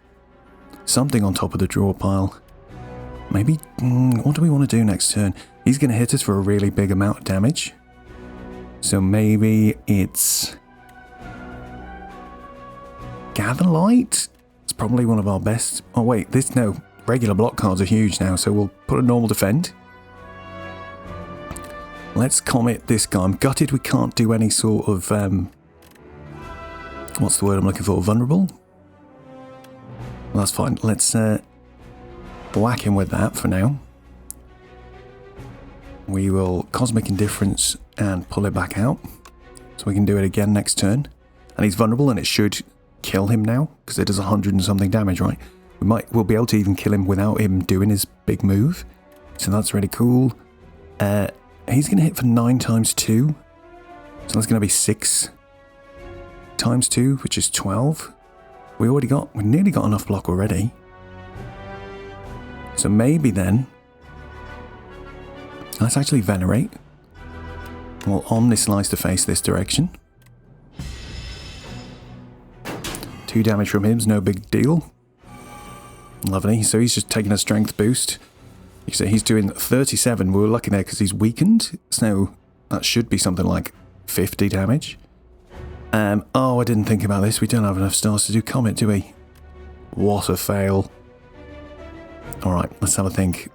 Speaker 1: something on top of the draw pile. Maybe... what do we want to do next turn? He's going to hit us for a really big amount of damage. So maybe it's... Gather Light? It's probably one of our best... Oh wait, no. Regular block cards are huge now, so we'll put a normal defend. Let's Comet this guy. I'm gutted we can't do any sort of... what's the word I'm looking for? Vulnerable? Well, that's fine. Let's whack him with that for now. We will Cosmic Indifference and pull it back out. So we can do it again next turn. And he's vulnerable and it should kill him now. Because it does 100 and something damage, right? We'll be able to even kill him without him doing his big move. So that's really cool. He's going to hit for 9 times 2. So that's going to be 6 times 2, which is 12. We've nearly got enough block already. So maybe then... Let's actually Venerate. We'll Omnislice to face this direction. 2 damage from him's no big deal. Lovely. So he's just taking a strength boost. So he's doing 37. We were lucky there because he's weakened. So that should be something like 50 damage. Oh, I didn't think about this. We don't have enough stars to do Comet, do we? What a fail. Alright, let's have a think.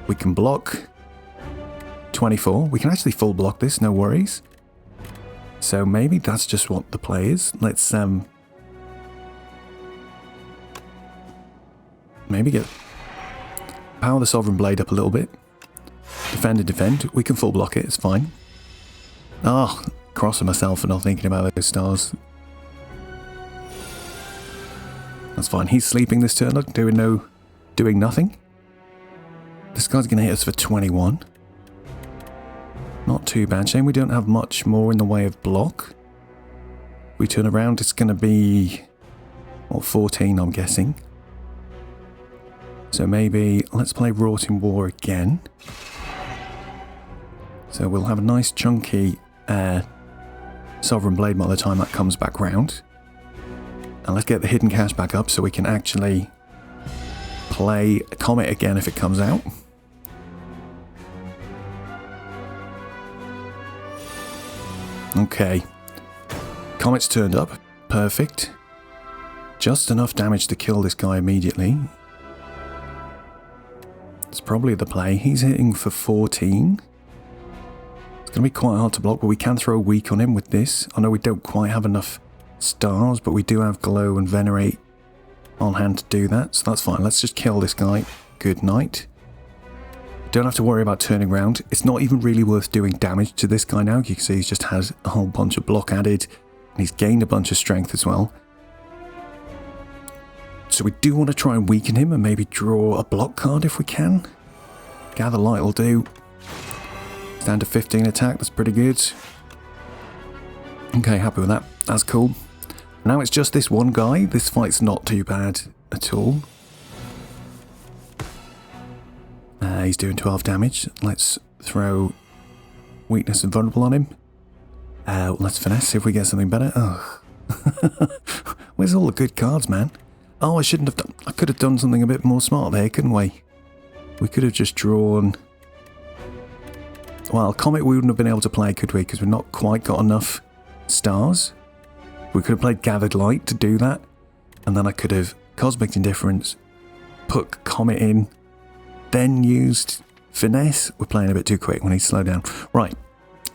Speaker 1: We can block 24. We can actually full block this, no worries. So maybe that's just what the play is. Let's maybe get power the Sovereign Blade up a little bit. Defend and defend. We can full block it, it's fine. Oh, crossing myself for not thinking about those stars. That's fine. He's sleeping this turn, look, doing nothing. This guy's going to hit us for 21. Not too bad. Shame we don't have much more in the way of block. We turn around, it's going to be... Well, 14, I'm guessing. So maybe let's play Wrought in War again. So we'll have a nice chunky Sovereign Blade by the time that comes back round. And let's get the hidden cash back up so we can actually play Comet again if it comes out. Okay. Comet's turned up. Perfect. Just enough damage to kill this guy immediately. It's probably the play. He's hitting for 14. It's going to be quite hard to block, but we can throw a weak on him with this. I know we don't quite have enough stars, but we do have Glow and Venerate on hand to do that, so that's fine. Let's just kill this guy. Good night. Don't have to worry about turning around. It's not even really worth doing damage to this guy now. You can see he's just had a whole bunch of block added, and he's gained a bunch of strength as well. So we do want to try and weaken him and maybe draw a block card if we can. Gather Light will do. Down to 15 attack, that's pretty good. Okay, happy with that. That's cool. Now it's just this one guy. This fight's not too bad at all. He's doing 12 damage. Let's throw Weakness and Vulnerable on him. Let's Finesse, see if we get something better. Ugh. Where's all the good cards, man? Oh, I shouldn't have done... I could have done something a bit more smart there, couldn't we? We could have just drawn... Well, Comet we wouldn't have been able to play, could we? Because we've not quite got enough stars. We could have played Gathered Light to do that. And then I could have Cosmic Indifference, put Comet in, then used Finesse. We're playing a bit too quick. We need to slow down. Right.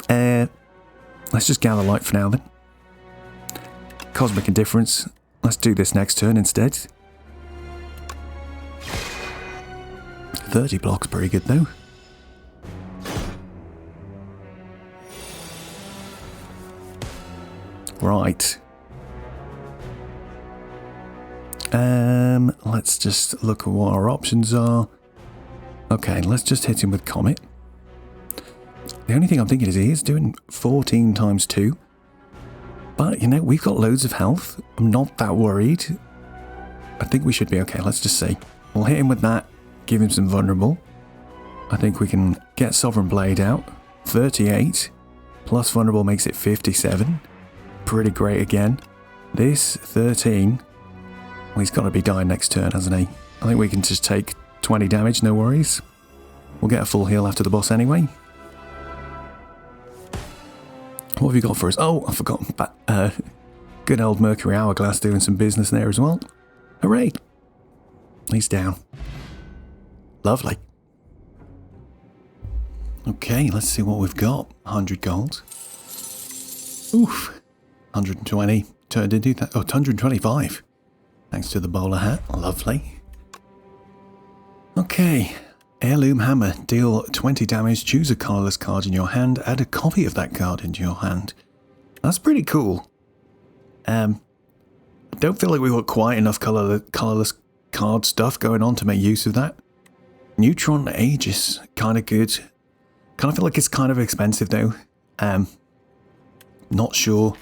Speaker 1: Let's just Gather Light for now then. Cosmic Indifference. Let's do this next turn instead. 30 blocks, pretty good though. Right. Let's just look at what our options are. Okay, let's just hit him with Comet. The only thing I'm thinking is he is doing 14 times 2. But, you know, we've got loads of health. I'm not that worried. I think we should be okay. Let's just see. We'll hit him with that. Give him some vulnerable. I think we can get Sovereign Blade out. 38. Plus vulnerable makes it 57. Pretty great again. This, 13. Well, he's got to be dying next turn, hasn't he? I think we can just take 20 damage, no worries. We'll get a full heal after the boss anyway. What have you got for us? Oh, I forgot. Good old Mercury Hourglass doing some business there as well. Hooray! He's down. Lovely. Okay, let's see what we've got. 100 gold. Oof. 120. Turned into that. Oh, 125. Thanks to the bowler hat. Lovely. Okay. Heirloom Hammer. Deal 20 damage. Choose a colourless card in your hand. Add a copy of that card into your hand. That's pretty cool. I don't feel like we've got quite enough colourless card stuff going on to make use of that. Neutron Aegis. Kind of good. Kind of feel like it's kind of expensive though. Not sure.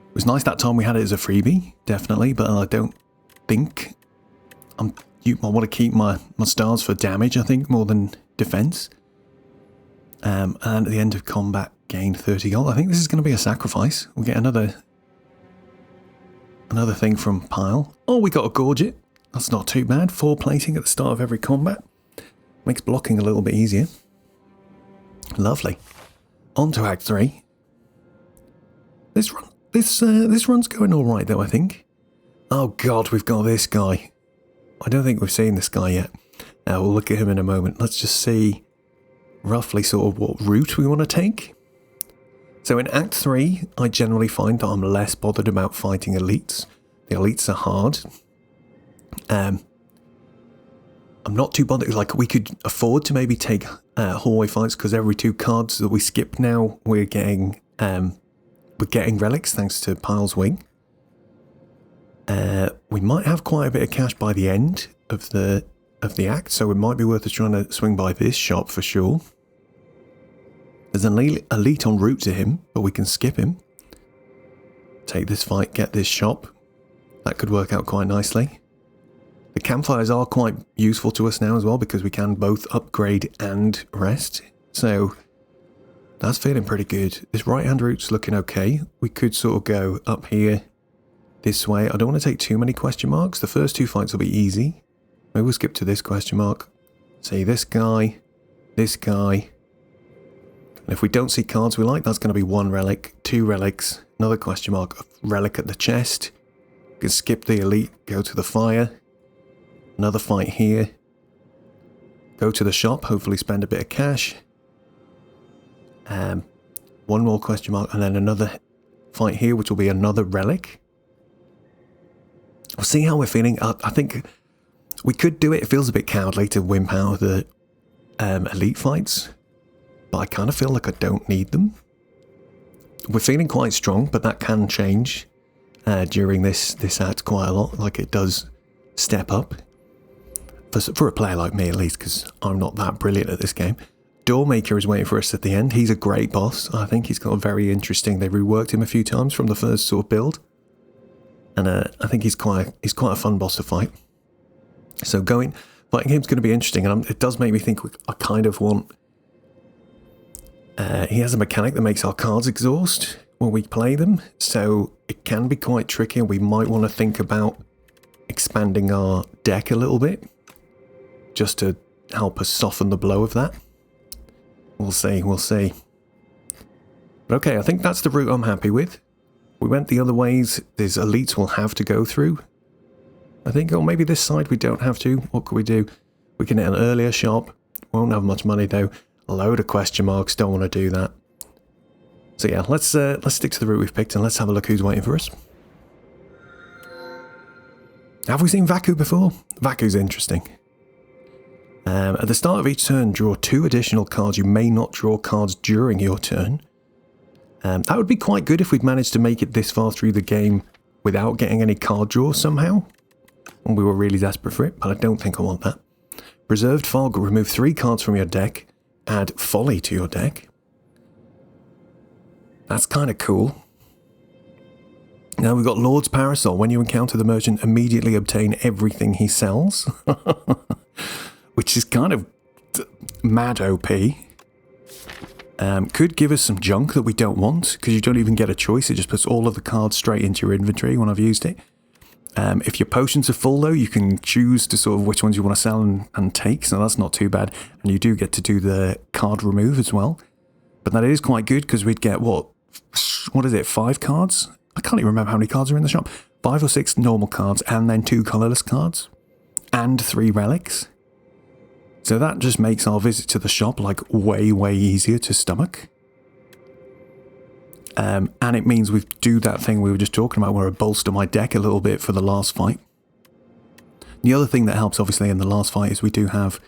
Speaker 1: It was nice that time we had it as a freebie, definitely, but I don't think I want to keep my stars for damage, I think, more than defense. And at the end of combat, gain 30 gold. I think this is going to be a sacrifice. We'll get another thing from Pile. Oh, we got a Gorget. That's not too bad. 4 plating at the start of every combat. Makes blocking a little bit easier. Lovely. On to Act 3. This run's going all right, though, I think. Oh, God, we've got this guy. I don't think we've seen this guy yet. We'll look at him in a moment. Let's just see roughly sort of what route we want to take. So in Act 3, I generally find that I'm less bothered about fighting elites. The elites are hard. I'm not too bothered. Like, we could afford to maybe take hallway fights because every 2 cards that we skip now, we're getting relics thanks to Pile's Wing. We might have quite a bit of cash by the end of the act, so it might be worth us trying to swing by this shop for sure. There's an elite en route to him, but we can skip him. Take this fight, get this shop. That could work out quite nicely. The campfires are quite useful to us now as well because we can both upgrade and rest. So that's feeling pretty good. This right-hand route's looking okay. We could sort of go up here this way. I don't want to take too many question marks. The first 2 fights will be easy. Maybe we'll skip to this question mark. See this guy, this guy. And if we don't see cards we like, that's going to be 1 relic, 2 relics, another question mark, a relic at the chest. We can skip the elite, go to the fire. Another fight here. Go to the shop, hopefully spend a bit of cash. 1 more question mark, and then another fight here, which will be another relic. We'll see how we're feeling. I think we could do it. It feels a bit cowardly to wimp out of the elite fights, but I kind of feel like I don't need them. We're feeling quite strong, but that can change during this act quite a lot. Like, it does step up. For a player like me, at least, because I'm not that brilliant at this game. Doormaker is waiting for us at the end. He's a great boss. I think he's got a very interesting... They reworked him a few times from the first sort of build. And I think he's quite a fun boss to fight. So fighting him's going to be interesting. And it does make me think I kind of want... he has a mechanic that makes our cards exhaust when we play them. So it can be quite tricky. And we might want to think about expanding our deck a little bit, just to help us soften the blow of that. We'll see, we'll see. But okay, I think that's the route I'm happy with. We went the other ways. There's elites we'll have to go through. I think, or maybe this side we don't have to. What could we do? We can hit an earlier shop. Won't have much money though. A load of question marks. Don't want to do that. So yeah, let's stick to the route we've picked and let's have a look who's waiting for us. Have we seen Vaku before? Vaku's interesting. At the start of each turn, draw 2 additional cards. You may not draw cards during your turn. That would be quite good if we'd managed to make it this far through the game without getting any card draw somehow. when we were really desperate for it, but I don't think I want that. Preserved Fog, remove 3 cards from your deck, add Folly to your deck. That's kind of cool. Now we've got Lord's Parasol. When you encounter the merchant, immediately obtain everything he sells. Which is kind of mad OP. Could give us some junk that we don't want, because you don't even get a choice. It just puts all of the cards straight into your inventory when I've used it. If your potions are full, though, you can choose to sort of which ones you want to sell and take, so that's not too bad. And you do get to do the card remove as well. But that is quite good, because we'd get, what is it, 5 cards? I can't even remember how many cards are in the shop. 5 or 6 normal cards, and then 2 colourless cards. And 3 relics. So that just makes our visit to the shop, like, way, way easier to stomach. And it means we do that thing we were just talking about, where I bolster my deck a little bit for the last fight. The other thing that helps, obviously, in the last fight is we do have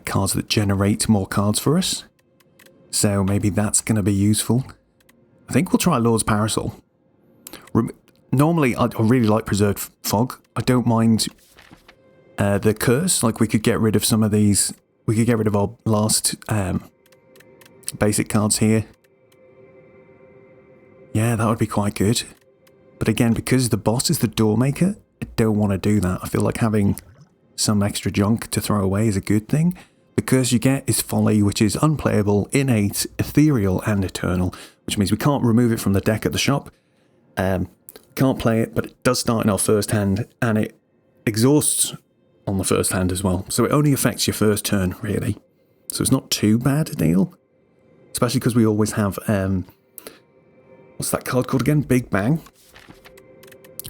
Speaker 1: cards that generate more cards for us. So maybe that's going to be useful. I think we'll try Lord's Parasol. Normally, I really like Preserved Fog. I don't mind the Curse. Like, we could get rid of some of these. We could get rid of our last basic cards here. Yeah, that would be quite good. But again, because the boss is the Doormaker, I don't want to do that. I feel like having some extra junk to throw away is a good thing. The curse you get is Folly, which is unplayable, innate, ethereal, and eternal, which means we can't remove it from the deck at the shop. Can't play it, but it does start in our first hand, and it exhausts on the first hand as well. So it only affects your first turn, really. So it's not too bad a deal. Especially because we always have, what's that card called again? Big Bang.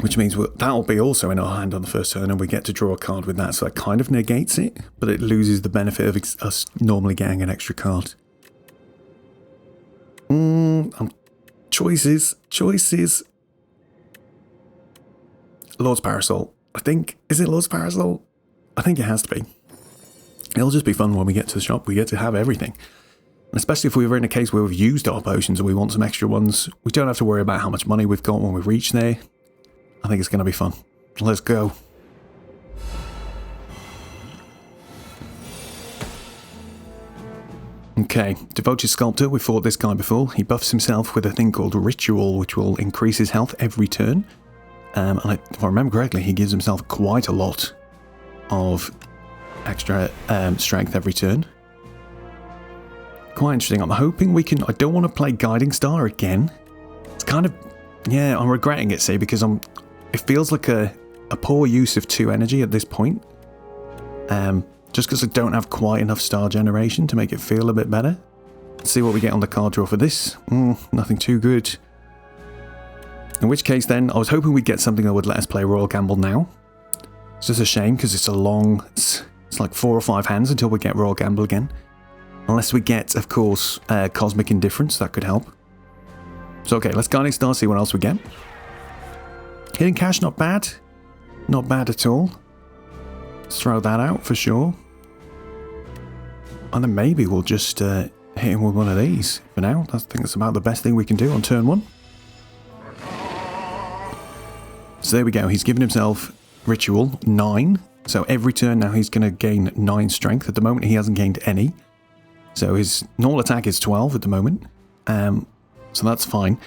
Speaker 1: Which means that'll be also in our hand on the first turn, and we get to draw a card with that. So that kind of negates it, but it loses the benefit of us normally getting an extra card. Choices. Lord's Parasol. I think, is it Lord's Parasol? I think it has to be. It'll just be fun when we get to the shop. We get to have everything. And especially if we were in a case where we've used our potions and we want some extra ones, we don't have to worry about how much money we've got when we reach there. I think it's going to be fun. Let's go. Okay, Devoted Sculptor. We fought this guy before. He buffs himself with a thing called Ritual, which will increase his health every turn. And if I remember correctly, he gives himself quite a lot of extra strength every turn. Quite interesting. I'm hoping we can... I don't want to play Guiding Star again. It's kind of... Yeah, I'm regretting it, see, because it feels like a poor use of 2 energy at this point. Just because I don't have quite enough star generation to make it feel a bit better. Let's see what we get on the card draw for this. Nothing too good. In which case then, I was hoping we'd get something that would let us play Royal Gamble now. It's just a shame because it's a long... It's like 4 or 5 hands until we get Royal Gamble again. Unless we get, of course, Cosmic Indifference. That could help. So okay, let's Guiding Star, see what else we get. Hidden Cash, not bad. Not bad at all. Let's throw that out for sure. And then maybe we'll just hit him with one of these for now. I think that's about the best thing we can do on turn 1. So there we go. He's given himself Ritual 9. So every turn now he's going to gain 9 strength. At the moment he hasn't gained any. So his normal attack is 12 at the moment. So that's fine.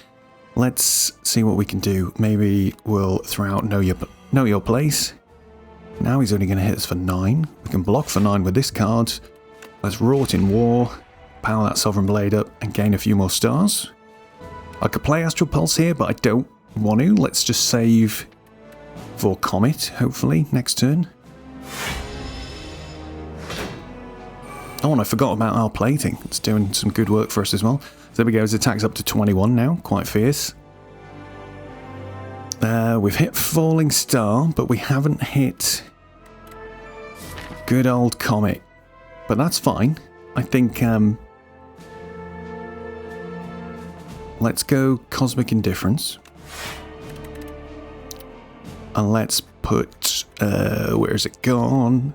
Speaker 1: Let's see what we can do. Maybe we'll throw out Know Your Place. Now he's only going to hit us for 9. We can block for 9 with this card. Let's Wrought in War. Power that Sovereign Blade up and gain a few more stars. I could play Astral Pulse here, but I don't want to. Let's just save for Comet, hopefully, next turn. Oh, and I forgot about our plating. It's doing some good work for us as well. So there we go, his attack's up to 21 now, quite fierce. We've hit Falling Star, but we haven't hit good old Comet. But that's fine. I think, let's go Cosmic Indifference. And let's put, where's it gone?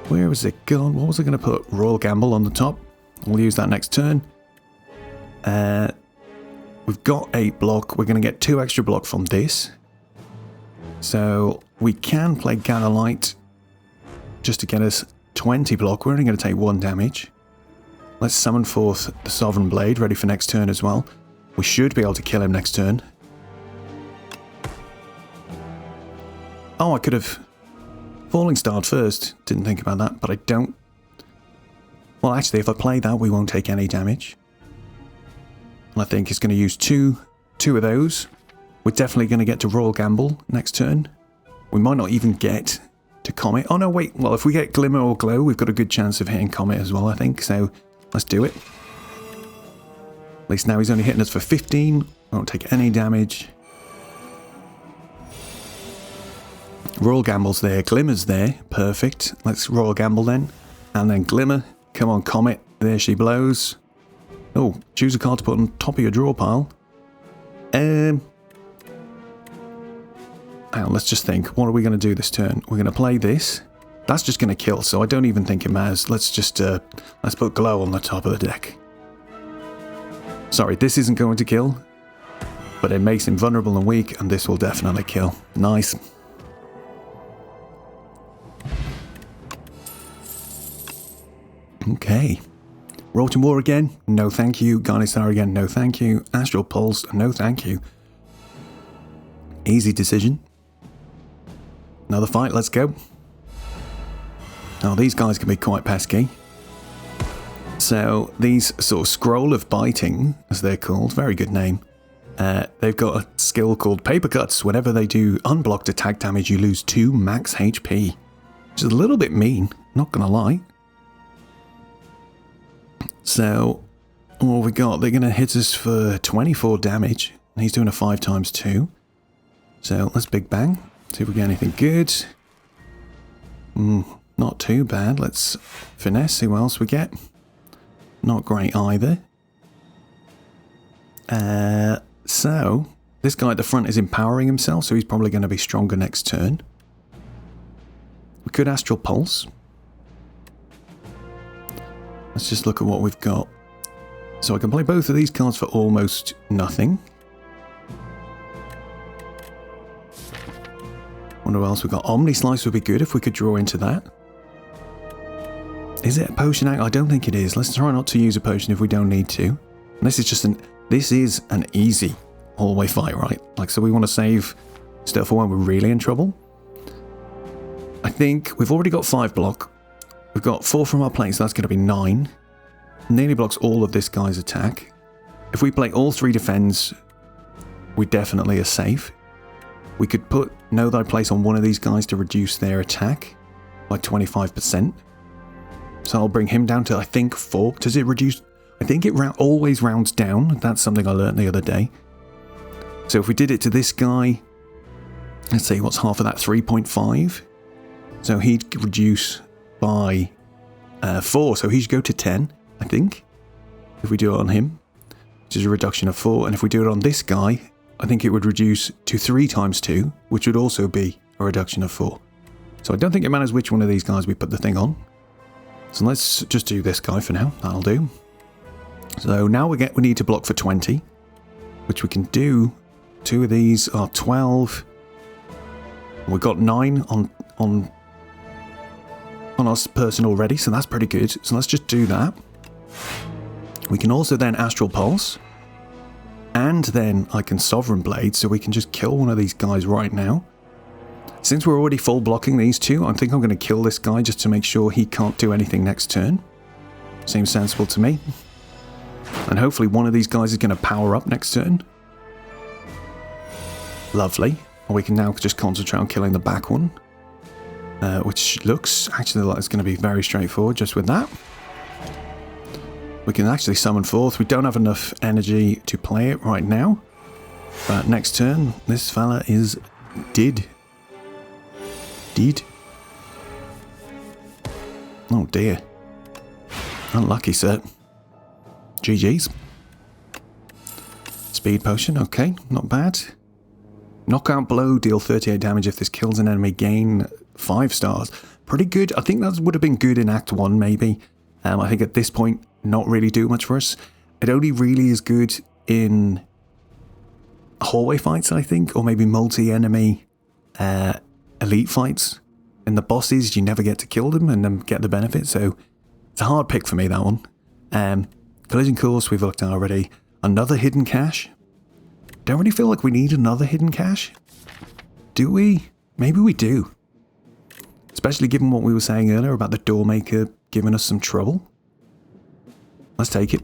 Speaker 1: Where was it gone? What was I going to put? Royal Gamble on the top. We'll use that next turn. We've got 8 block. We're going to get 2 extra block from this. So we can play Gather Light just to get us 20 block. We're only going to take 1 damage. Let's summon forth the Sovereign Blade, ready for next turn as well. We should be able to kill him next turn. Oh, I could have Falling Starred first. Didn't think about that, but I don't. Well, actually, if I play that, we won't take any damage. And I think he's going to use two of those. We're definitely going to get to Royal Gamble next turn. We might not even get to Comet. Oh, no, wait. Well, if we get Glimmer or Glow, we've got a good chance of hitting Comet as well, I think. So let's do it. At least now he's only hitting us for 15. Won't take any damage. Royal Gamble's there. Glimmer's there. Perfect. Let's Royal Gamble then. And then Glimmer. Come on, Comet. There she blows. Oh, choose a card to put on top of your draw pile. Hang on, let's just think. What are we going to do this turn? We're going to play this. That's just going to kill, so I don't even think it matters. Let's just, let's put Glow on the top of the deck. Sorry, this isn't going to kill, but it makes him vulnerable and weak, and this will definitely kill. Nice. Okay. Rotten War again, no thank you. Garnistar again, no thank you. Astral Pulse, no thank you. Easy decision. Another fight, let's go. Now these guys can be quite pesky. So these sort of Scroll of Biting, as they're called, very good name. They've got a skill called Paper Cuts. Whenever they do unblocked attack damage, you lose 2 max HP. Which is a little bit mean, not gonna lie. So, what have we got? They're going to hit us for 24 damage. And he's doing a 5 times 2. So, let's Big Bang. See if we get anything good. Not too bad. Let's Finesse. See what else we get. Not great either. So, this guy at the front is empowering himself. So, he's probably going to be stronger next turn. We could Astral Pulse. Let's just look at what we've got. So I can play both of these cards for almost nothing. Wonder what else we've got. Omni Slice would be good if we could draw into that. Is it a potion out? I don't think it is. Let's try not to use a potion if we don't need to. And this is just this is an easy hallway fight, right? Like, so we want to save stuff for when we're really in trouble. I think we've already got 5 block. We've got 4 from our plane, so that's going to be 9. Nearly blocks all of this guy's attack. If we play all 3 defends, we definitely are safe. We could put Know Thy Place on one of these guys to reduce their attack by 25%. So I'll bring him down to, I think, 4. Does it reduce? I think it always rounds down. That's something I learned the other day. So if we did it to this guy, let's see, what's half of that? 3.5. So he'd reduce by 4, so he should go to 10, I think, if we do it on him, which is a reduction of 4. And if we do it on this guy, I think it would reduce to 3 times 2, which would also be a reduction of 4. So I don't think it matters which one of these guys we put the thing on. So let's just do this guy for now. That'll do. So now we need to block for 20, which we can do. 2 of these are 12. We've got 9 on our person already, so that's pretty good. So let's just do that. We can also then Astral Pulse, and then I can Sovereign Blade, so we can just kill one of these guys right now. Since we're already full blocking these 2, I think I'm going to kill this guy just to make sure he can't do anything next turn. Seems sensible to me. And hopefully one of these guys is going to power up next turn. Lovely. And we can now just concentrate on killing the back one. Which looks actually like it's going to be very straightforward just with that. We can actually summon forth. We don't have enough energy to play it right now. But next turn, this fella is dead. Oh dear. Unlucky, sir. GG's. Speed potion, okay, not bad. Knockout blow, deal 38 damage if this kills an enemy, gain 5 stars. Pretty good. I think that would have been good in Act 1, maybe. I think at this point, not really do much for us. It only really is good in hallway fights, I think, or maybe multi-enemy elite fights. In the bosses, you never get to kill them and then get the benefit, so it's a hard pick for me, that one. Collision course, we've looked at already. Another hidden cache. Don't really feel like we need another hidden cache. Do we? Maybe we do. Especially given what we were saying earlier about the door maker giving us some trouble. Let's take it.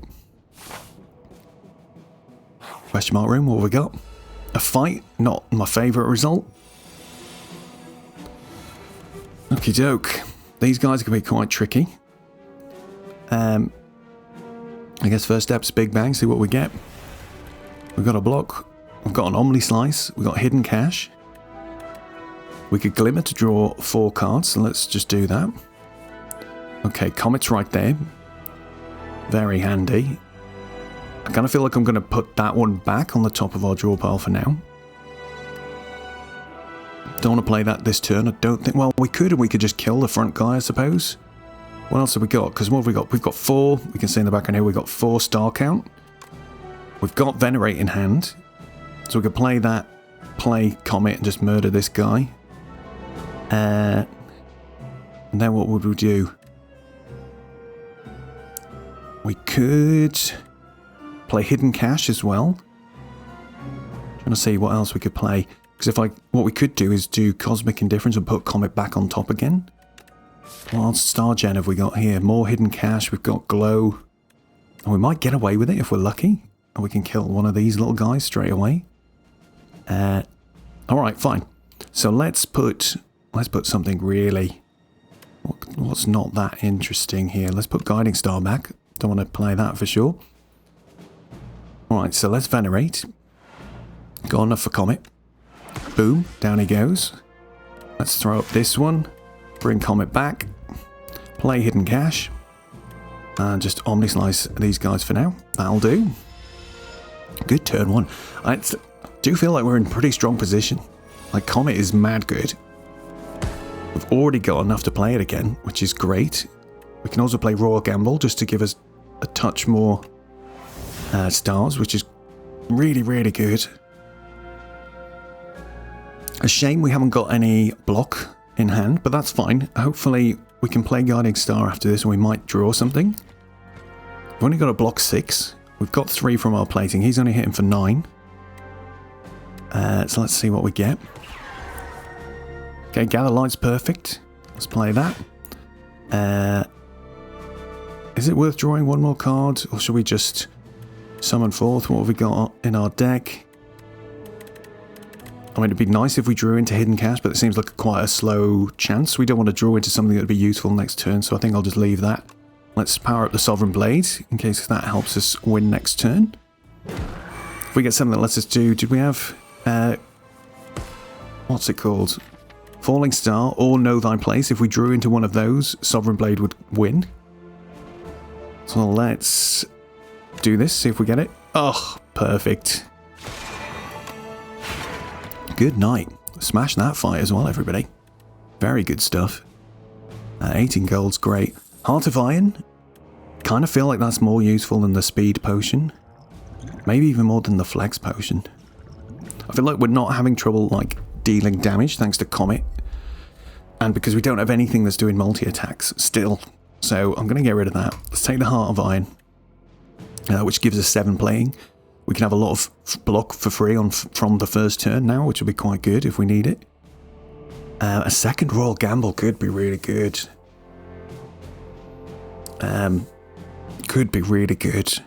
Speaker 1: Question mark room, what have we got? A fight, not my favourite result. Okie doke. These guys can be quite tricky. I guess first step's Big Bang, see what we get. We've got a block. We've got an Omni Slice. We've got Hidden Cache. We could Glimmer to draw 4 cards, so let's just do that. Okay, Comet's right there. Very handy. I kind of feel like I'm going to put that one back on the top of our draw pile for now. Don't want to play that this turn, I don't think. Well, we could, and we could just kill the front guy, I suppose. What else have we got? Because what have we got? We've got 4. We can see in the background here, we've got 4 star count. We've got Venerate in hand. So we could play that, play Comet, and just murder this guy. And then what would we do? We could play Hidden Cache as well. Trying to see what else we could play. Because what we could do is do Cosmic Indifference and put Comet back on top again. What Star Gen have we got here? More Hidden Cache. We've got Glow. And we might get away with it if we're lucky. And we can kill one of these little guys straight away. Alright, fine. So let's put something really... What's not that interesting here? Let's put Guiding Star back. Don't want to play that for sure. Alright, so let's Venerate. Got enough for Comet. Boom, down he goes. Let's throw up this one. Bring Comet back. Play Hidden Cache. And just Omni Slice these guys for now. That'll do. Good turn 1. I do feel like we're in pretty strong position. Like, Comet is mad good. We've already got enough to play it again, which is great. We can also play Royal Gamble just to give us a touch more stars, which is really, really good. A shame we haven't got any block in hand, but that's fine. Hopefully we can play Guiding Star after this and we might draw something. We've only got a block 6. We've got 3 from our plating. He's only hitting for 9. So let's see what we get. Okay, Gather Light's perfect. Let's play that. Is it worth drawing one more card, or should we just summon forth? What have we got in our deck? I mean, it'd be nice if we drew into Hidden Cache, but it seems like quite a slow chance. We don't want to draw into something that would be useful next turn, so I think I'll just leave that. Let's power up the Sovereign Blade, in case that helps us win next turn. If we get something that lets us do... Did we have... what's it called? Falling Star or Know Thy Place. If we drew into one of those, Sovereign Blade would win. So let's do this, see if we get it. Oh, perfect. Good night. Smash that fight as well, everybody. Very good stuff. 18 gold's great. Heart of Iron. Kind of feel like that's more useful than the Speed Potion. Maybe even more than the Flex Potion. I feel like we're not having trouble, like, dealing damage thanks to Comet. And because we don't have anything that's doing multi-attacks still. So I'm going to get rid of that. Let's take the Heart of Iron. Which gives us 7 playing. We can have a lot of block for free from the first turn now, which will be quite good if we need it. A second Royal Gamble could be really good. Could be really good.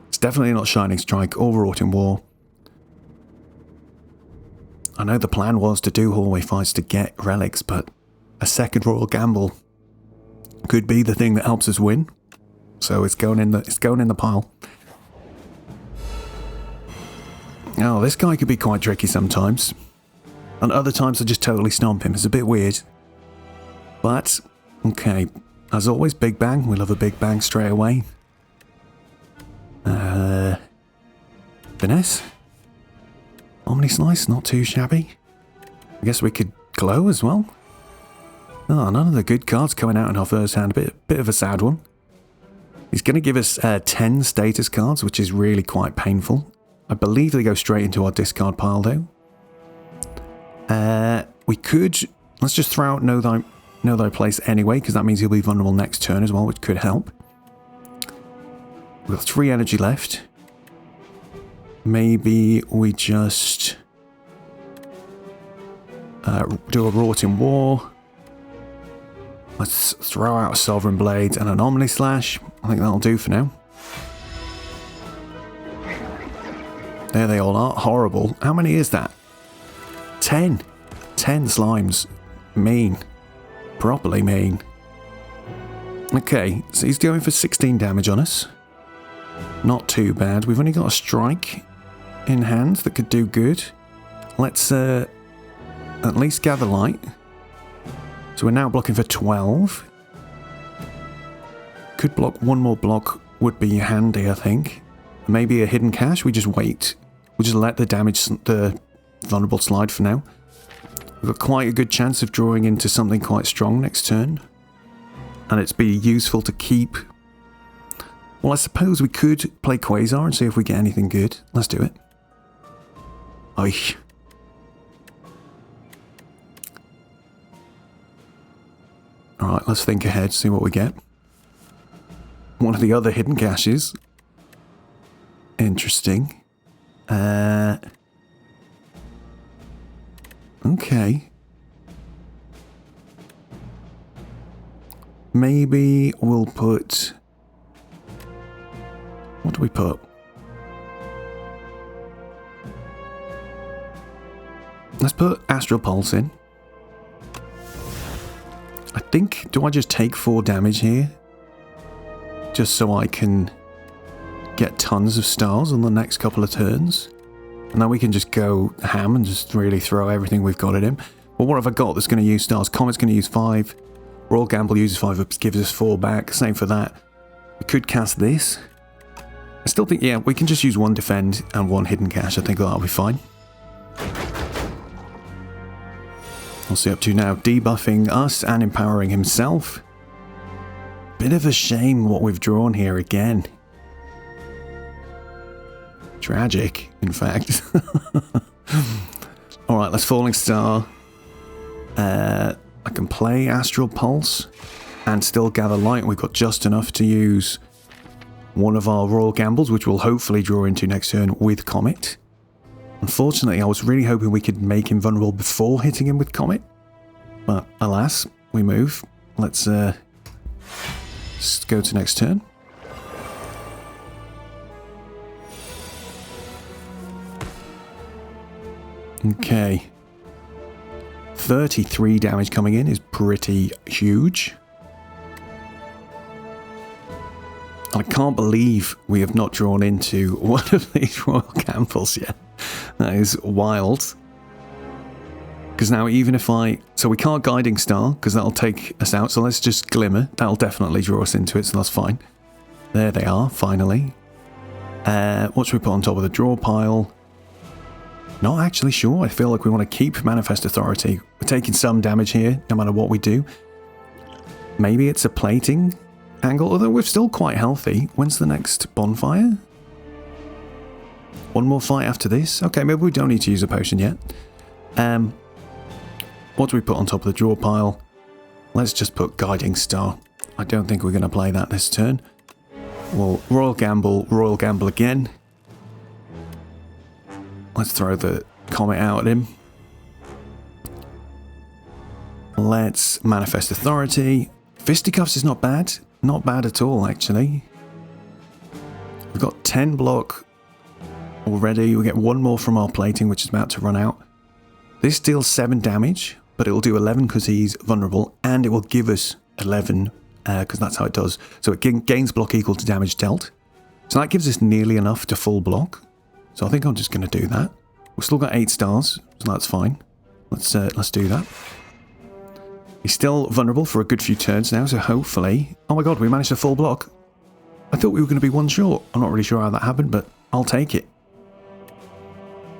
Speaker 1: It's definitely not Shining Strike or Wrought in War. I know the plan was to do hallway fights to get relics, but a second Royal Gamble could be the thing that helps us win. So it's going in the pile. Oh, this guy could be quite tricky sometimes. And other times I just totally stomp him. It's a bit weird. But, okay. As always, Big Bang. We love a Big Bang straight away. Finesse. Omni Slice, not too shabby. I guess we could Glow as well. Oh, none of the good cards coming out in our first hand. Bit of a sad one. He's going to give us 10 status cards, which is really quite painful. I believe they go straight into our discard pile, though. We could... Let's just throw out Know Thy Place anyway, because that means he'll be vulnerable next turn as well, which could help. We've got 3 energy left. Maybe we just... do a Rorting War. Let's throw out a Sovereign Blade and Anomaly Slash. I think that'll do for now. There they all are. Horrible. How many is that? 10. 10 slimes. Mean. Properly mean. Okay, so he's going for 16 damage on us. Not too bad. We've only got a strike in hand that could do good. Let's at least gather light. So we're now blocking for 12. Could block one more block, would be handy, I think. Maybe a hidden cache. We just wait. We'll just let the vulnerable slide for now. We've got quite a good chance of drawing into something quite strong next turn. And it's be useful to keep... Well, I suppose we could play Quasar and see if we get anything good. Let's do it. Oich. Alright, let's think ahead, see what we get. One of the other hidden caches. Interesting. Okay. Maybe we'll put... What do we put? Let's put Astral Pulse in. I think... Do I just take 4 damage here? Just so I can get tons of stars on the next couple of turns? And then we can just go ham and just really throw everything we've got at him. Well, what have I got that's going to use stars? Comet's going to use 5. Royal Gamble uses 5, it gives us 4 back. Same for that. We could cast this. I still think, yeah, we can just use 1 defend and 1 hidden cache. I think that'll be fine. What's he up to now? Debuffing us and empowering himself. Bit of a shame what we've drawn here again. Tragic, in fact. Alright, let's Falling Star. I can play Astral Pulse and still gather light. We've got just enough to use one of our Royal Gambles, which we'll hopefully draw into next turn with Comet. Unfortunately, I was really hoping we could make him vulnerable before hitting him with Comet. But alas, we move. Let's go to next turn. Okay. 33 damage coming in is pretty huge. I can't believe we have not drawn into one of these Royal Gambles yet. That is wild. Because now even if I... So we can't Guiding Star, because that'll take us out. So let's just Glimmer. That'll definitely draw us into it, so that's fine. There they are, finally. What should we put on top of the draw pile? Not actually sure. I feel like we want to keep Manifest Authority. We're taking some damage here, no matter what we do. Maybe it's a plating angle, although we're still quite healthy. When's the next bonfire? One more fight after this? Okay, maybe we don't need to use a potion yet. What do we put on top of the draw pile? Let's just put Guiding Star. I don't think we're going to play that this turn. Well, Royal Gamble again. Let's throw the Comet out at him. Let's Manifest Authority. Fisticuffs is not bad. Not bad at all, actually. We've got 10 block already. We'll get 1 more from our plating, which is about to run out. This deals 7 damage, but it will do 11 because he's vulnerable, and it will give us 11 because that's how it does. So it gains block equal to damage dealt. So that gives us nearly enough to full block. So I think I'm just going to do that. We've still got 8 stars, so that's fine. Let's do that. He's still vulnerable for a good few turns now, so hopefully... Oh my god, we managed a full block. I thought we were going to be 1 short. I'm not really sure how that happened, but I'll take it.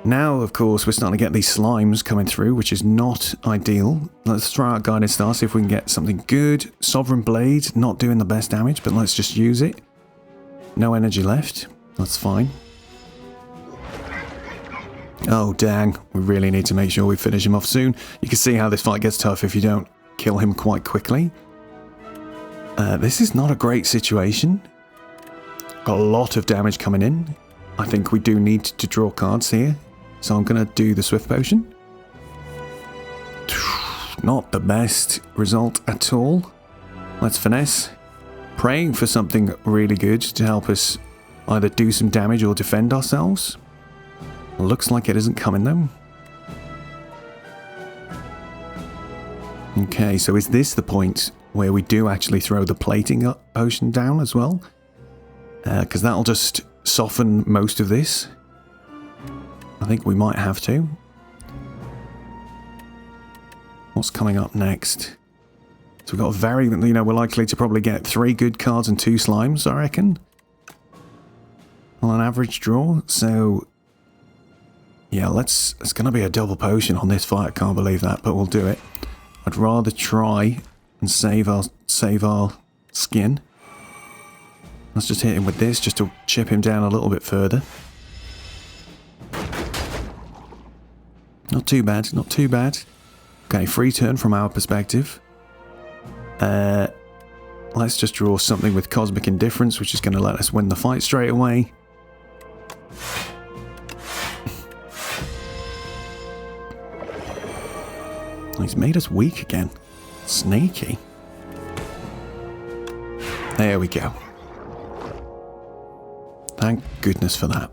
Speaker 1: Now, of course, we're starting to get these slimes coming through, which is not ideal. Let's throw out Guided Star, see if we can get something good. Sovereign Blade, not doing the best damage, but let's just use it. No energy left. That's fine. Oh, dang. We really need to make sure we finish him off soon. You can see how this fight gets tough if you don't kill him quite quickly. This is not a great situation. Got a lot of damage coming in. I think we do need to draw cards here. So I'm going to do the Swift Potion. Not the best result at all. Let's finesse. Praying for something really good to help us either do some damage or defend ourselves. Looks like it isn't coming though. Okay, so is this the point where we do actually throw the plating potion down as well? Because that'll just soften most of this. I think we might have to. What's coming up next? So we've got a very, you know, we're likely to probably get 3 good cards and 2 slimes, I reckon. On an average draw, so... yeah, it's going to be a double potion on this fight, I can't believe that, but we'll do it. I'd rather try and save our skin. Let's just hit him with this, just to chip him down a little bit further. Not too bad, not too bad. Okay, free turn from our perspective. Let's just draw something with Cosmic Indifference, which is going to let us win the fight straight away. He's made us weak again. Sneaky. There we go. Thank goodness for that.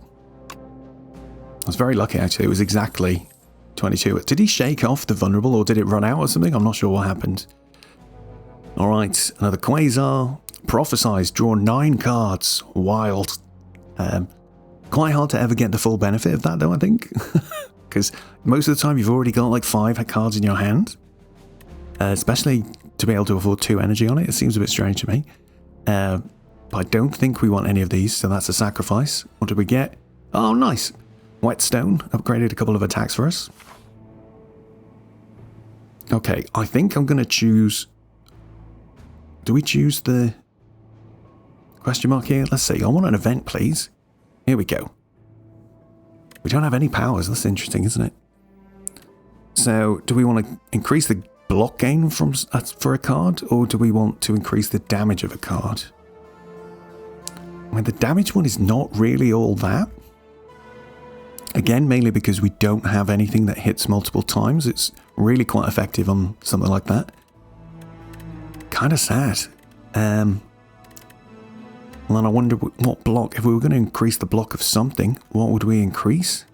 Speaker 1: I was very lucky, actually. It was exactly 22. Did he shake off the vulnerable, or did it run out or something? I'm not sure what happened. Alright, another Quasar. Prophesize. Draw 9 cards. Wild. Quite hard to ever get the full benefit of that, though, I think. Because most of the time you've already got like 5 cards in your hand. Especially to be able to afford 2 energy on it. It seems a bit strange to me. But I don't think we want any of these, so that's a sacrifice. What did we get? Oh, nice. Whetstone. Upgraded a couple of attacks for us. Okay, I think I'm going to choose... do we choose the question mark here? Let's see. I want an event, please. Here we go. We don't have any powers. That's interesting, isn't it? So, do we want to increase the block gain for a card, or do we want to increase the damage of a card? I mean, the damage one is not really all that. Again, mainly because we don't have anything that hits multiple times. It's really quite effective on something like that. Kind of sad. Well, then I wonder what block, if we were going to increase the block of something, what would we increase?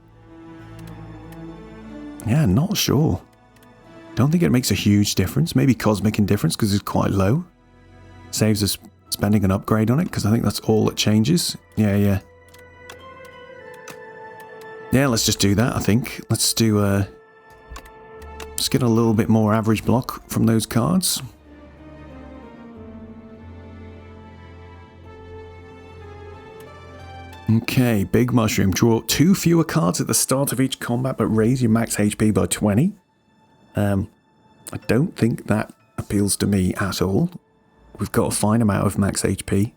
Speaker 1: Yeah, not sure. Don't think it makes a huge difference. Maybe Cosmic Indifference because it's quite low. Saves us spending an upgrade on it because I think that's all that changes. Yeah. Yeah, let's just do that, I think. Let's do, let's get a little bit more average block from those cards. Okay, Big Mushroom. Draw 2 fewer cards at the start of each combat, but raise your max HP by 20. I don't think that appeals to me at all. We've got a fine amount of max HP.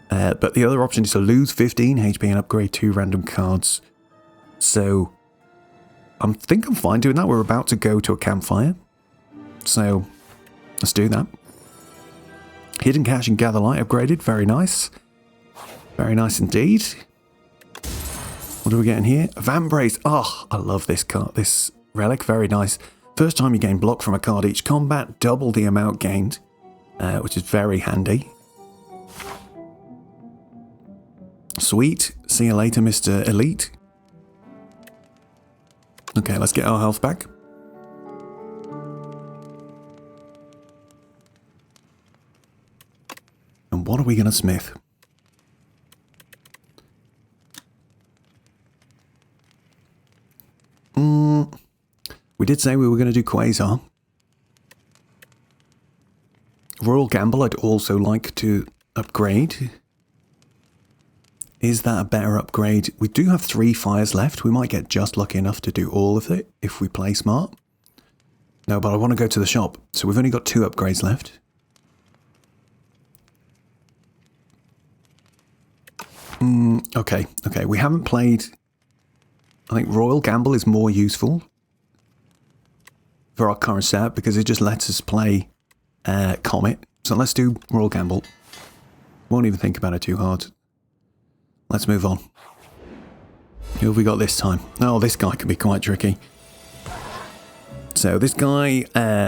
Speaker 1: But the other option is to lose 15 HP and upgrade 2 random cards. So, I think I'm fine doing that. We're about to go to a campfire. So, let's do that. Hidden Cache and Gather Light upgraded. Very nice. Very nice indeed. What are we getting here? Vambrace. Oh, I love this card. This relic. Very nice. First time you gain block from a card each combat. Double the amount gained. Which is very handy. Sweet. See you later, Mr. Elite. Okay, let's get our health back. And what are we going to smith? We did say we were going to do Quasar. Royal Gamble I'd also like to upgrade. Is that a better upgrade? We do have 3 fires left. We might get just lucky enough to do all of it if we play smart. No, but I want to go to the shop. So we've only got 2 upgrades left. Okay. We haven't played I think Royal Gamble is more useful for our current setup because it just lets us play Comet. So let's do Royal Gamble. Won't even think about it too hard. Let's move on. Who have we got this time? Oh, this guy can be quite tricky. So this guy,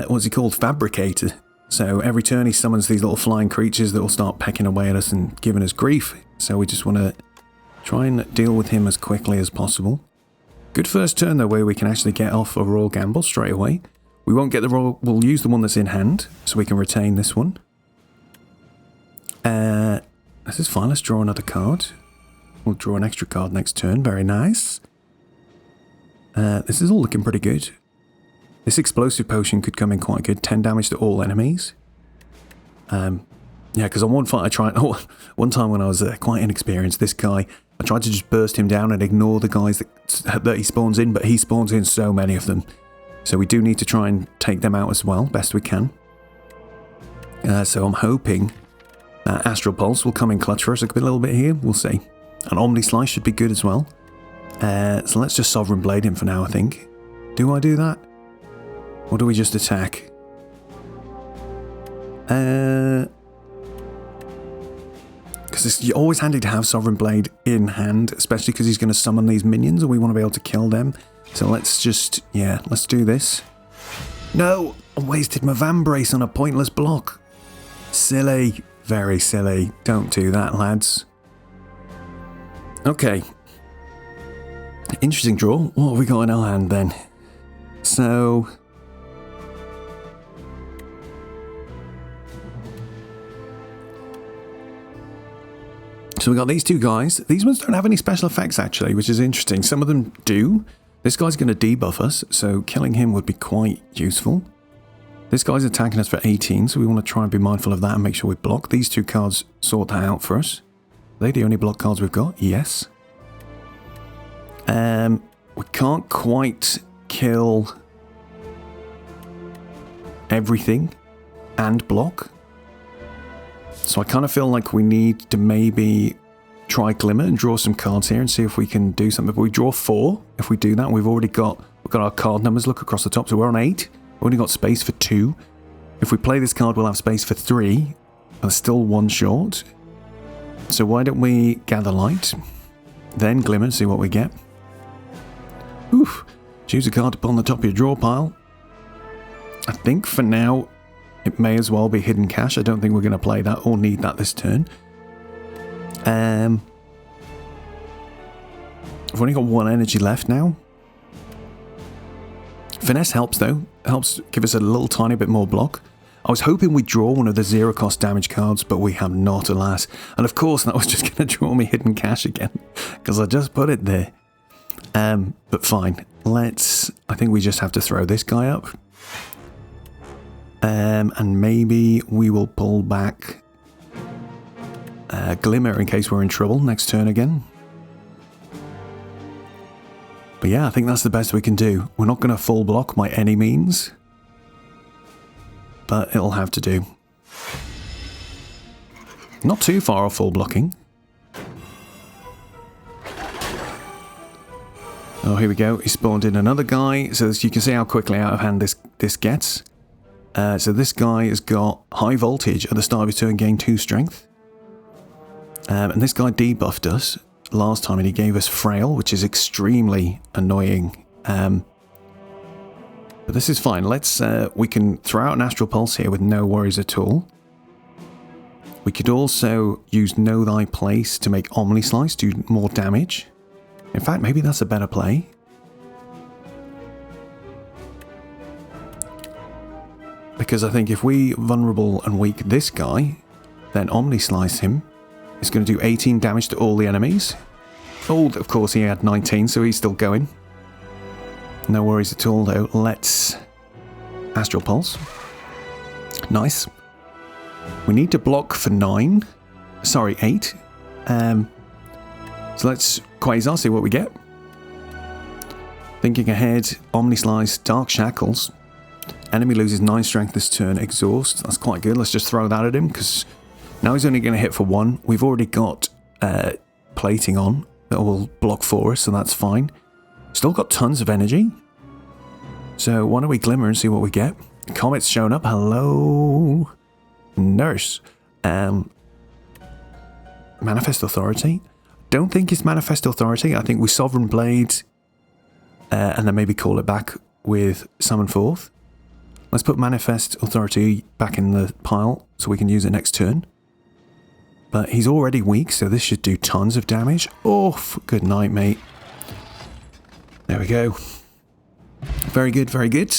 Speaker 1: what's he called? Fabricator. So every turn he summons these little flying creatures that will start pecking away at us and giving us grief. So we just want to try and deal with him as quickly as possible. Good first turn though, where we can actually get off a Royal Gamble straight away. We won't get the Royal, we'll use the one that's in hand, so we can retain this one. This is fine, let's draw another card. We'll draw an extra card next turn, very nice. This is all looking pretty good. This explosive potion could come in quite good, 10 damage to all enemies. Yeah, because on one fight I tried, one time when I was quite inexperienced, this guy, I tried to just burst him down and ignore the guys that he spawns in, but he spawns in so many of them. So we do need to try and take them out as well, best we can. So I'm hoping Astral Pulse will come in clutch for us a little bit here, we'll see. And Omni Slice should be good as well. So let's just Sovereign Blade him for now, I think. Do I do that? Or do we just attack? Because it's always handy to have Sovereign Blade in hand, especially because he's going to summon these minions and we want to be able to kill them. So let's just, yeah, let's do this. No! I wasted my Vambrace on a pointless block. Silly. Very silly. Don't do that, lads. Okay. Interesting draw. What have we got in our hand then? So we got these two guys. These ones don't have any special effects actually, which is interesting. Some of them do. This guy's going to debuff us, so killing him would be quite useful. This guy's attacking us for 18, so we want to try and be mindful of that and make sure we block. These two cards sort that out for us. Are they the only block cards we've got? Yes. We can't quite kill everything and block. So I kind of feel like we need to maybe try Glimmer and draw some cards here and see if we can do something. If we draw 4, if we do that, we've got our card numbers, look across the top, so we're on 8. We've only got space for 2. If we play this card, we'll have space for 3. There's still 1 short. So why don't we Gather Light, then Glimmer, see what we get. Oof. Choose a card to put on the top of your draw pile. I think for now, it may as well be Hidden Cache. I don't think we're going to play that or need that this turn. We've only got 1 energy left now. Finesse helps though. Helps give us a little tiny bit more block. I was hoping we'd draw one of the 0 cost damage cards, but we have not, alas. And of course that was just going to draw me Hidden Cache again, because I just put it there. But fine. I think we just have to throw this guy up. And maybe we will pull back Glimmer in case we're in trouble next turn again. But yeah, I think that's the best we can do. We're not going to full block by any means, but it'll have to do. Not too far off full blocking. Oh, here we go. He spawned in another guy. So as you can see how quickly out of hand this gets. So this guy has got high voltage at the start of his turn, gain 2 strength. And this guy debuffed us last time and he gave us frail, which is extremely annoying. But this is fine. We can throw out an Astral Pulse here with no worries at all. We could also use Know Thy Place to make Omni Slice do more damage. In fact, maybe that's a better play. Because I think if we vulnerable and weak this guy, then Omni Slice him. It's going to do 18 damage to all the enemies. Oh, of course he had 19, so he's still going. No worries at all though. Let's Astral Pulse. Nice. We need to block for 9. Sorry, 8. So let's Quasar, see what we get. Thinking ahead, Omni Slice, Dark Shackles. Enemy loses 9 strength this turn, Exhaust. That's quite good. Let's just throw that at him, because now he's only going to hit for 1. We've already got plating on that will block for us, so that's fine. Still got tons of energy. So why don't we glimmer and see what we get? Comet's shown up. Hello, nurse. Manifest Authority. Don't think it's Manifest Authority. I think we Sovereign Blade, and then maybe call it back with Summon Forth. Let's put Manifest Authority back in the pile so we can use it next turn. But he's already weak, so this should do tons of damage. Oh, good night, mate. There we go. Very good, very good.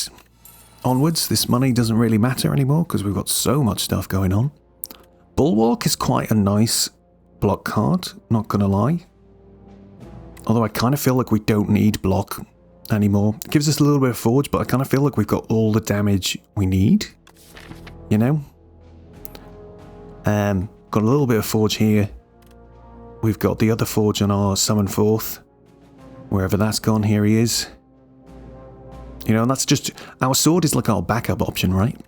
Speaker 1: Onwards, this money doesn't really matter anymore because we've got so much stuff going on. Bulwark is quite a nice block card, not gonna lie. Although I kind of feel like we don't need block anymore. It gives us a little bit of forge, but I kind of feel like we've got all the damage we need. You know? Got a little bit of forge here. We've got the other forge on our Summon Forth. Wherever that's gone, here he is. You know, and that's just... Our sword is like our backup option, right?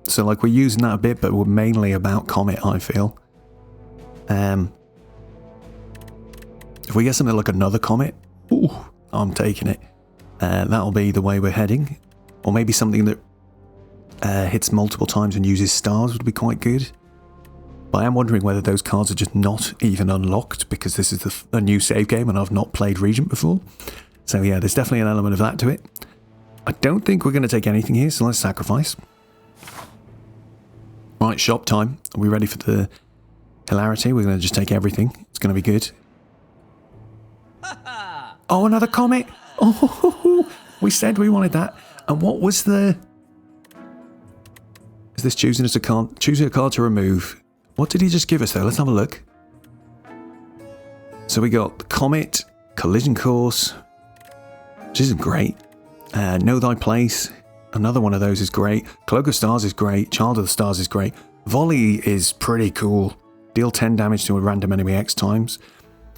Speaker 1: So, like, we're using that a bit, but we're mainly about Comet, I feel. If we get something like another Comet, ooh, I'm taking it. That'll be the way we're heading. Or maybe something that hits multiple times and uses stars would be quite good. But I am wondering whether those cards are just not even unlocked because this is a new save game and I've not played Regent before. So yeah, there's definitely an element of that to it. I don't think we're going to take anything here, so let's sacrifice. Right, shop time. Are we ready for the hilarity? We're going to just take everything. It's going to be good. Oh, another comet! Oh, we said we wanted that. And what was the... Is this choosing a card to remove? What did he just give us though? Let's have a look. So we got the Comet, Collision Course, which isn't great. Know Thy Place, another one of those is great. Cloak of Stars is great. Child of the Stars is great. Volley is pretty cool. Deal 10 damage to a random enemy X times.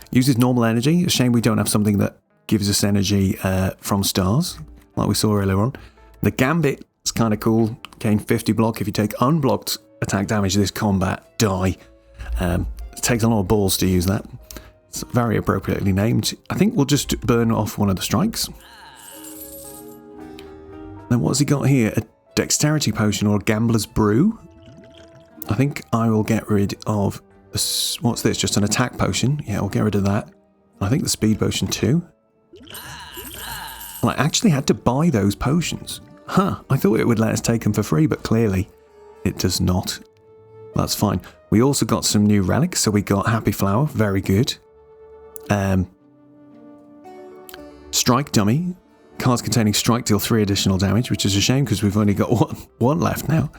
Speaker 1: Uses normal energy. A shame we don't have something that gives us energy from stars, like we saw earlier on. The Gambit is kind of cool. Gain 50 block if you take unblocked attack damage this combat. Die. It takes a lot of balls to use that. It's very appropriately named. I think we'll just burn off one of the strikes. Then what's he got here? A Dexterity Potion or a Gambler's Brew? I think I will get rid of... What's this? Just an attack potion? Yeah, we'll get rid of that. I think the Speed Potion too. Well, I actually had to buy those potions. Huh, I thought it would let us take them for free, but clearly it does not. That's fine. We also got some new relics, so we got Happy Flower, very good. Strike Dummy. Cards containing strike deal 3 additional damage, which is a shame because we've only got one left now.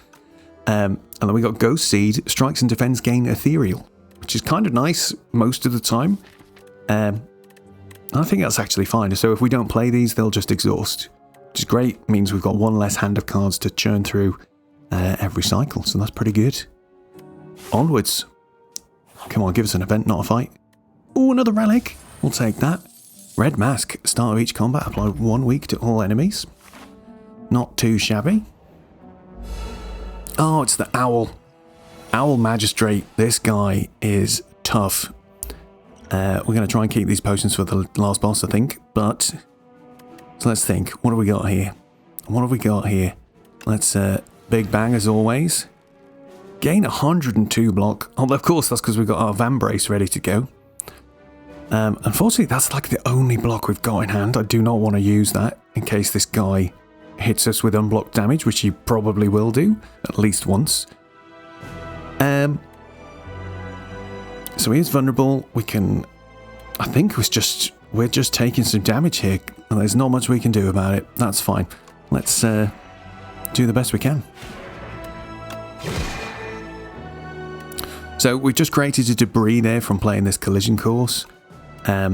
Speaker 1: And then we got Ghost Seed. Strikes and defense gain ethereal, which is kind of nice most of the time. I think that's actually fine. So if we don't play these, they'll just exhaust, which is great. Means we've got one less hand of cards to churn through every cycle. So that's pretty good. Onwards. Come on, give us an event, not a fight. Oh, another relic. We'll take that. Red Mask. Start of each combat. Apply 1 week to all enemies. Not too shabby. Oh, it's the Owl. Owl Magistrate. This guy is tough. We're going to try and keep these potions for the last boss, I think. But, so let's think. What have we got here? What have we got here? Let's, Big Bang as always. Gain 102 block. Oh, of course, that's because we've got our Vambrace ready to go. Unfortunately, that's like the only block we've got in hand. I do not want to use that in case this guy hits us with unblocked damage, which he probably will do at least once. So he is vulnerable. We can... I think we're just taking some damage here, and there's not much we can do about it. That's fine. Let's do the best we can. So we've just created a debris there from playing this Collision Course. I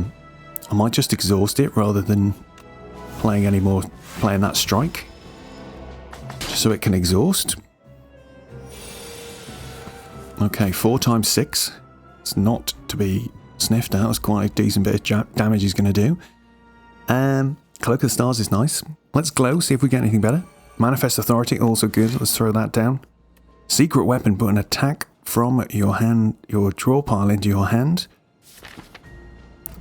Speaker 1: might just exhaust it rather than playing that strike, just so it can exhaust. Okay, 4 times 6. It's not to be sniffed at. It's quite a decent bit of damage he's going to do. Cloak of the Stars is nice. Let's glow, see if we get anything better. Manifest Authority, also good. Let's throw that down. Secret Weapon, put an attack from your hand, your draw pile into your hand.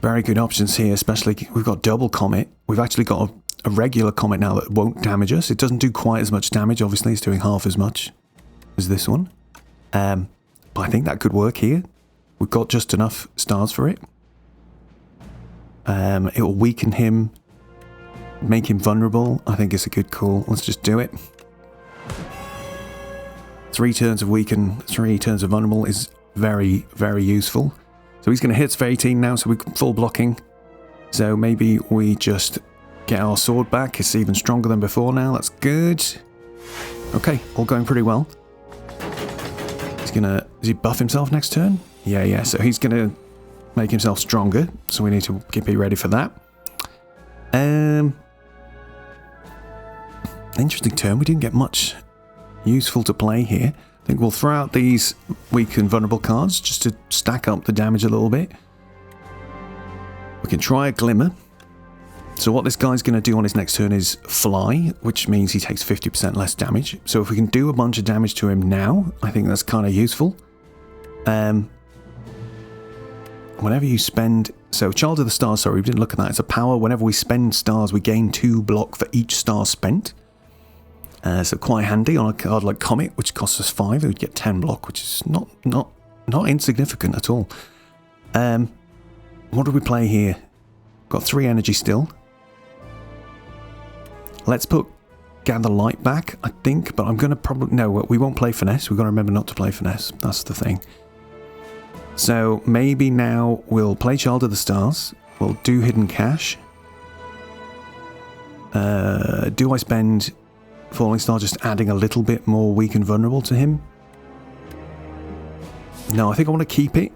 Speaker 1: Very good options here, especially we've got double comet. We've actually got a regular comet now that won't damage us. It doesn't do quite as much damage, obviously. It's doing half as much as this one. But I think that could work here. We've got just enough stars for it. It will weaken him, make him vulnerable. I think it's a good call. Let's just do it. 3 turns of weaken, 3 turns of vulnerable is very, very useful. So he's going to hit us for 18 now, so we're full blocking. So maybe we just get our sword back. It's even stronger than before now. That's good. Okay, all going pretty well. He's going to... Does he buff himself next turn? Yeah. So he's going to make himself stronger. So we need to be ready for that. Interesting turn. We didn't get much useful to play here. I think we'll throw out these weak and vulnerable cards just to stack up the damage a little bit. We can try a glimmer. So what this guy's going to do on his next turn is fly, which means he takes 50% less damage. So if we can do a bunch of damage to him now, I think that's kind of useful. Whenever you spend... So Child of the Stars, sorry, we didn't look at that. It's a power. Whenever we spend stars, we gain 2 block for each star spent. So quite handy on a card like Comet, which costs us 5. We'd get 10 block, which is not insignificant at all. What do we play here? Got 3 energy still. Let's put Gather Light back, I think, but I'm going to probably... No, we won't play Finesse. We've got to remember not to play Finesse. That's the thing. So maybe now we'll play Child of the Stars. We'll do Hidden Cache. Do I spend... Falling Star just adding a little bit more weak and vulnerable to him? No, I think I want to keep it.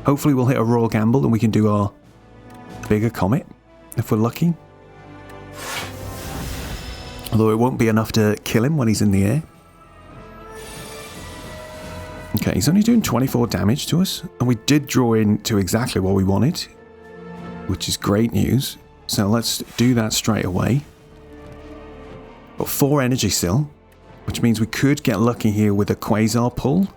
Speaker 1: Hopefully we'll hit a Royal Gamble and we can do our bigger Comet, if we're lucky. Although it won't be enough to kill him when he's in the air. Okay, he's only doing 24 damage to us. And we did draw into exactly what we wanted, which is great news. So let's do that straight away. Got 4 energy still, which means we could get lucky here with a Quasar pull.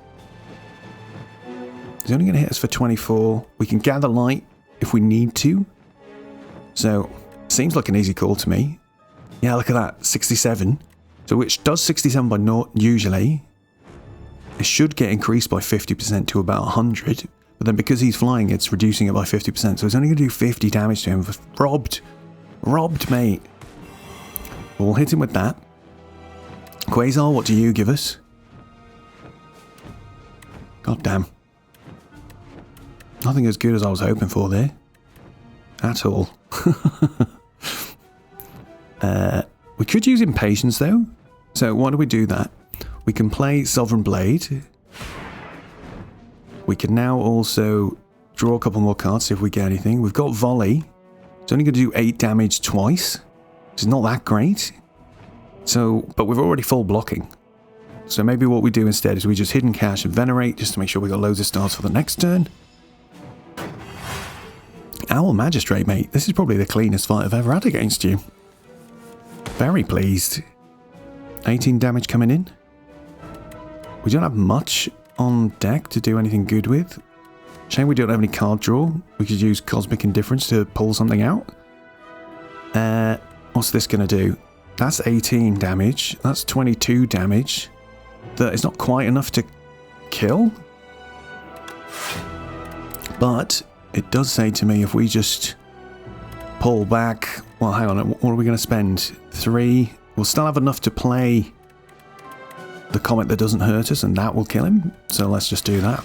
Speaker 1: He's only going to hit us for 24. We can Gather Light if we need to. So, seems like an easy call to me. Yeah, look at that, 67. So which does 67 by naught usually. It should get increased by 50% to about 100. But then because he's flying, it's reducing it by 50%. So it's only going to do 50 damage to him. Robbed. Robbed, mate. We'll hit him with that. Quasar, what do you give us? God damn. Nothing as good as I was hoping for there. At all. We could use Impatience though. So why do we do that? We can play Sovereign Blade. We can now also draw a couple more cards, see if we get anything. We've got Volley. It's only going to do 8 damage twice. It's not that great. So, but we're already full blocking. So maybe what we do instead is we just Hidden Cache and Venerate just to make sure we got loads of stars for the next turn. Owl Magistrate, mate. This is probably the cleanest fight I've ever had against you. Very pleased. 18 damage coming in. We don't have much on deck to do anything good with. Shame we don't have any card draw. We could use Cosmic Indifference to pull something out. What's this going to do? That's 18 damage. That's 22 damage. That is not quite enough to kill. But it does say to me if we just pull back... Well, hang on. What are we going to spend? 3. We'll still have enough to play the Comet that doesn't hurt us, and that will kill him. So let's just do that.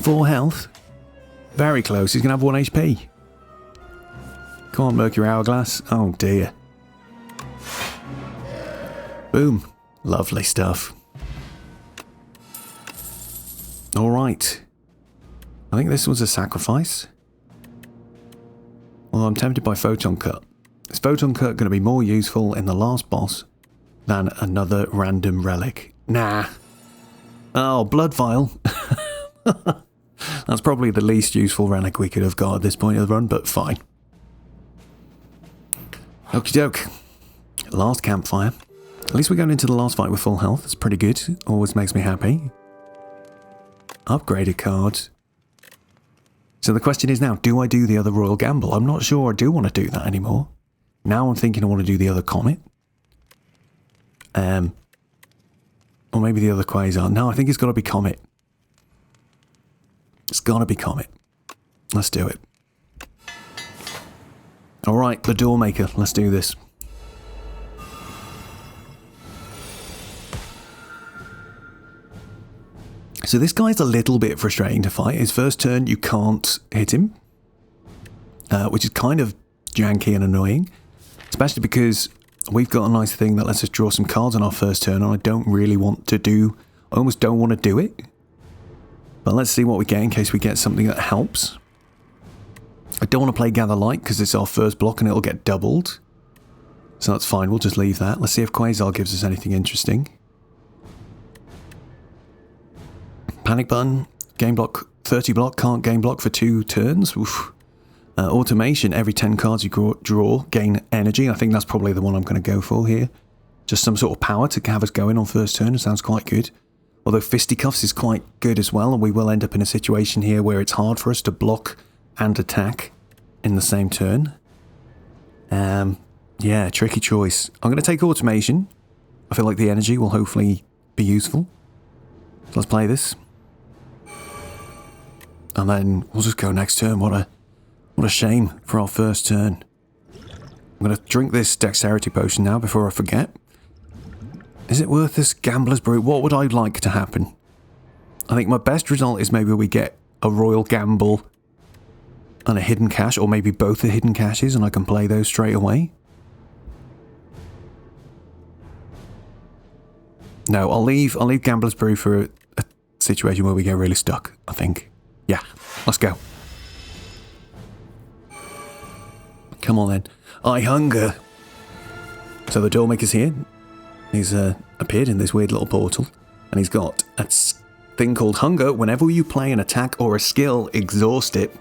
Speaker 1: 4 health. Very close. He's going to have 1 HP. Come on, Mercury Hourglass. Oh, dear. Boom. Lovely stuff. Alright. I think this was a sacrifice. Well, I'm tempted by Photon Cut. Is Photon Cut going to be more useful in the last boss than another random relic? Nah. Oh, Blood Vial. That's probably the least useful relic we could have got at this point of the run, but fine. Okie doke. Last campfire. At least we're going into the last fight with full health. That's pretty good. Always makes me happy. upgraded cards. So the question is now, do I do the other Royal Gamble? I'm not sure I do want to do that anymore. Now I'm thinking I want to do the other Comet. Or maybe the other Quasar. No, I think it's got to be Comet. It's got to be Comet. Let's do it. Alright, the Doormaker. Let's do this. So this guy's a little bit frustrating to fight. His first turn, you can't hit him. Which is kind of janky and annoying. Especially because we've got a nice thing that lets us draw some cards on our first turn, and I don't really want to do... I almost don't want to do it. But let's see what we get in case we get something that helps. I don't want to play Gather Light because it's our first block and it'll get doubled. So that's fine, we'll just leave that. Let's see if Quasar gives us anything interesting. Panic Button, game block, 30 block, can't game block for 2 turns. Oof. Automation, every 10 cards you draw, gain energy. I think that's probably the one I'm going to go for here. Just some sort of power to have us going on first turn. It sounds quite good. Although Fisticuffs is quite good as well, and we will end up in a situation here where it's hard for us to block and attack in the same turn. Yeah, tricky choice. I'm going to take Automation. I feel like the energy will hopefully be useful. So let's play this. And then we'll just go next turn. What a shame for our first turn. I'm going to drink this Dexterity Potion now before I forget. Is it worth this Gambler's Brew? What would I like to happen? I think my best result is maybe we get a Royal Gamble and a Hidden Cache, or maybe both the Hidden Caches, and I can play those straight away. No, I'll leave Gambler's Brew for a situation where we get really stuck, I think. Yeah, let's go. Come on then. I hunger. So the Doormaker's here. He's appeared in this weird little portal, and he's got a thing called Hunger. Whenever you play an attack or a skill, exhaust it.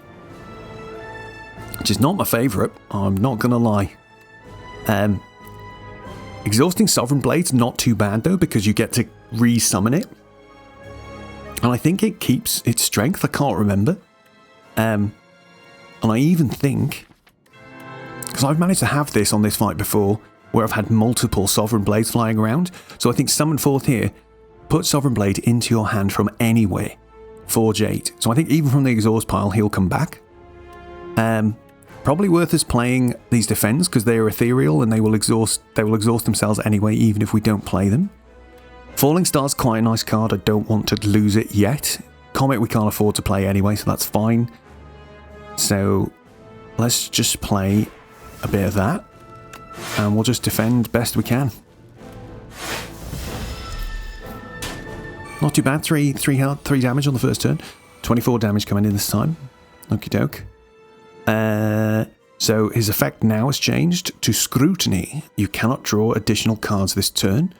Speaker 1: Which is not my favourite, I'm not going to lie. Exhausting Sovereign Blade's not too bad though, because you get to re-summon it. And I think it keeps its strength, I can't remember. And I even think, because I've managed to have this on this fight before, where I've had multiple Sovereign Blades flying around. So I think Summon Forth here, put Sovereign Blade into your hand from anywhere. Forge 8. So I think even from the exhaust pile, he'll come back. Probably worth us playing these defends, because they are ethereal and they will exhaust themselves anyway, even if we don't play them. Falling Star's quite a nice card, I don't want to lose it yet. Comet we can't afford to play anyway, so that's fine. So let's just play a bit of that. And we'll just defend best we can. Not too bad. 3 damage on the first turn. 24 damage coming in this time. Okie doke. So his effect now has changed to Scrutiny. You cannot draw additional cards this turn.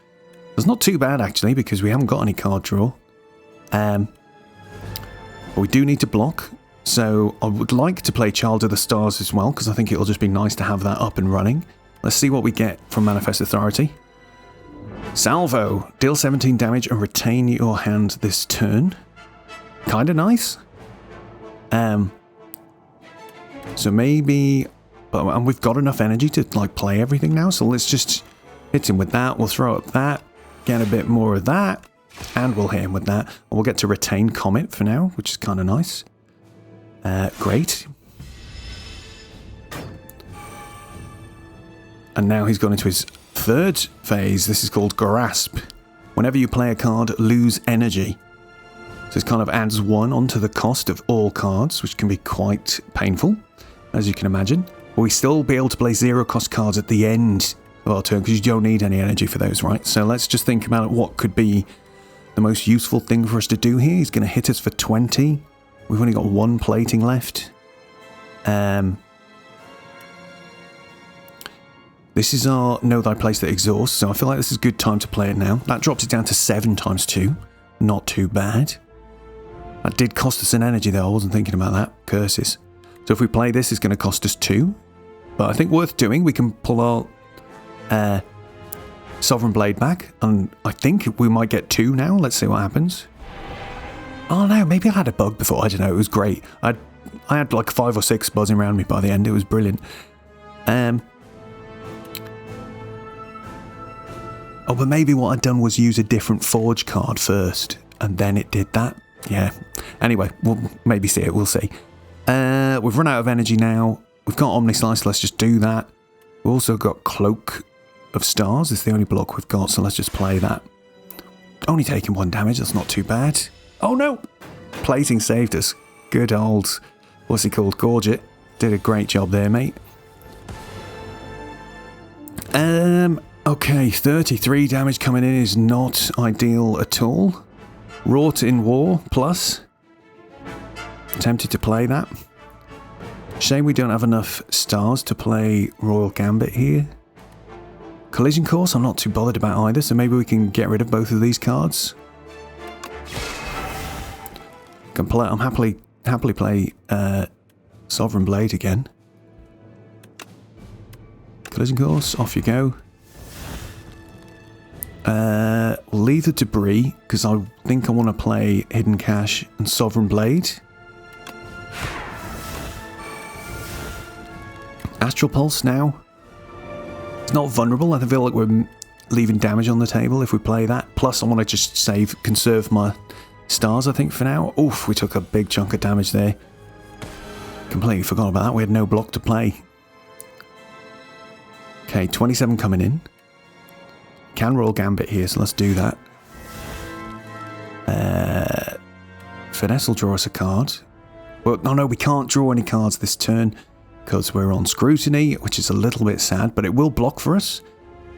Speaker 1: That's not too bad actually, because we haven't got any card draw. But we do need to block. So I would like to play Child of the Stars as well, because I think it'll just be nice to have that up and running. Let's see what we get from Manifest Authority. Salvo. Deal 17 damage and retain your hand this turn. Kinda nice. So maybe... And we've got enough energy to like play everything now, so let's just hit him with that. We'll throw up that. Get a bit more of that. And we'll hit him with that. And we'll get to retain Comet for now, which is kind of nice. Great. And now he's gone into his third phase. This is called Grasp. Whenever you play a card, lose energy. So this kind of adds 1 onto the cost of all cards, which can be quite painful, as you can imagine. But we still be able to play 0-cost cards at the end of our turn, because you don't need any energy for those, right? So let's just think about what could be the most useful thing for us to do here. He's going to hit us for 20. We've only got 1 plating left. This is our Know Thy Place that exhausts, so I feel like this is a good time to play it now. That drops it down to 7 times 2. Not too bad. That did cost us an energy though, I wasn't thinking about that. Curses. So if we play this, it's going to cost us 2. But I think worth doing. We can pull our Sovereign Blade back, and I think we might get 2 now. Let's see what happens. Oh no, maybe I had a bug before. I don't know. It was great. I had like 5 or 6 buzzing around me by the end. It was brilliant. Oh, but maybe what I'd done was use a different forge card first, and then it did that. Yeah. Anyway, we'll maybe see it. We'll see. We've run out of energy now. We've got Omni Slice. Let's just do that. We've also got Cloak of Stars. It's the only block we've got, so let's just play that. Only taking 1 damage. That's not too bad. Oh no! Plating saved us. Good old, what's he called? Gorget. Did a great job there, mate. Okay, 33 damage coming in is not ideal at all. Wrought in War plus. Tempted to play that. Shame we don't have enough stars to play Royal Gambit here. Collision Course I'm not too bothered about either, so maybe we can get rid of both of these cards. I'm happily play Sovereign Blade again. Collision Course, off you go. We'll leave the Debris, because I think I want to play Hidden Cache and Sovereign Blade. Astral Pulse now. It's not vulnerable. I feel like we're leaving damage on the table if we play that. Plus, I want to just conserve my stars, I think, for now. Oof, we took a big chunk of damage there. Completely forgot about that. We had no block to play. Okay, 27 coming in. Can roll Gambit here, so let's do that. Finesse will draw us a card. Well, no, we can't draw any cards this turn because we're on Scrutiny, which is a little bit sad, but it will block for us.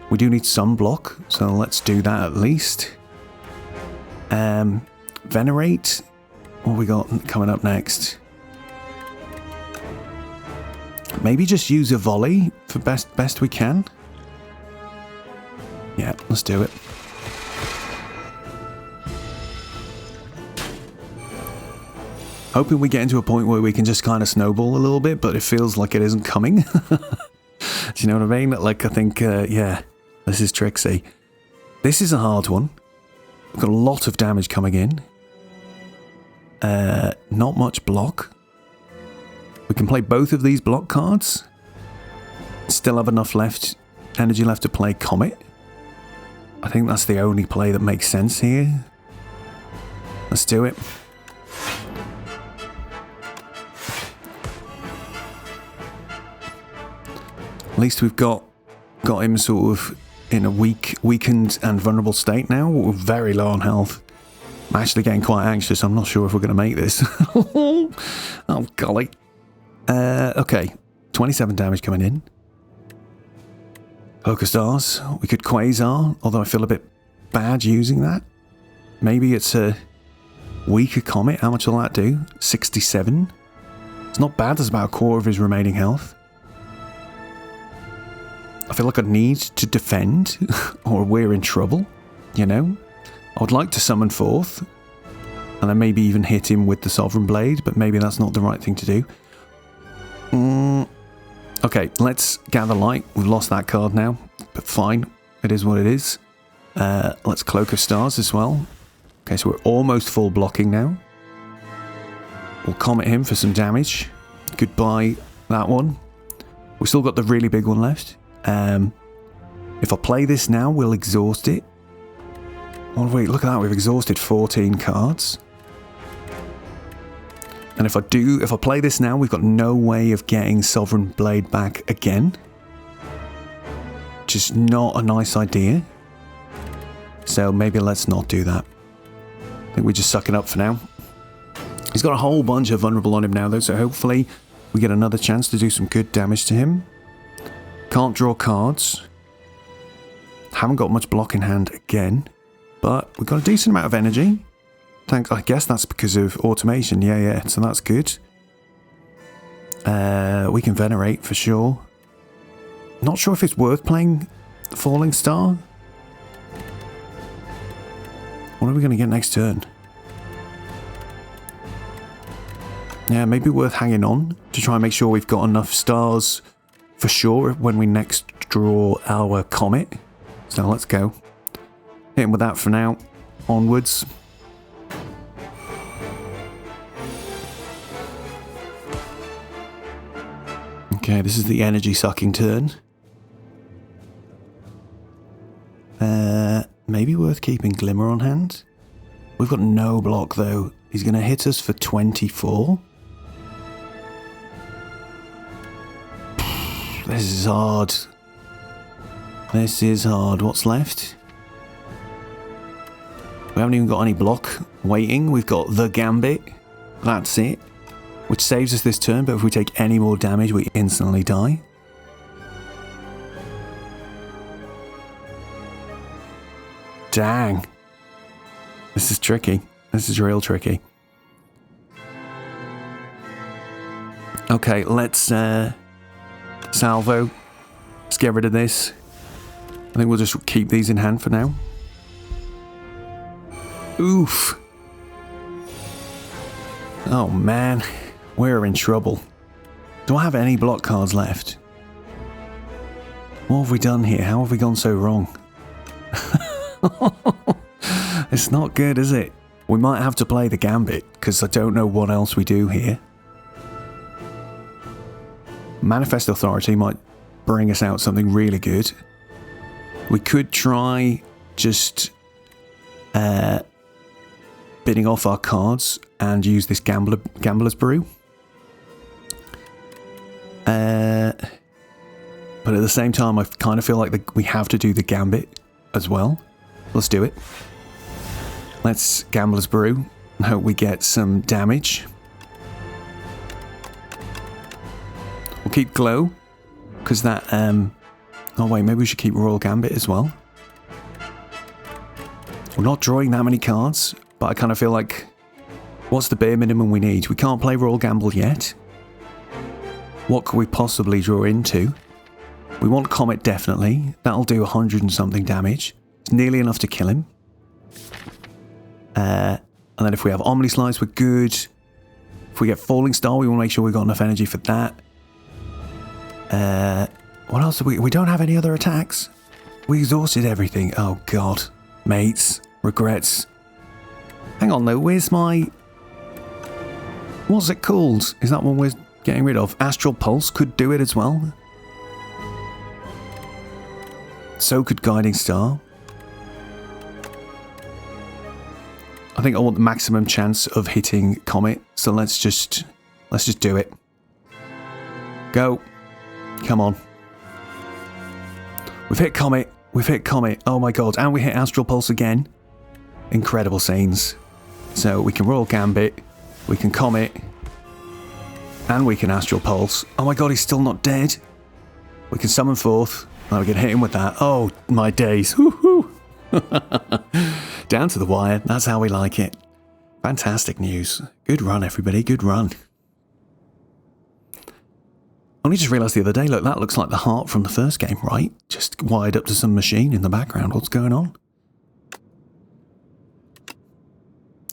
Speaker 1: We do need some block, so let's do that at least. Venerate. What have we got coming up next? Maybe just use a volley for best we can. Yeah, let's do it. Hoping we get into a point where we can just kind of snowball a little bit, but it feels like it isn't coming. Do you know what I mean? Like, I think, yeah, this is tricksy. This is a hard one. We've got a lot of damage coming in. Not much block. We can play both of these block cards. Still have enough energy left to play Comet. I think that's the only play that makes sense here. Let's do it. At least we've got him sort of in a weakened and vulnerable state now. We're very low on health. I'm actually getting quite anxious. I'm not sure if we're going to make this. Oh, golly. Okay. 27 damage coming in. Focus Stars. We could Quasar, although I feel a bit bad using that. Maybe it's a weaker Comet. How much will that do? 67. It's not bad. There's about a quarter of his remaining health. I feel like I need to defend, or we're in trouble, you know? I would like to summon forth, and then maybe even hit him with the Sovereign Blade, but maybe that's not the right thing to do. Okay, let's Gather Light. We've lost that card now, but fine. It is what it is. Let's Cloak of Stars as well. Okay, so we're almost full blocking now. We'll Comet him for some damage. Goodbye, that one. We've still got the really big one left. If I play this now, we'll exhaust it. Oh wait, look at that, we've exhausted 14 cards. And if I play this now, we've got no way of getting Sovereign Blade back again. Which is not a nice idea. So maybe let's not do that. I think we just suck it up for now. He's got a whole bunch of vulnerable on him now though, so hopefully we get another chance to do some good damage to him. Can't draw cards. Haven't got much block in hand again. But we've got a decent amount of energy. I guess that's because of automation. Yeah, so that's good. We can Venerate for sure. Not sure if it's worth playing Falling Star. What are we going to get next turn? Yeah, maybe worth hanging on to try and make sure we've got enough stars for sure when we next draw our Comet. So let's go. Hit him with that for now. Onwards. Okay, this is the energy sucking turn. Maybe worth keeping Glimmer on hand. We've got no block though. He's going to hit us for 24. This is hard. This is hard. What's left? We haven't even got any block waiting. We've got the Gambit. That's it. Which saves us this turn, but if we take any more damage, we instantly die. Dang. This is tricky. This is real tricky. Okay, let's salvo. Let's get rid of this. I think we'll just keep these in hand for now. Oof. Oh man, we're in trouble. Do I have any block cards left? What have we done here? How have we gone so wrong? It's not good, is it? We might have to play the Gambit, because I don't know what else we do here. Manifest Authority might bring us out something really good. We could try just bidding off our cards and use this Gambler's Brew. But at the same time, I kind of feel like we have to do the Gambit as well. Let's do it. Let's Gambler's Brew and hope we get some damage. We'll keep Glow, because that... oh wait, maybe we should keep Royal Gambit as well. We're not drawing that many cards, but I kind of feel like... What's the bare minimum we need? We can't play Royal Gamble yet. What could we possibly draw into? We want Comet definitely. That'll do 100 and something damage. It's nearly enough to kill him. And then if we have Omnislice, we're good. If we get Falling Star, we want to make sure we've got enough energy for that. What else do we don't have any other attacks? We exhausted everything. Oh god. Mates. Regrets. Hang on though, where's my... What's it called? Is that one we're getting rid of? Astral Pulse could do it as well. So could Guiding Star. I think I want the maximum chance of hitting Comet, so let's just do it. Go. Come on. We've hit Comet. We've hit Comet. Oh my god. And we hit Astral Pulse again. Incredible scenes. So we can Royal Gambit. We can Comet. And we can Astral Pulse. Oh my god, he's still not dead. We can summon forth. And we can hit him with that. Oh my days. Woohoo. Down to the wire. That's how we like it. Fantastic news. Good run, everybody. Good run. Only just realised the other day, look, that looks like the heart from the first game, right? Just wired up to some machine in the background. What's going on?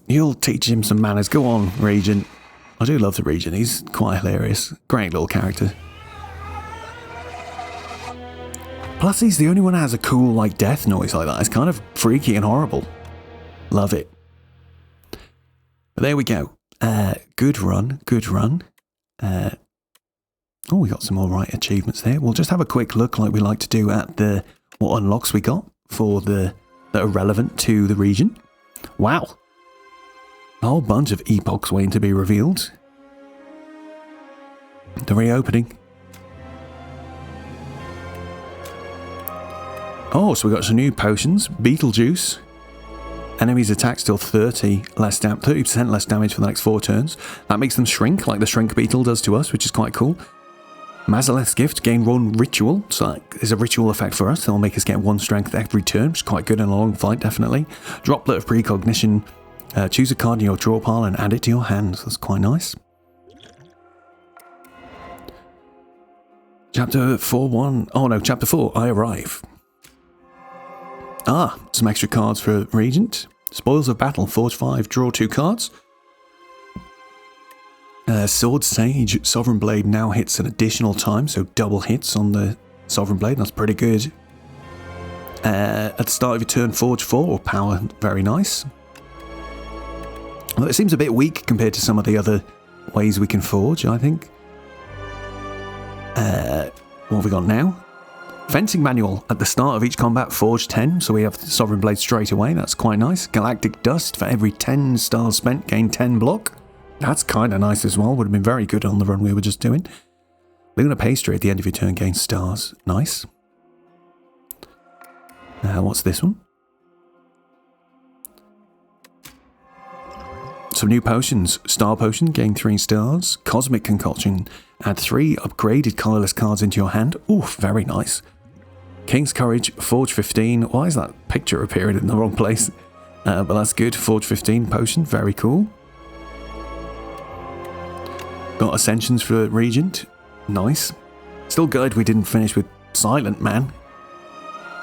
Speaker 1: You'll teach him some manners. Go on, Regent. I do love the Regent. He's quite hilarious. Great little character. Plus, he's the only one that has a cool, like, death noise like that. It's kind of freaky and horrible. Love it. But there we go. Good run. Good run. Oh, we got some all right achievements there. We'll just have a quick look, like we like to do, at what unlocks we got for that are relevant to the region. Wow. A whole bunch of epochs waiting to be revealed. The reopening. Oh, so we got some new potions. Beetlejuice. Enemies attack still 30% less damage for the next 4 turns. That makes them shrink, like the Shrink Beetle does to us, which is quite cool. Mazaleth's Gift, gain 1 ritual. So there's a ritual effect for us. That'll make us get 1 strength every turn, which is quite good in a long fight, definitely. Droplet of Precognition. Choose a card in your draw pile and add it to your hand. That's quite nice. Chapter 4.1. Oh no, Chapter 4. I arrive. Ah, some extra cards for Regent. Spoils of Battle, Forge 5, draw 2 cards. Sword Sage, Sovereign Blade now hits an additional time, so double hits on the Sovereign Blade. That's pretty good. At the start of your turn, Forge 4, or Power, very nice. Well, it seems a bit weak compared to some of the other ways we can forge, I think. What have we got now? Fencing manual. At the start of each combat, forge 10, so we have the Sovereign Blade straight away. That's quite nice. Galactic Dust. For every 10 stars spent, gain 10 block. That's kind of nice as well. Would have been very good on the run we were just doing. Lunar Pastry at the end of your turn, gain stars. Nice. What's this one? Some new potions. Star Potion, gain 3 stars. Cosmic Concoction, add 3 upgraded colourless cards into your hand. Oof, very nice. King's Courage, Forge 15. Why is that picture appearing in the wrong place? But that's good. Forge 15 potion, very cool. Got Ascensions for Regent. Nice. Still good we didn't finish with Silent Man.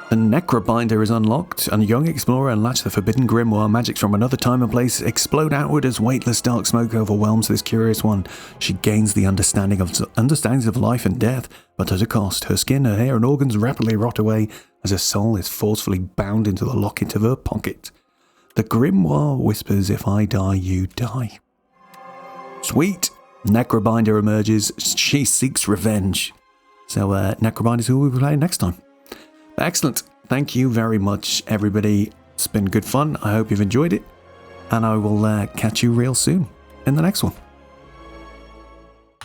Speaker 1: The Necrobinder is unlocked, and a young explorer unlatch the forbidden grimoire. Magics from another time and place explode outward as weightless dark smoke overwhelms this curious one. She gains the understandings of life and death, but at a cost. Her skin, her hair, and organs rapidly rot away as her soul is forcefully bound into the locket of her pocket. The grimoire whispers, "If I die, you die." Sweet! Necrobinder emerges. She seeks revenge. So, Necrobinder is who we'll be playing next time. Excellent. Thank you very much, everybody. It's been good fun. I hope you've enjoyed it. And I will catch you real soon in the next one.